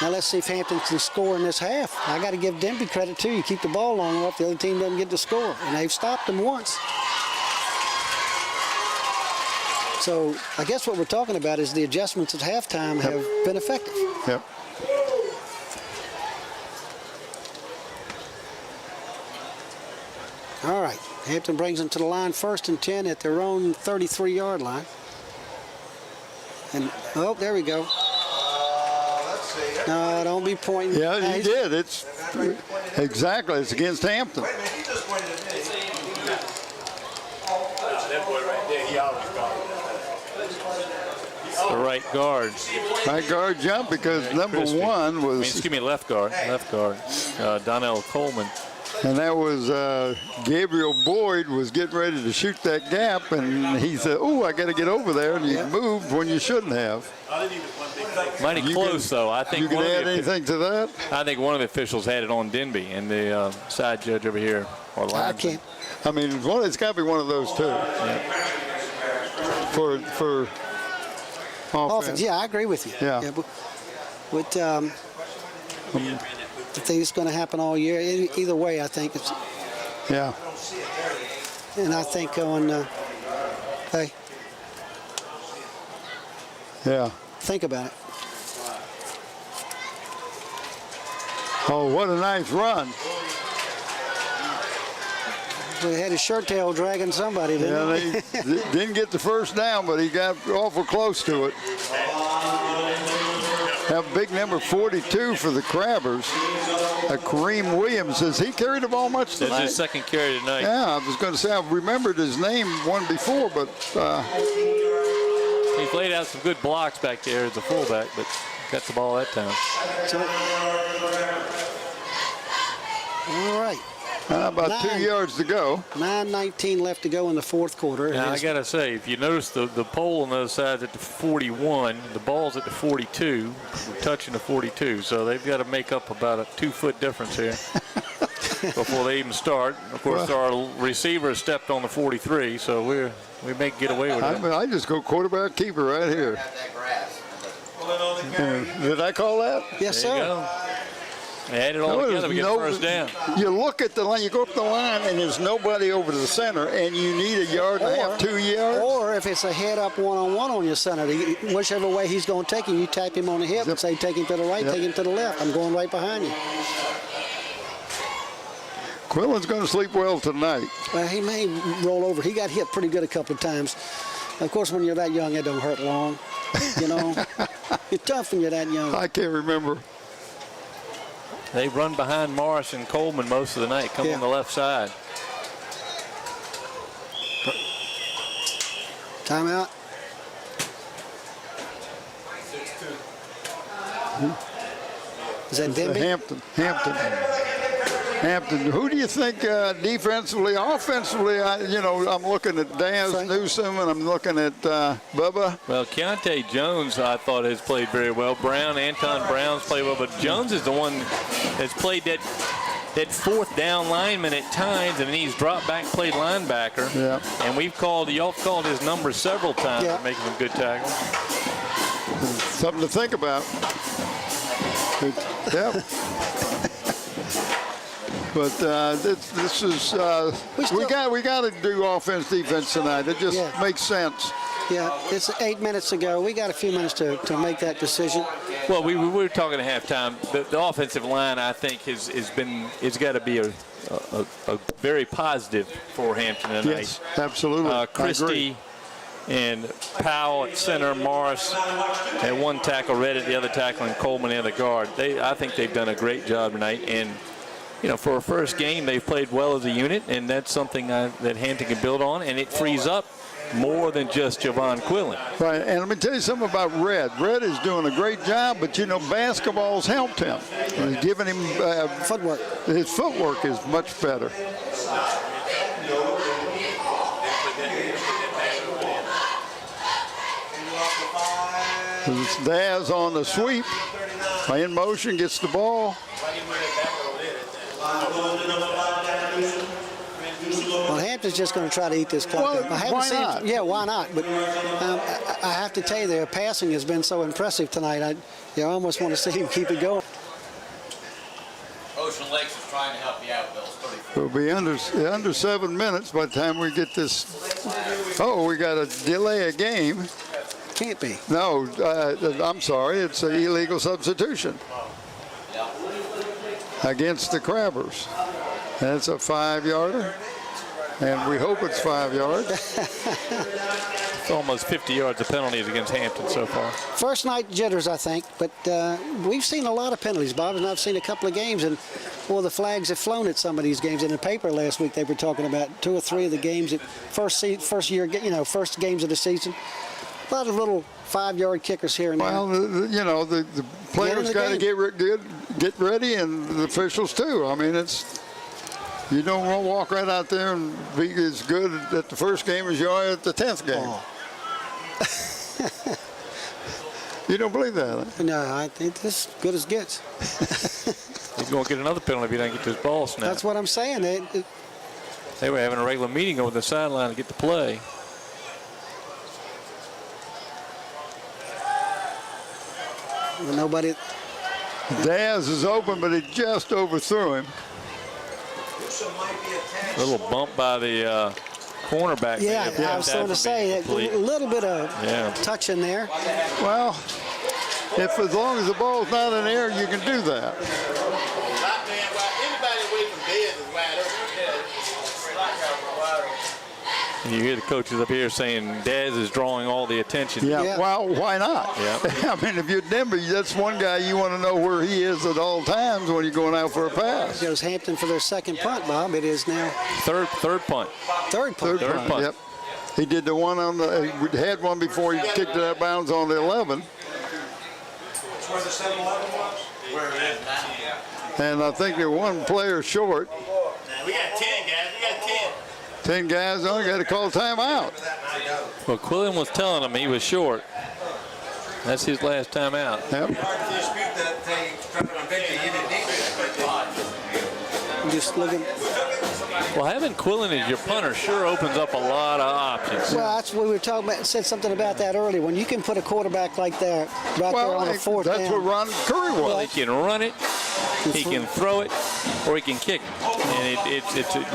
now let's see if Hampton can score in this half. I got to give Denbigh credit, too. You keep the ball long enough, the other team doesn't get to score. And they've stopped them once. So I guess what we're talking about is the adjustments at halftime have been effective. Yep. All right, Hampton brings them to the line 1st and 10 at their own 33-yard line. And, oh, there we go. No, don't be pointing. Yeah, he did. It's exactly. It's against Hampton. The right guard. Right guard jump because number Crispy. one was, Excuse me, left guard. Donnell Coleman. and that was Gabriel Boyd was getting ready to shoot that gap, and he said, "Oh, I got to get over there," and you moved when you shouldn't have. Mighty close, though. I think You can one of add the- anything to that? I think one of the officials had it on Denbigh, and the side judge over here, or I linesman. can't. I mean, it's got to be one of those two. For offense. Yeah, I agree with you. Yeah. But I think it's going to happen all year. Either way, I think it's. Yeah. And I think on. Hey, Yeah. think about it. Oh, what a nice run. He had his shirt tail dragging somebody, didn't Yeah, he? they didn't get the first down, but he got awful close to it. Have big number 42 for the Crabbers. Kareem Williams. Has he carried the ball much That's tonight? his second carry tonight. Yeah, I was going to say I remembered his name one before, but He's laid out some good blocks back there as a fullback, but got the ball that time. All right. about 2 yards to go. 9:19 left to go in the fourth quarter. Now, I got to say, if you notice the pole on the other side at the 41, the ball's at the 42, we're touching the 42, so they've got to make up about a 2-foot difference here before they even start. Of course, our receiver stepped on the 43, so we may get away with it. I just go quarterback keeper right here. Did I call that? Yes, There you sir. go. Add it all together, we get first down. You look at the line, you go up the line, and there's nobody over to the center, and you need a yard and a half, 2 yards. Or if it's a head-up one-on-one on your center, whichever way he's going to take him, you tap him on the hip and say, take him to the right, take him to the left. I'm going right behind you. Quillen's going to sleep well tonight. Well, he may roll over. He got hit pretty good a couple of times. Of course, when you're that young, it don't hurt long. You know, it's tough when you're that young. I can't remember. They run behind Morris and Coleman most of the night, come on the left side. Timeout. Is that Denbigh? Hampton. Who do you think defensively, offensively? I'm looking at Daz Newsome and I'm looking at Bubba. Well, Keontae Jones, I thought, has played very well. Anton Brown's played well, but Jones is the one that's played that fourth down lineman at times, and then he's dropped back and played linebacker. Yeah. And y'all called his number several times for making some good tackles. Something to think about. Yeah. But this is we got to do offense defense tonight. It just makes sense. Yeah, it's 8 minutes ago. We got a few minutes to make that decision. Well, we were talking at halftime. The offensive line, I think, is got to be a very positive for Hampton tonight. Yes, absolutely. Christie and Powell at center, Morris at one tackle, Red at the other tackle, and Coleman at the guard. I think they've done a great job tonight. And for a first game, they've played well as a unit, and that's something that Hampton can build on, and it frees up more than just Javon Quillen. Right, and let me tell you something about Red. Red is doing a great job, but basketball's helped him. He's giving him footwork. His footwork is much better. Daz on the sweep, in motion, gets the ball. Well, Hampton's just going to try to eat this clock up. Why not? Yeah, why not? But I have to tell you, their passing has been so impressive tonight. I almost want to see him keep it going. Ocean Lakes is trying to help you out, Bill. We'll be under 7 minutes by the time we get this. Oh, we got to delay a game. Can't be. No, I'm sorry. It's an illegal substitution against the Crabbers. That's a 5-yarder, and we hope it's 5 yards. It's almost 50 yards of penalties against Hampton so far. First night jitters, I think, but we've seen a lot of penalties, Bob, and I've seen a couple of games, and the flags have flown at some of these games. In the paper last week, they were talking about 2 or 3 of the games at first games of the season. A lot of little 5-yard kickers here and there. Well, the players got to get ready, and the officials too. I mean, you don't want to walk right out there and be as good at the first game as you are at the 10th game. Oh. You don't believe that? Huh? No, I think this is good as gets. He's going to get another penalty if he doesn't get this ball snapped. That's what I'm saying. They were having a regular meeting over the sideline to get the play. Nobody. Daz is open, but he just overthrew him. A little bump by the cornerback. Yeah, I was going to say, a little bit of touch in there. Well, as long as the ball's not in the air, you can do that. Anybody away from Dez is wide open. And you hear the coaches up here saying Daz is drawing all the attention. Yeah. Well, why not? Yeah. I mean, if you're Denbigh, that's one guy you want to know where he is at all times when you're going out for a pass. It goes Hampton for their second punt, Bob. It is now Third punt. Third punt. Third punt. Yep. He did the one he had one before he kicked it out of bounds on the 11. Where the 7-11 was? Where it is now. And I think they're one player short. We got 10 guys. We got 10. 10 guys on, got to call timeout. Well, Quillen was telling him he was short. That's his last time out. Yep. Hard to dispute that they Just looking. Well, having Quillen as your punter sure opens up a lot of options. Well, that's what we were talking about. Said something about that earlier. When you can put a quarterback like that right there on a fourth down. That's what Ron Curry was. He can run it, he can throw it, or he can kick it. And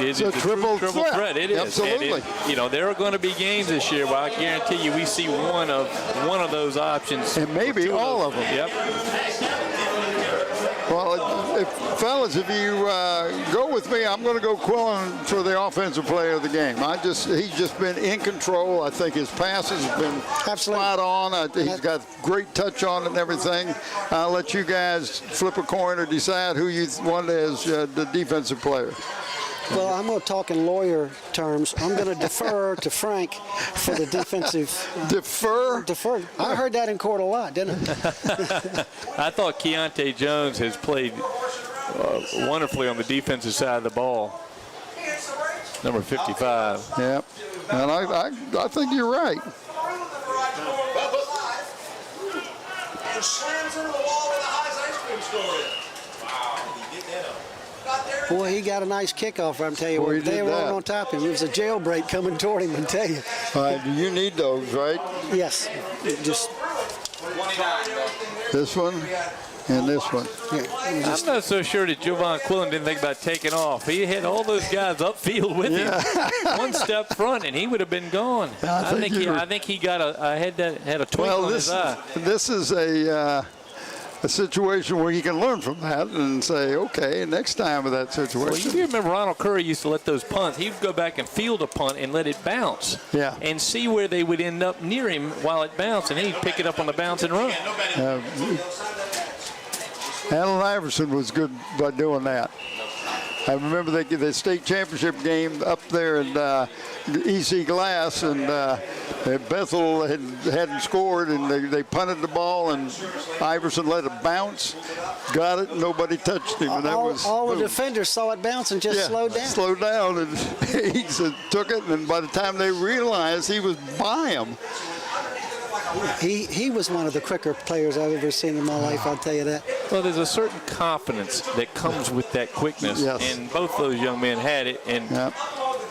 it's a triple threat. It is. Absolutely. And there are going to be games this year where I guarantee you we see one of those options. And maybe all of them. Yep. Well, fellas, if you go with me, I'm going to go Quillen for the offensive player of the game. He's just been in control. I think his passes have been spot on. He's got great touch on it and everything. I'll let you guys flip a coin or decide who you want as the defensive player. Well, I'm going to talk in lawyer terms. I'm going to defer to Frank for the defensive. Defer? Defer. I heard that in court a lot, didn't I? I thought Keontae Jones has played wonderfully on the defensive side of the ball. Number 55. Yep. And I think you're right. And slams into the wall where the High's ice cream store is. Wow. He did that up. Boy, he got a nice kickoff, I'm telling you. Boy, They were on top of him. It was a jailbreak coming toward him, I tell you. You need those, right? Yes. Just 29. This one? in this one. I'm not so sure that Javon Quillen didn't think about taking off. He had all those guys upfield with him, one step front, and he would have been gone. I think he got had a twinkle in his eye. This is a situation where you can learn from that and say, okay, next time with that situation. Well, you remember Ronald Curry used to let those punts. He would go back and field a punt and let it bounce. Yeah. And see where they would end up near him while it bounced, and he'd pick it up on the bounce and run. Allen Iverson was good by doing that. I remember the state championship game up there in EC Glass, and Bethel hadn't scored, and they punted the ball, and Iverson let it bounce, got it, nobody touched him, and that was all the defenders saw it bounce and just slowed down. Slowed down, and he took it, and by the time they realized he was by him. He was one of the quicker players I've ever seen in my life, I'll tell you that. Well, there's a certain confidence that comes with that quickness, and both those young men had it. And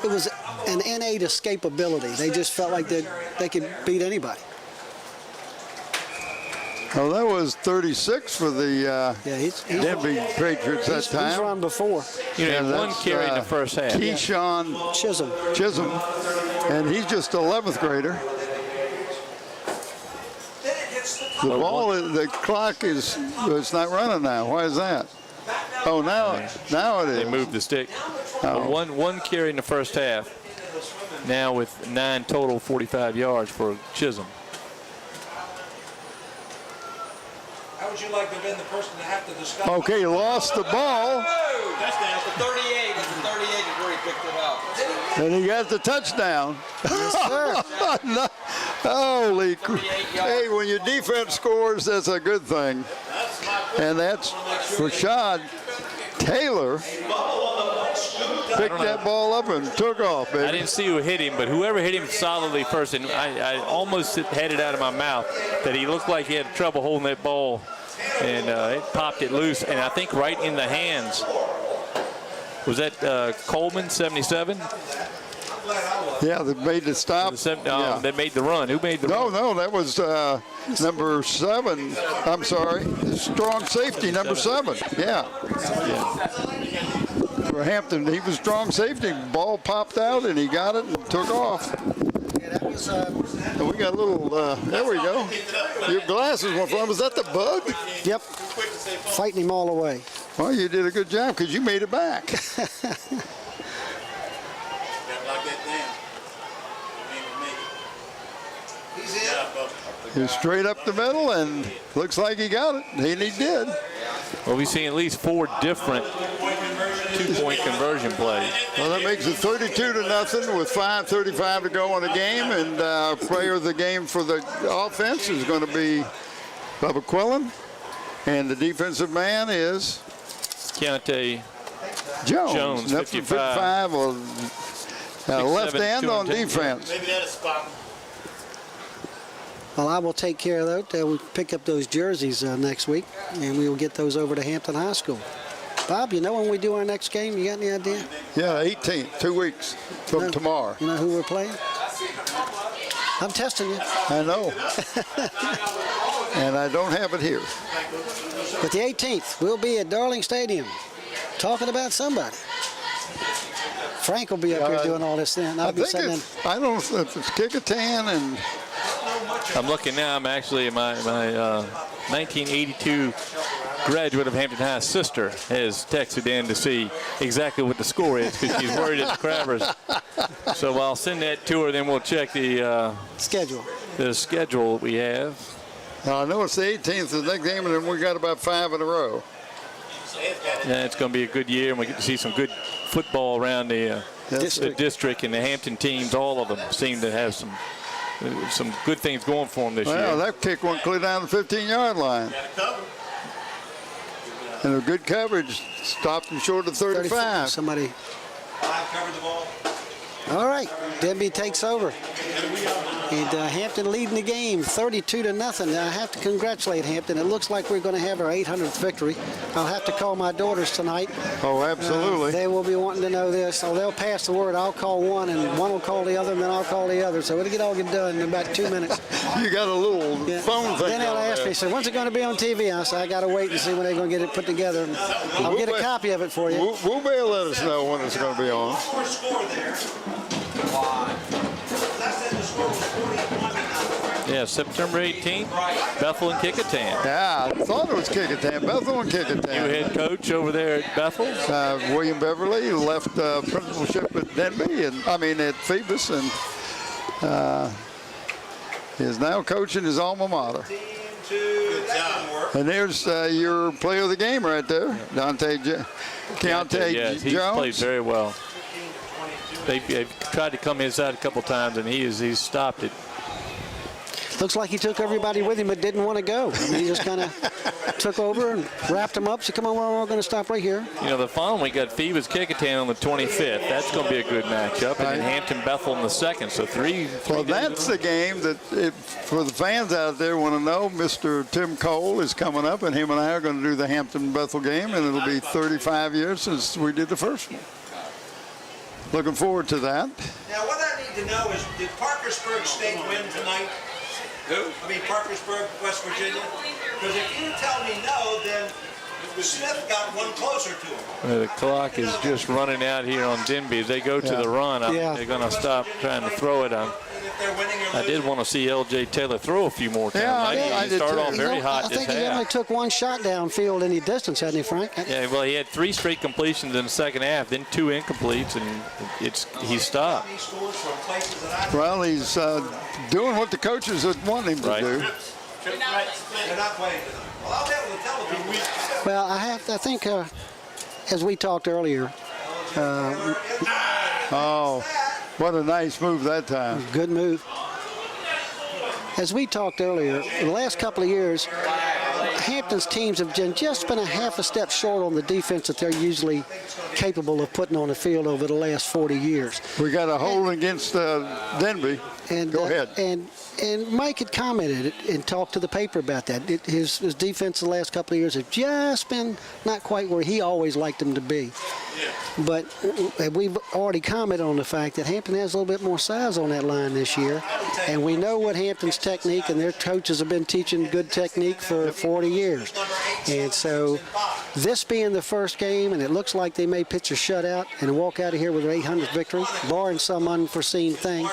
it was an innate escapability. They just felt like they could beat anybody. Well, that was 36 for the Denbigh Patriots that time. He's run before. You know, one carry in the first half. Keyshawn Chisholm, and he's just 11th grader. The ball, the clock it's not running now. Why is that? Oh, now it is. They moved the stick. One carry in the first half. Now with 9 total, 45 yards for Chisholm. How would you like to have been the person to have to discuss? Okay, he lost the ball. Touchdown. It's the 38. It's the 38 is where he picked it up. And he got the touchdown. Yes, sir. Holy hey, when your defense scores, that's a good thing. And that's Rashad Taylor picked that ball up and took off, baby. I didn't see who hit him, but whoever hit him solidly first, and I almost had it out of my mouth that he looked like he had trouble holding that ball, and it popped it loose, and I think right in the hands. Was that Coleman, 77? Yeah, they made the stop. They made the run. Who made the run? No, that was number 7. I'm sorry, strong safety, number 7. Yeah. For Hampton, he was strong safety. Ball popped out, and he got it and took off. Yeah, that was. And we got a little. There we go. Your glasses went from. Was that the bug? Yep. Fighting him all the way. Well, you did a good job because you made it back. He's straight up the middle, and looks like he got it. And he did. Well, we've seen at least 4 different two-point conversion plays. Well, that makes it 32-0 with 5:35 to go in the game, and player of the game for the offense is going to be Bubba Quillen, and the defensive man is Keontae Jones, 55 or left end on defense. Maybe that'll spot him. Well, I will take care of that. We'll pick up those jerseys next week, and we will get those over to Hampton High School. Bob, you know when we do our next game? You got any idea? Yeah, 18th, 2 weeks from tomorrow. You know who we're playing? I'm testing you. I know. And I don't have it here. But the 18th, we'll be at Darling Stadium talking about somebody. Frank will be up here doing all this then. I don't know if it's Kicketan and... I'm looking now. I'm actually my 1982 graduate of Hampton High sister has texted in to see exactly what the score is because she's worried it's Crabbers. So I'll send that to her. Then we'll check the schedule. The schedule we have. I know it's the 18th, the next game, and then we got about 5 in a row. Yeah, it's going to be a good year, and we get to see some good football around the district, and the Hampton teams. All of them seem to have some good things going for them this year. Well, that kick went clear down the 15-yard line. And a good coverage stopped him short of 35. Somebody. Covered the ball. All right, Denbigh takes over. And Hampton leading the game 32-0. I have to congratulate Hampton. It looks like we're going to have our 800th victory. I'll have to call my daughters tonight. Oh, absolutely. They will be wanting to know this. So they'll pass the word. I'll call one, and one will call the other, and then I'll call the other. So it'll all get done in about 2 minutes. You got a little phone thing. Then they'll ask me, so when's it going to be on TV? I say, I got to wait and see when they're going to get it put together. I'll get a copy of it for you. We'll be able to let us know when it's going to be on. Score there. Last time the score was 41-0. Yeah, September 18th, Bethel and Kecoughtan. Yeah, I thought it was Kecoughtan, Bethel and Kecoughtan. New head coach over there at Bethel. William Beverly left principalship at Denbigh, at Phoebus, and is now coaching his alma mater. Good job. And there's your player of the game right there, Keontae Yes, he's Jones. played very well. They've tried to come inside a couple times, and he's stopped it. Looks like he took everybody with him but didn't want to go. He just kind of took over and wrapped them up. Said, come on, we're all going to stop right here. The following week got Phoebus Kecoughtan on the 25th. That's going to be a good matchup. And then Hampton Bethel on the 2nd. So three Well, that's the game that, for the fans out there want to know, Mr. Tim Cole is coming up, and him and I are going to do the Hampton Bethel game, and it'll be 35 years since we did the first one. Looking forward to that. Now, what I need to know is, did Parkersburg State win tonight? Parkersburg, West Virginia? Because if you tell me no, then Smith got one closer to him. The clock is just running out here on Denbigh. As they go to the run, they're going to stop trying to throw it on. I did want to see L.J. Taylor throw a few more times. I He did started too. off very hot I this think he only half. took one shot downfield any distance, hadn't he, Frank? Yeah, well, he had 3 straight completions in the second half, then 2 incompletes, and he stopped. He scores from places that I Well, he's doing what the coaches would want him to do. They're not playing tonight. Well, I'll be able to tell the people. Well, I think, as we talked earlier, Oh, what a nice move that time. good move. As we talked earlier, in the last couple of years, Hampton's teams have just been a half a step short on the defense that they're usually capable of putting on the field over the last 40 years. We got a hold against Denbigh. And, Go ahead. And Mike had commented and talked to the paper about that. His defense the last couple of years have just been not quite where he always liked them to be. But we've already commented on the fact that Hampton has a little bit more size on that line this year. And we know what Hampton's technique, and their coaches have been teaching good technique for 40 years. And so this being the first game, and it looks like they may pitch a shutout and walk out of here with an 800th victory, barring some unforeseen thing.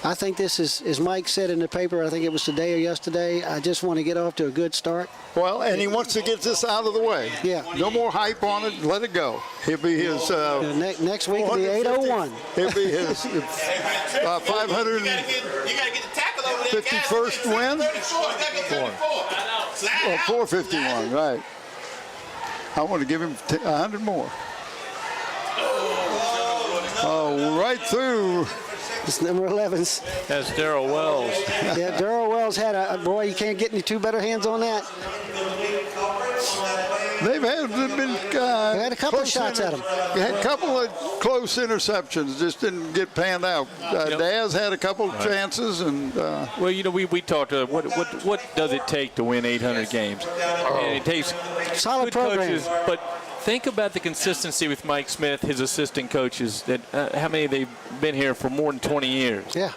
I think this is, as Mike said in the paper, I think it was today or yesterday, I just want to get off to a good start. Well, and he wants to get this out of the way. Yeah. No more hype on it. Let it go. He'll be his. Next week will be 801. He'll be his 500. You gotta get the tackle over there. 51st win? 451, right. I want to give him 100 more. Oh, right through. It's number 11's. That's Darrell Wells. Yeah, Darrell Wells had boy, you can't get any two better hands on that. They've They had a couple of shots at him. They had a couple of close interceptions, just didn't get panned out. Daz had a couple of chances, and Well, we talked. What does it take to win 800 games? And it takes Solid good program. coaches, but think about the consistency with Mike Smith, his assistant coaches. That how many they've been here for more than 20 years. Yeah.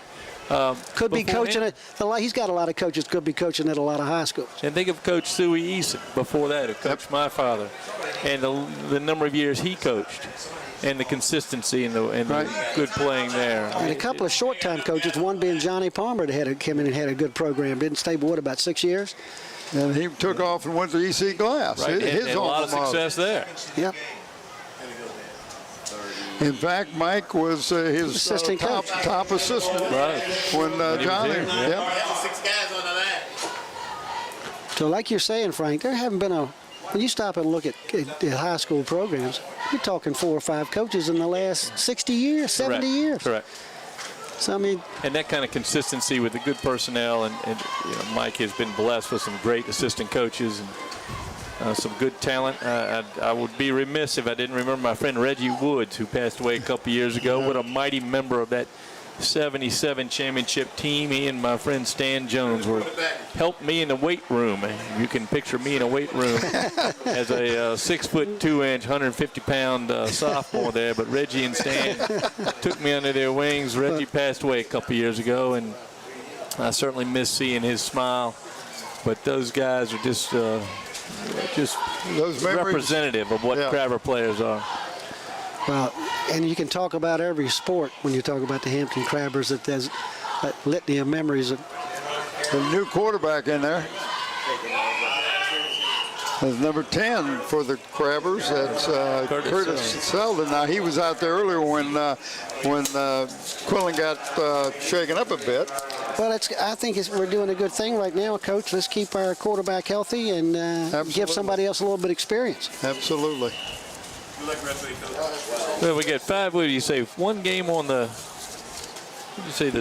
Could be coaching at. He's got a lot of coaches. Could be coaching at a lot of high schools. And think of Coach Suey Eason before that, who coached my father, and the number of years he coached, and the consistency and the good playing there. And a couple of short-time coaches, one being Johnny Palmer, that came in and had a good program. Didn't stay, what, about 6 years? and he took off and went to EC Glass. Right, His and a lot of alma mater. success there. Yep. In fact, Mike was his Assistant coach. top assistant Right. when was Johnny. here, yeah. Yep. 6 guys on the line. So like you're saying, Frank, there haven't been when you stop and look at high school programs, you're talking 4 or 5 coaches in the last 60 years, 70 years. Correct. So, I mean, And that kind of consistency with the good personnel, and Mike has been blessed with some great assistant coaches and some good talent. I would be remiss if I didn't remember my friend Reggie Woods, who passed away a couple years ago. What a mighty member of that 77 championship team. He and my friend Stan Jones helped me in the weight room. You can picture me in a weight room as a 6'2", 150-pound sophomore there. But Reggie and Stan took me under their wings. Reggie passed away a couple years ago, and I certainly miss seeing his smile. But those guys are just those representative of what Crabber players are. Well, and you can talk about every sport when you talk about the Hampton Crabbers. That there's a litany of memories. The new quarterback in there. That's number 10 for the Crabbers. That's Curtis Selden. Now, he was out there earlier when Quillen got shaken up a bit. Well, I think we're doing a good thing right now, Coach. Let's keep our quarterback healthy and give somebody else a little bit of experience. Absolutely. Well, we get 5. What do you say? One game on the. What do you say? The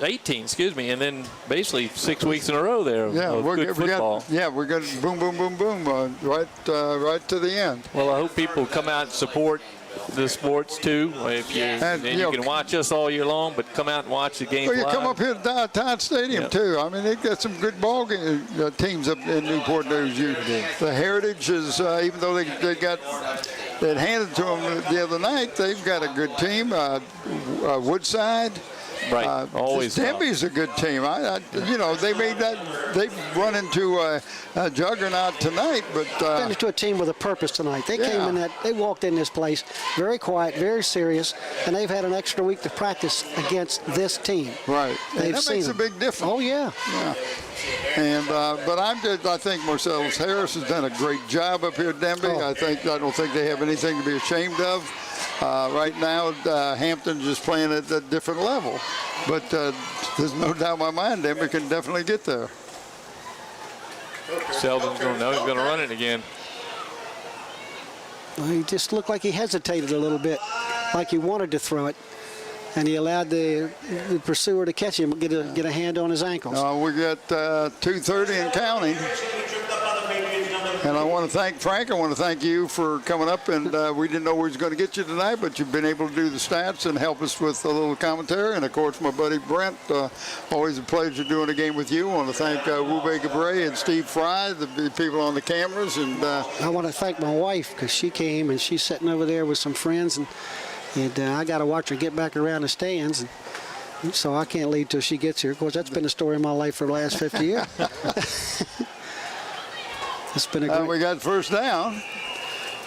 18, excuse me, and then basically 6 weeks in a row there. Of good football. We're going boom, boom, boom, boom, right to the end. Well, I hope people come out and support the sports too. If you can watch us all year long, but come out and watch the game. Well, you live. come up here to Todd Stadium too. I mean, they got some good ball game, teams up in Newport News. The Heritage is, even though they handed to them the other night, they've got a good team. Woodside. Right, always. Denbigh's a good team. They run into a juggernaut tonight, but ran into a team with a purpose tonight. They came in they walked in this place very quiet, very serious, and they've had an extra week to practice against this team. Right, and that makes a big difference. Oh yeah. And but I think Marcellus Harris has done a great job up here at Denbigh. I don't think they have anything to be ashamed of. Right now, Hampton's just playing at a different level. But there's no doubt in my mind Denbigh can definitely get there. Selden's going to know he's going to run it again. Well, he just looked like he hesitated a little bit, like he wanted to throw it. And he allowed the pursuer to catch him, get a hand on his ankles. We got 2:30 and counting. And I want to thank Frank. I want to thank you for coming up. And we didn't know we was going to get you tonight, but you've been able to do the stats and help us with a little commentary. And, of course, my buddy Brent, always a pleasure doing a game with you. I want to thank Wube Gabre and Steve Fry, the people on the cameras. And I want to thank my wife because she came and she's sitting over there with some friends. And I got to watch her get back around the stands. And so I can't leave till she gets here. Of course, that's been the story of my life for the last 50 years. It's been a great. We got first down.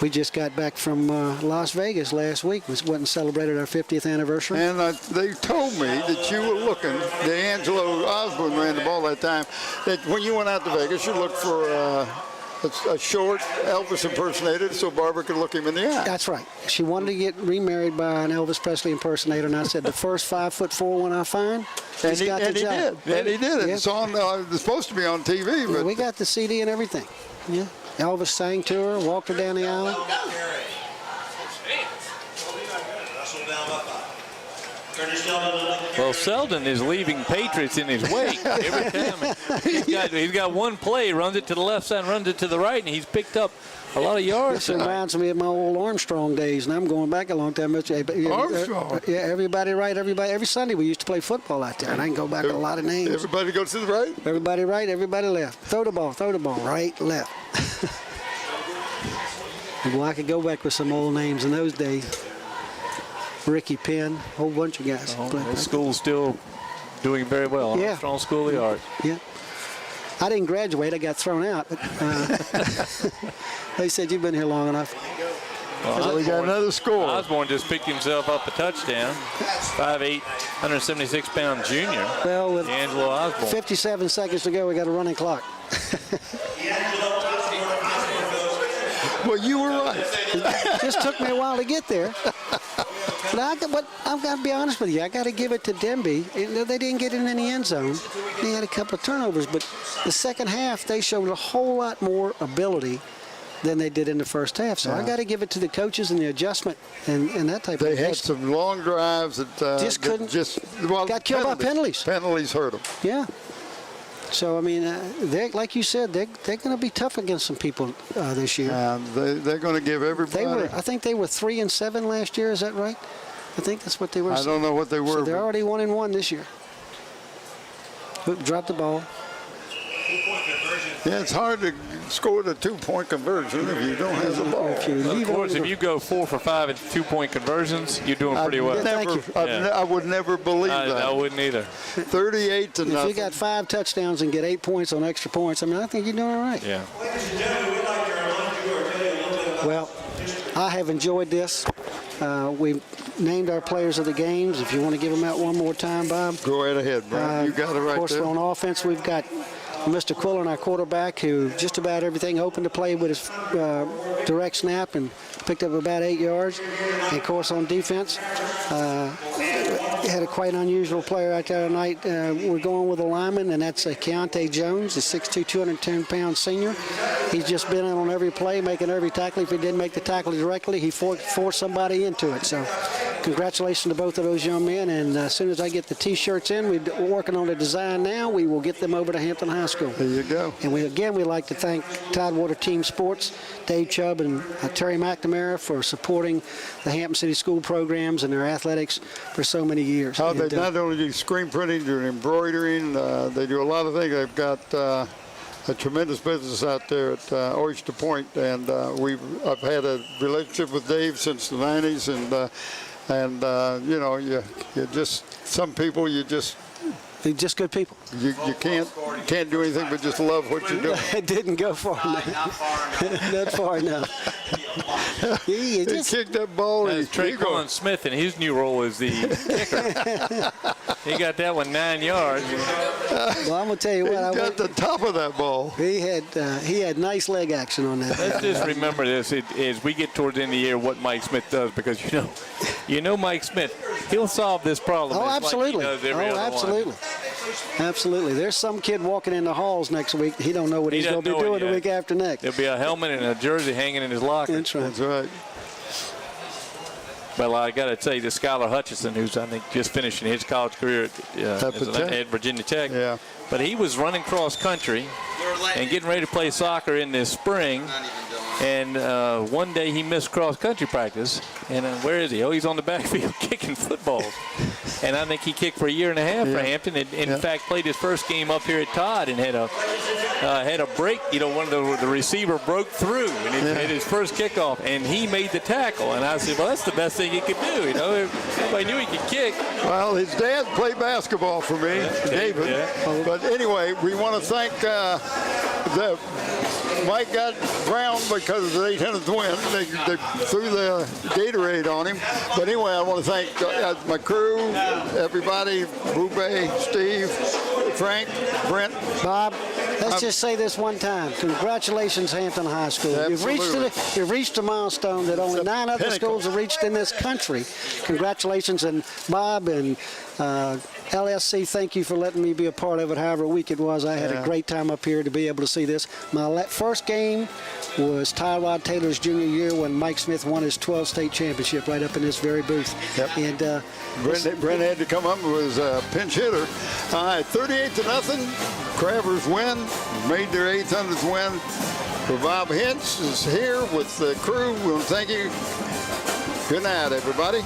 We just got back from Las Vegas last week. We went and celebrated our 50th anniversary. And they told me that you were looking, D'Angelo Osborne ran the ball that time, that when you went out to Vegas, you looked for a short Elvis impersonator so Barbara could look him in the eye. That's right. She wanted to get remarried by an Elvis Presley impersonator, and I said, the first 5'4" one I find, he's got the job. And he did. It's on. It's supposed to be on TV, but we got the CD and everything. Yeah. Elvis sang to her, walked her down the aisle. Well, Selden is leaving Patriots in his wake every time. He's got one play, runs it to the left side, runs it to the right, and he's picked up a lot of yards. This reminds me of my old Armstrong days, and I'm going back a long time. Armstrong? Yeah, everybody right, every Sunday we used to play football out there, and I can go back a lot of names. Everybody goes to the right? Everybody right, everybody left. Throw the ball, right, left. Well, I could go back with some old names in those days. Ricky Penn, a whole bunch of guys. The school's still doing very well. Yeah. Armstrong School of the Arts. Yeah. I didn't graduate. I got thrown out. But, they said, you've been here long enough. Well, we got another score. Osborne just picked himself up a touchdown. 5'8", 176-pound junior. Well, with D'Angelo Osborne. 57 seconds to go, we got a running clock. Well, you were right. It just took me a while to get there. But I've got to be honest with you. I got to give it to Denbigh. They didn't get in the end zone. They had a couple of turnovers. But the second half, they showed a whole lot more ability than they did in the first half. So I got to give it to the coaches and the adjustment and that type of thing. They had some long drives that just couldn't. Got killed by penalties. Penalties hurt them. Yeah. So, I mean, like you said, they're going to be tough against some people this year. They're going to give everybody. I think they were 3-7 last year. Is that right? I think that's what they were. I don't know what they were. So they're already 1-1 this year. Oop, dropped the ball. Yeah, it's hard to score the 2-point conversion if you don't have the ball. Of course, if you go 4 for 5 at 2-point conversions, you're doing pretty well. I would never believe that. I wouldn't either. 38 to nothing. If you got 5 touchdowns and get 8 points on extra points, I mean, I think you're doing all right. Yeah. Well, I have enjoyed this. We named our players of the games. If you want to give them out one more time, Bob. Go right ahead, Brian. You got it right there. Of course, on offense, we've got Mr. Quillen, our quarterback, who just about everything open to play with his direct snap and picked up about 8 yards. And, of course, on defense, had a quite unusual player out there tonight. We're going with a lineman, and that's Keontae Jones, a 6'2", 210-pound senior. He's just been in on every play, making every tackle. If he didn't make the tackle directly, he forced somebody into it. So congratulations to both of those young men. And as soon as I get the T-shirts in, we're working on the design now. We will get them over to Hampton High School. There you go. And we'd like to thank Tidewater Team Sports, Dave Chubb and Terry McNamara for supporting the Hampton City School programs and their athletics for so many years. They not only do screen printing, do embroidering, they do a lot of things. They've got a tremendous business out there at Oyster Point, and I've had a relationship with Dave since the 90s, and you know, you just, some people they're just good people. You can't do anything but just love what you do. It didn't go far enough. Not far enough. He kicked that ball. That's Traquan Smith in his new role as the kicker. He got that one 9 yards. Well, I'm gonna tell you what. He got the top of that ball. He had nice leg action on that. Let's just remember this as we get towards the end of the year what Mike Smith does, because you know Mike Smith, he'll solve this problem. Oh, absolutely. Like he does every other absolutely. one. Absolutely. There's some kid walking in the halls next week. He don't know what he's going to be doing the week after next. There'll be a helmet and a jersey hanging in his locker. That's right. That's right. Well, I got to tell you, this Skylar Hutchison, who's I think just finishing his college career at Virginia Tech. Yeah. But he was running cross country and getting ready to play soccer in this spring. And one day he missed cross country practice. And where is he? Oh, he's on the backfield kicking footballs. And I think he kicked for 1.5 years for Hampton. And in fact, played his first game up here at Todd and had a break. One of the receiver broke through and it had his first kickoff, and he made the tackle. And I said, well, that's the best thing he could do. Everybody knew he could kick. Well, his dad played basketball for me, David. Yeah. But anyway, we want to thank Mike got drowned because of the 800th win. They threw the Gatorade on him. But anyway, I want to thank my crew, everybody, Bube, Steve, Frank, Brent. Bob, let's just say this one time. Congratulations, Hampton High School. Absolutely. You've reached a milestone that only 9 other schools have reached in this country. Congratulations, and Bob and LSC, thank you for letting me be a part of it. However week it was, I had a great time up here to be able to see this. My first game was Tyrod Taylor's junior year when Mike Smith won his 12th state championship right up in this very booth. Yep. And Brent had to come up and was a pinch hitter. 38-0. Cravers win, made their 800th win. So Bob Hintz is here with the crew. We want to thank you. Good night, everybody.